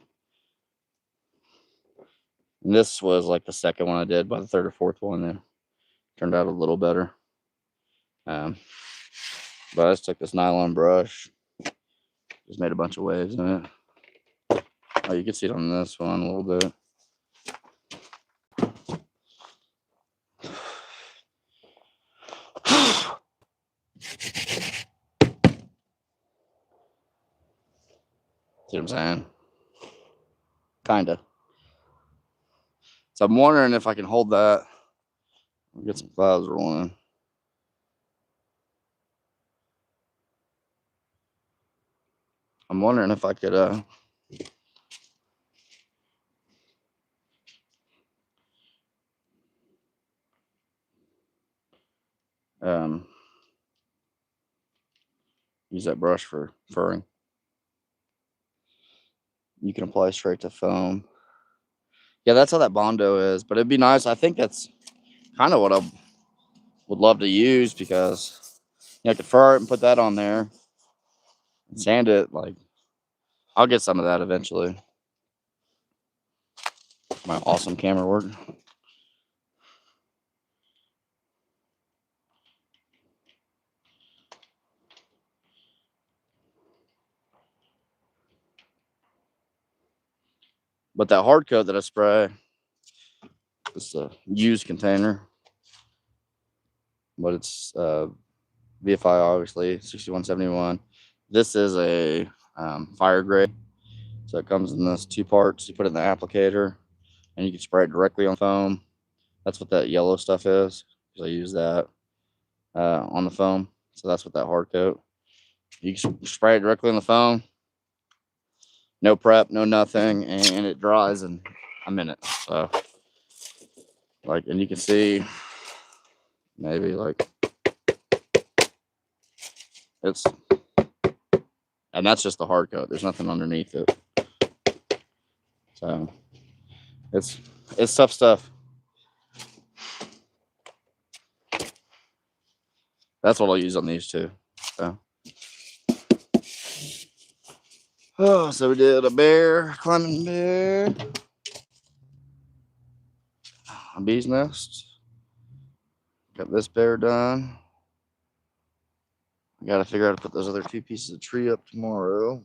this was like the second one I did. By the third or fourth one, it turned out a little better. But I just took this nylon brush, just made a bunch of waves in it. Oh, you can see it on this one a little bit. See what I'm saying? Kinda. So I'm wondering if I can hold that. I'll get some clouds rolling. I'm wondering if I could use that brush for furring. You can apply straight to foam. Yeah, that's how that Bondo is. But it'd be nice. I think that's kind of what I would love to use, because I could fur it and put that on there and sand it. Like, I'll get some of that eventually. My awesome camera work. But that hard coat that I spray, it's a used container, but it's VFI, obviously 6171. This is a fire grade, so it comes in this 2 parts. You put it in the applicator, and you can spray it directly on foam. That's what that yellow stuff is, because I use that on the foam. So that's what that hard coat. You can spray it directly on the foam. No prep, no nothing, and it dries in a minute. So, like, and you can see maybe like it's, and that's just the hard coat. There's nothing underneath it. So it's tough stuff. That's what I'll use on these two. So, oh, so we did a bear, climbing bear, a bee's nest. Got this bear done. I got to figure out how to put those other 2 pieces of tree up tomorrow.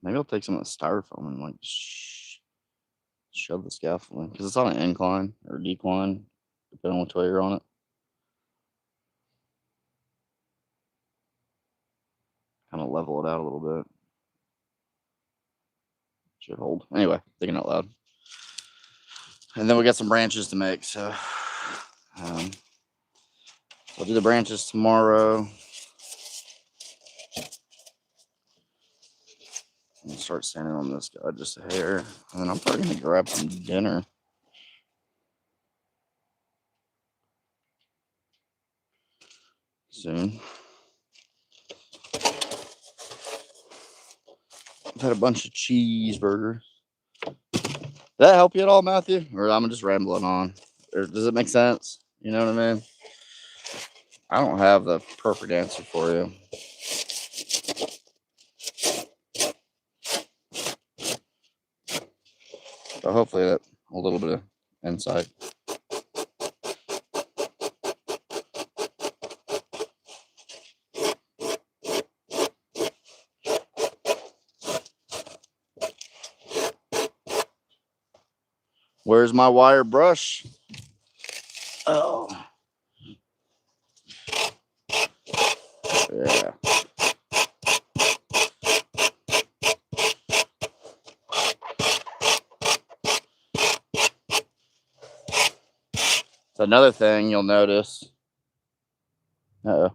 Maybe I'll take some of the styrofoam and like shove the scaffolding, because it's on an incline or decline, depending on which way you're on it. Kind of level it out a little bit. Should hold. Anyway, thinking out loud. And then we got some branches to make, so I'll do the branches tomorrow. And start sanding on this guy just a hair, and then I'm probably gonna grab some dinner. Soon. I've had a bunch of cheeseburgers. Did that help you at all, Matthew? Or I'm just rambling on? Or does it make sense? You know what I mean? I don't have the perfect answer for you. But hopefully that a little bit of insight. Where's my wire brush? Oh. Yeah. So another thing you'll notice. Uh-oh.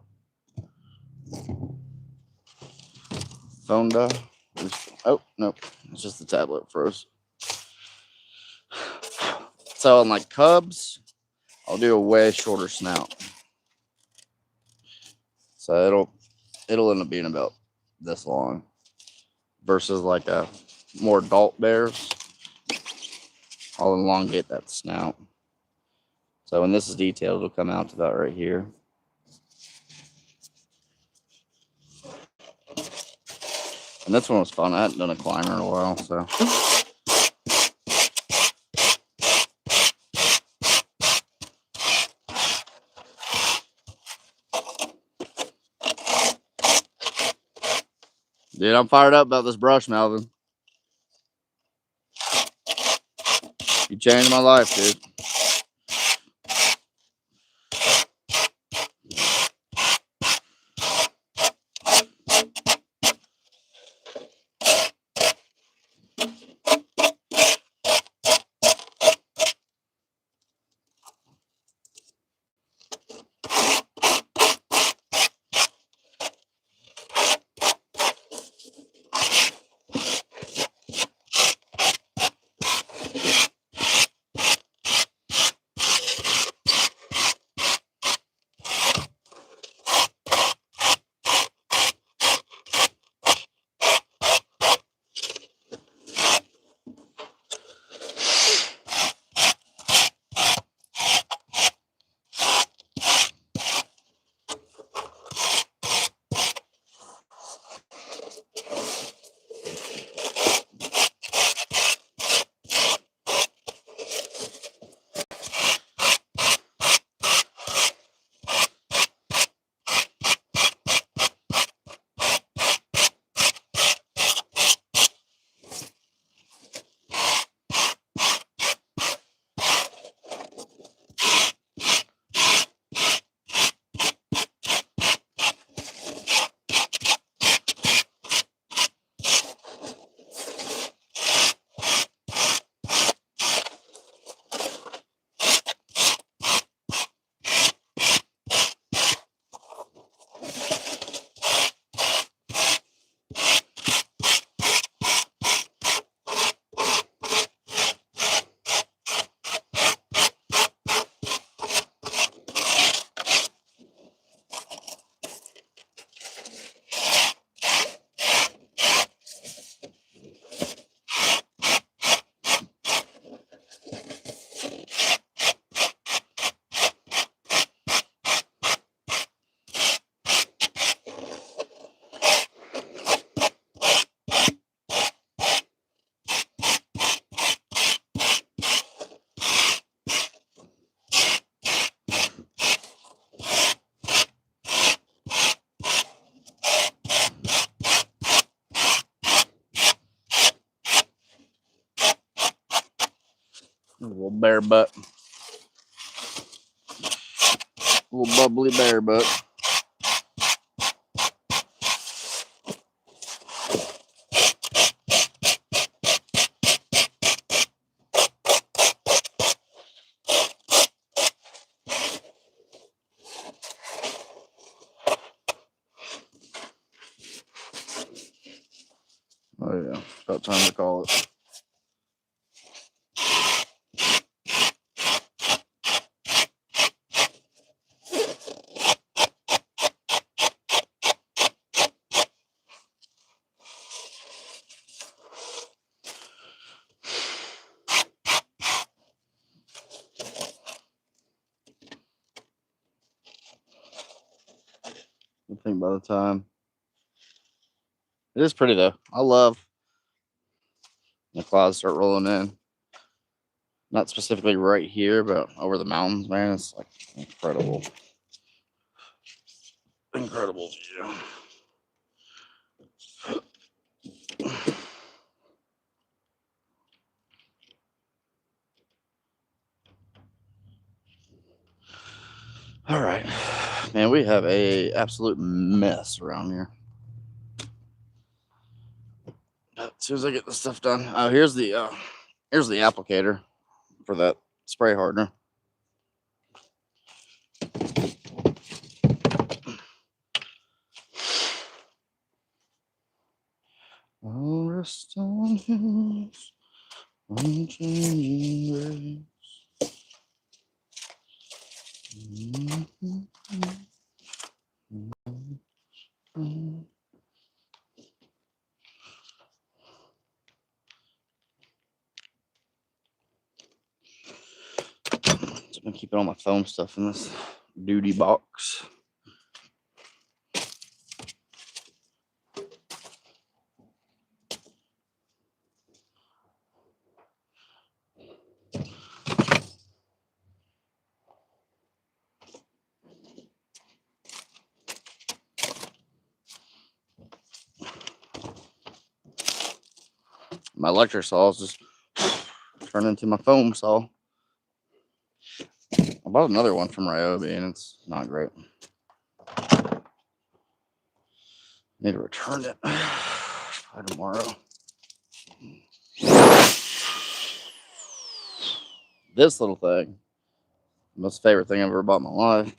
Phone die. Oh, no. It's just the tablet froze. So on like cubs, I'll do a way shorter snout. So it'll end up being about this long versus like a more adult bears. I'll elongate that snout. So when this is detailed, it'll come out to about right here. And this one was fun. I hadn't done a climber in a while, so. Dude, I'm fired up about this brush, Melvin. You changed my life, dude. A little bear butt. A little bubbly bear butt. Oh yeah, about time to call it. I think by the time it is pretty though. I love the clouds start rolling in. Not specifically right here, but over the mountains, man. It's like incredible. Incredible view. All right, man, we have a absolute mess around here. As soon as I get this stuff done, here's the applicator for that spray hardener. I'll rest on His unchanging grace. I've been keeping all my foam stuff in this duty box. My electric saw is just turned into my foam saw. I bought another one from Ryobi and it's not great. Need to return it by tomorrow. This little thing, most favorite thing I've ever bought in my life.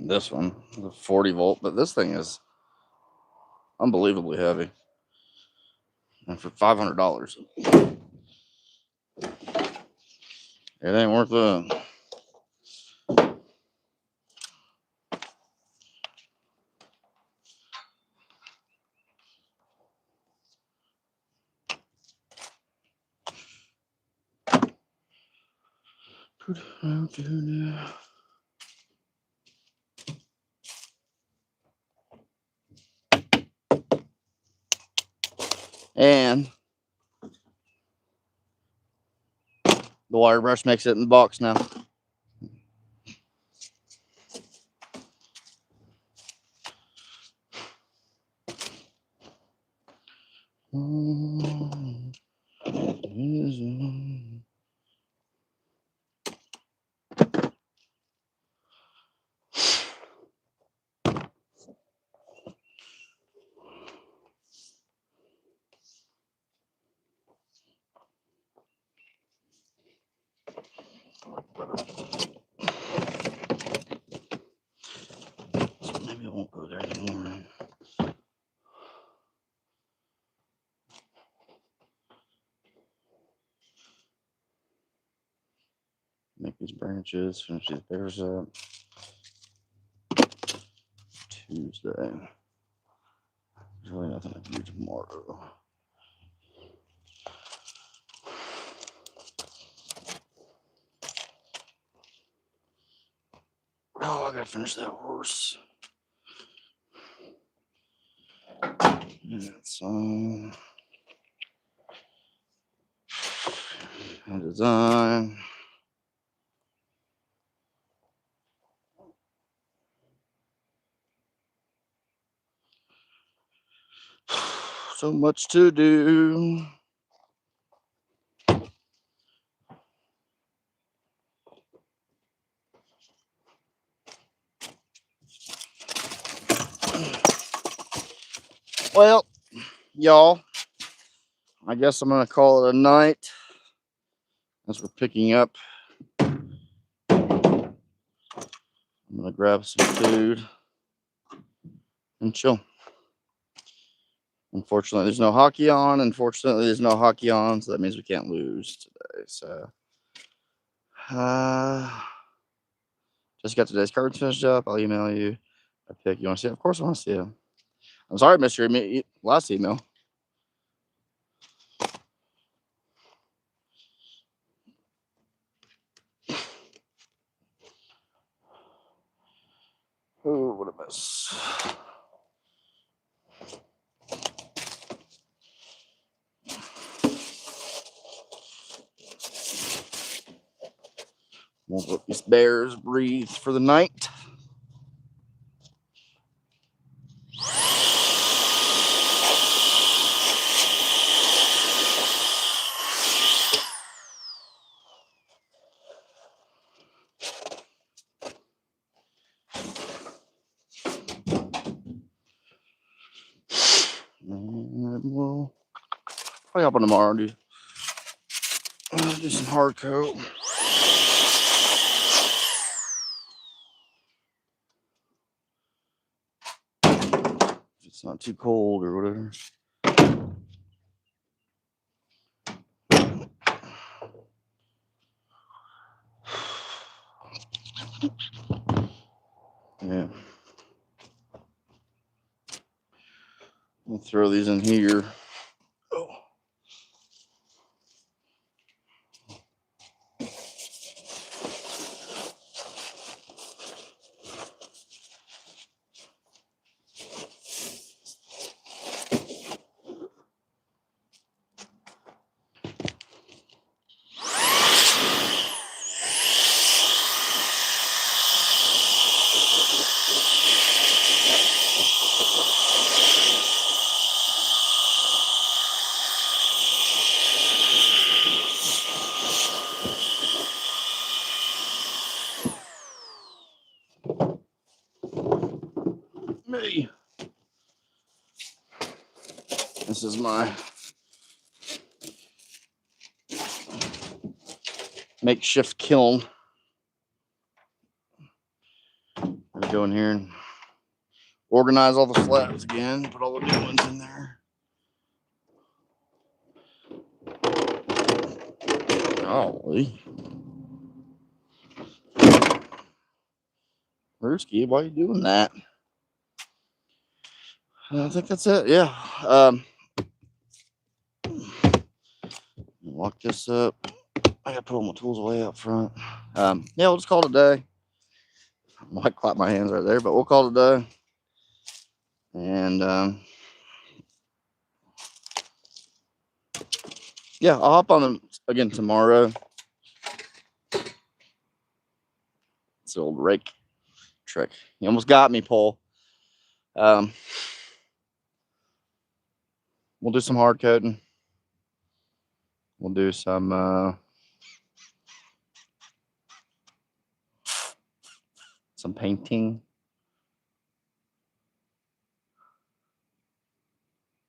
This one, the 40 volt, but this thing is unbelievably heavy. And for $500, it ain't worth it. And the wire brush makes it in the box now. Maybe I won't go there anymore. these branches, finish these bears up. Tuesday. There's really nothing I can do tomorrow. Oh, I gotta finish that horse. That's design. So much to do. Well, y'all, I guess I'm gonna call it a night as we're picking up. I'm gonna grab some food and chill. Unfortunately, there's no hockey on. Unfortunately, there's no hockey on, so that means we can't lose today. So, just got today's cards finished up. I'll email you a pic. You want to see it? Of course, I want to see it. I'm sorry I missed your last email. Oh, what a mess. We'll let these bears breathe for the night. And we'll probably hop on tomorrow and do some hard coat. If it's not too cold or whatever. Yeah. We'll throw these in here. Oh. Me. This is my makeshift kiln. I'm gonna go in here and organize all the slabs again, put all the new ones in there. Golly. Ruski, why are you doing that? I think that's it. Yeah. Lock this up. I gotta put all my tools away up front. Yeah, we'll just call it a day. I might clap my hands right there, but we'll call it a day. And yeah, I'll hop on them again tomorrow. It's the old rake trick. You almost got me, Paul. We'll do some hard coating. We'll do some painting.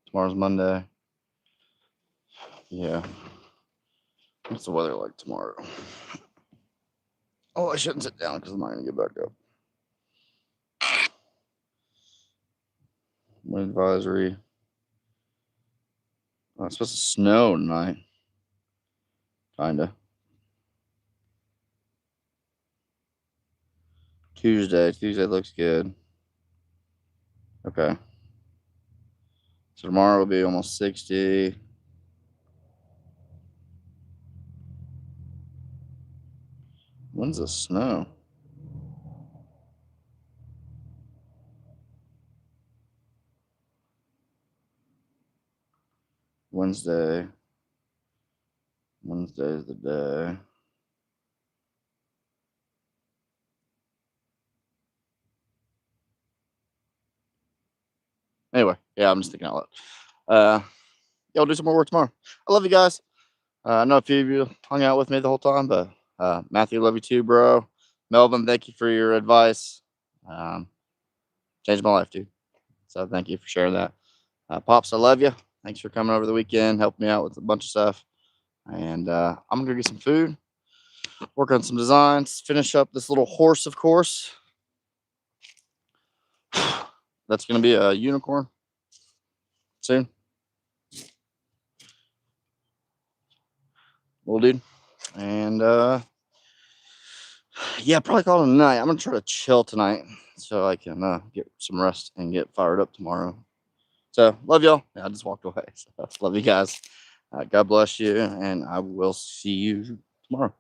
Tomorrow's Monday. Yeah. What's the weather like tomorrow? Oh, I shouldn't sit down because I'm not going to get back up. Wind advisory. Oh, it's supposed to snow tonight. Kinda. Tuesday looks good. Okay. So tomorrow will be almost 60. When's the snow? Wednesday. Wednesday's the day. Anyway, yeah, I'm just thinking out loud. Yeah, I'll do some more work tomorrow. I love you guys. I know a few of you hung out with me the whole time, but Matthew, love you too, bro. Melvin, thank you for your advice. Changed my life, dude. So thank you for sharing that. Pops, I love you. Thanks for coming over the weekend, helping me out with a bunch of stuff. And I'm gonna go get some food, work on some designs, finish up this little horse, of course. That's gonna be a unicorn soon. Little dude. And yeah, probably call it a night. I'm gonna try to chill tonight so I can get some rest and get fired up tomorrow. So love y'all. Yeah, I just walked away. So, love you guys. God bless you, and I will see you tomorrow.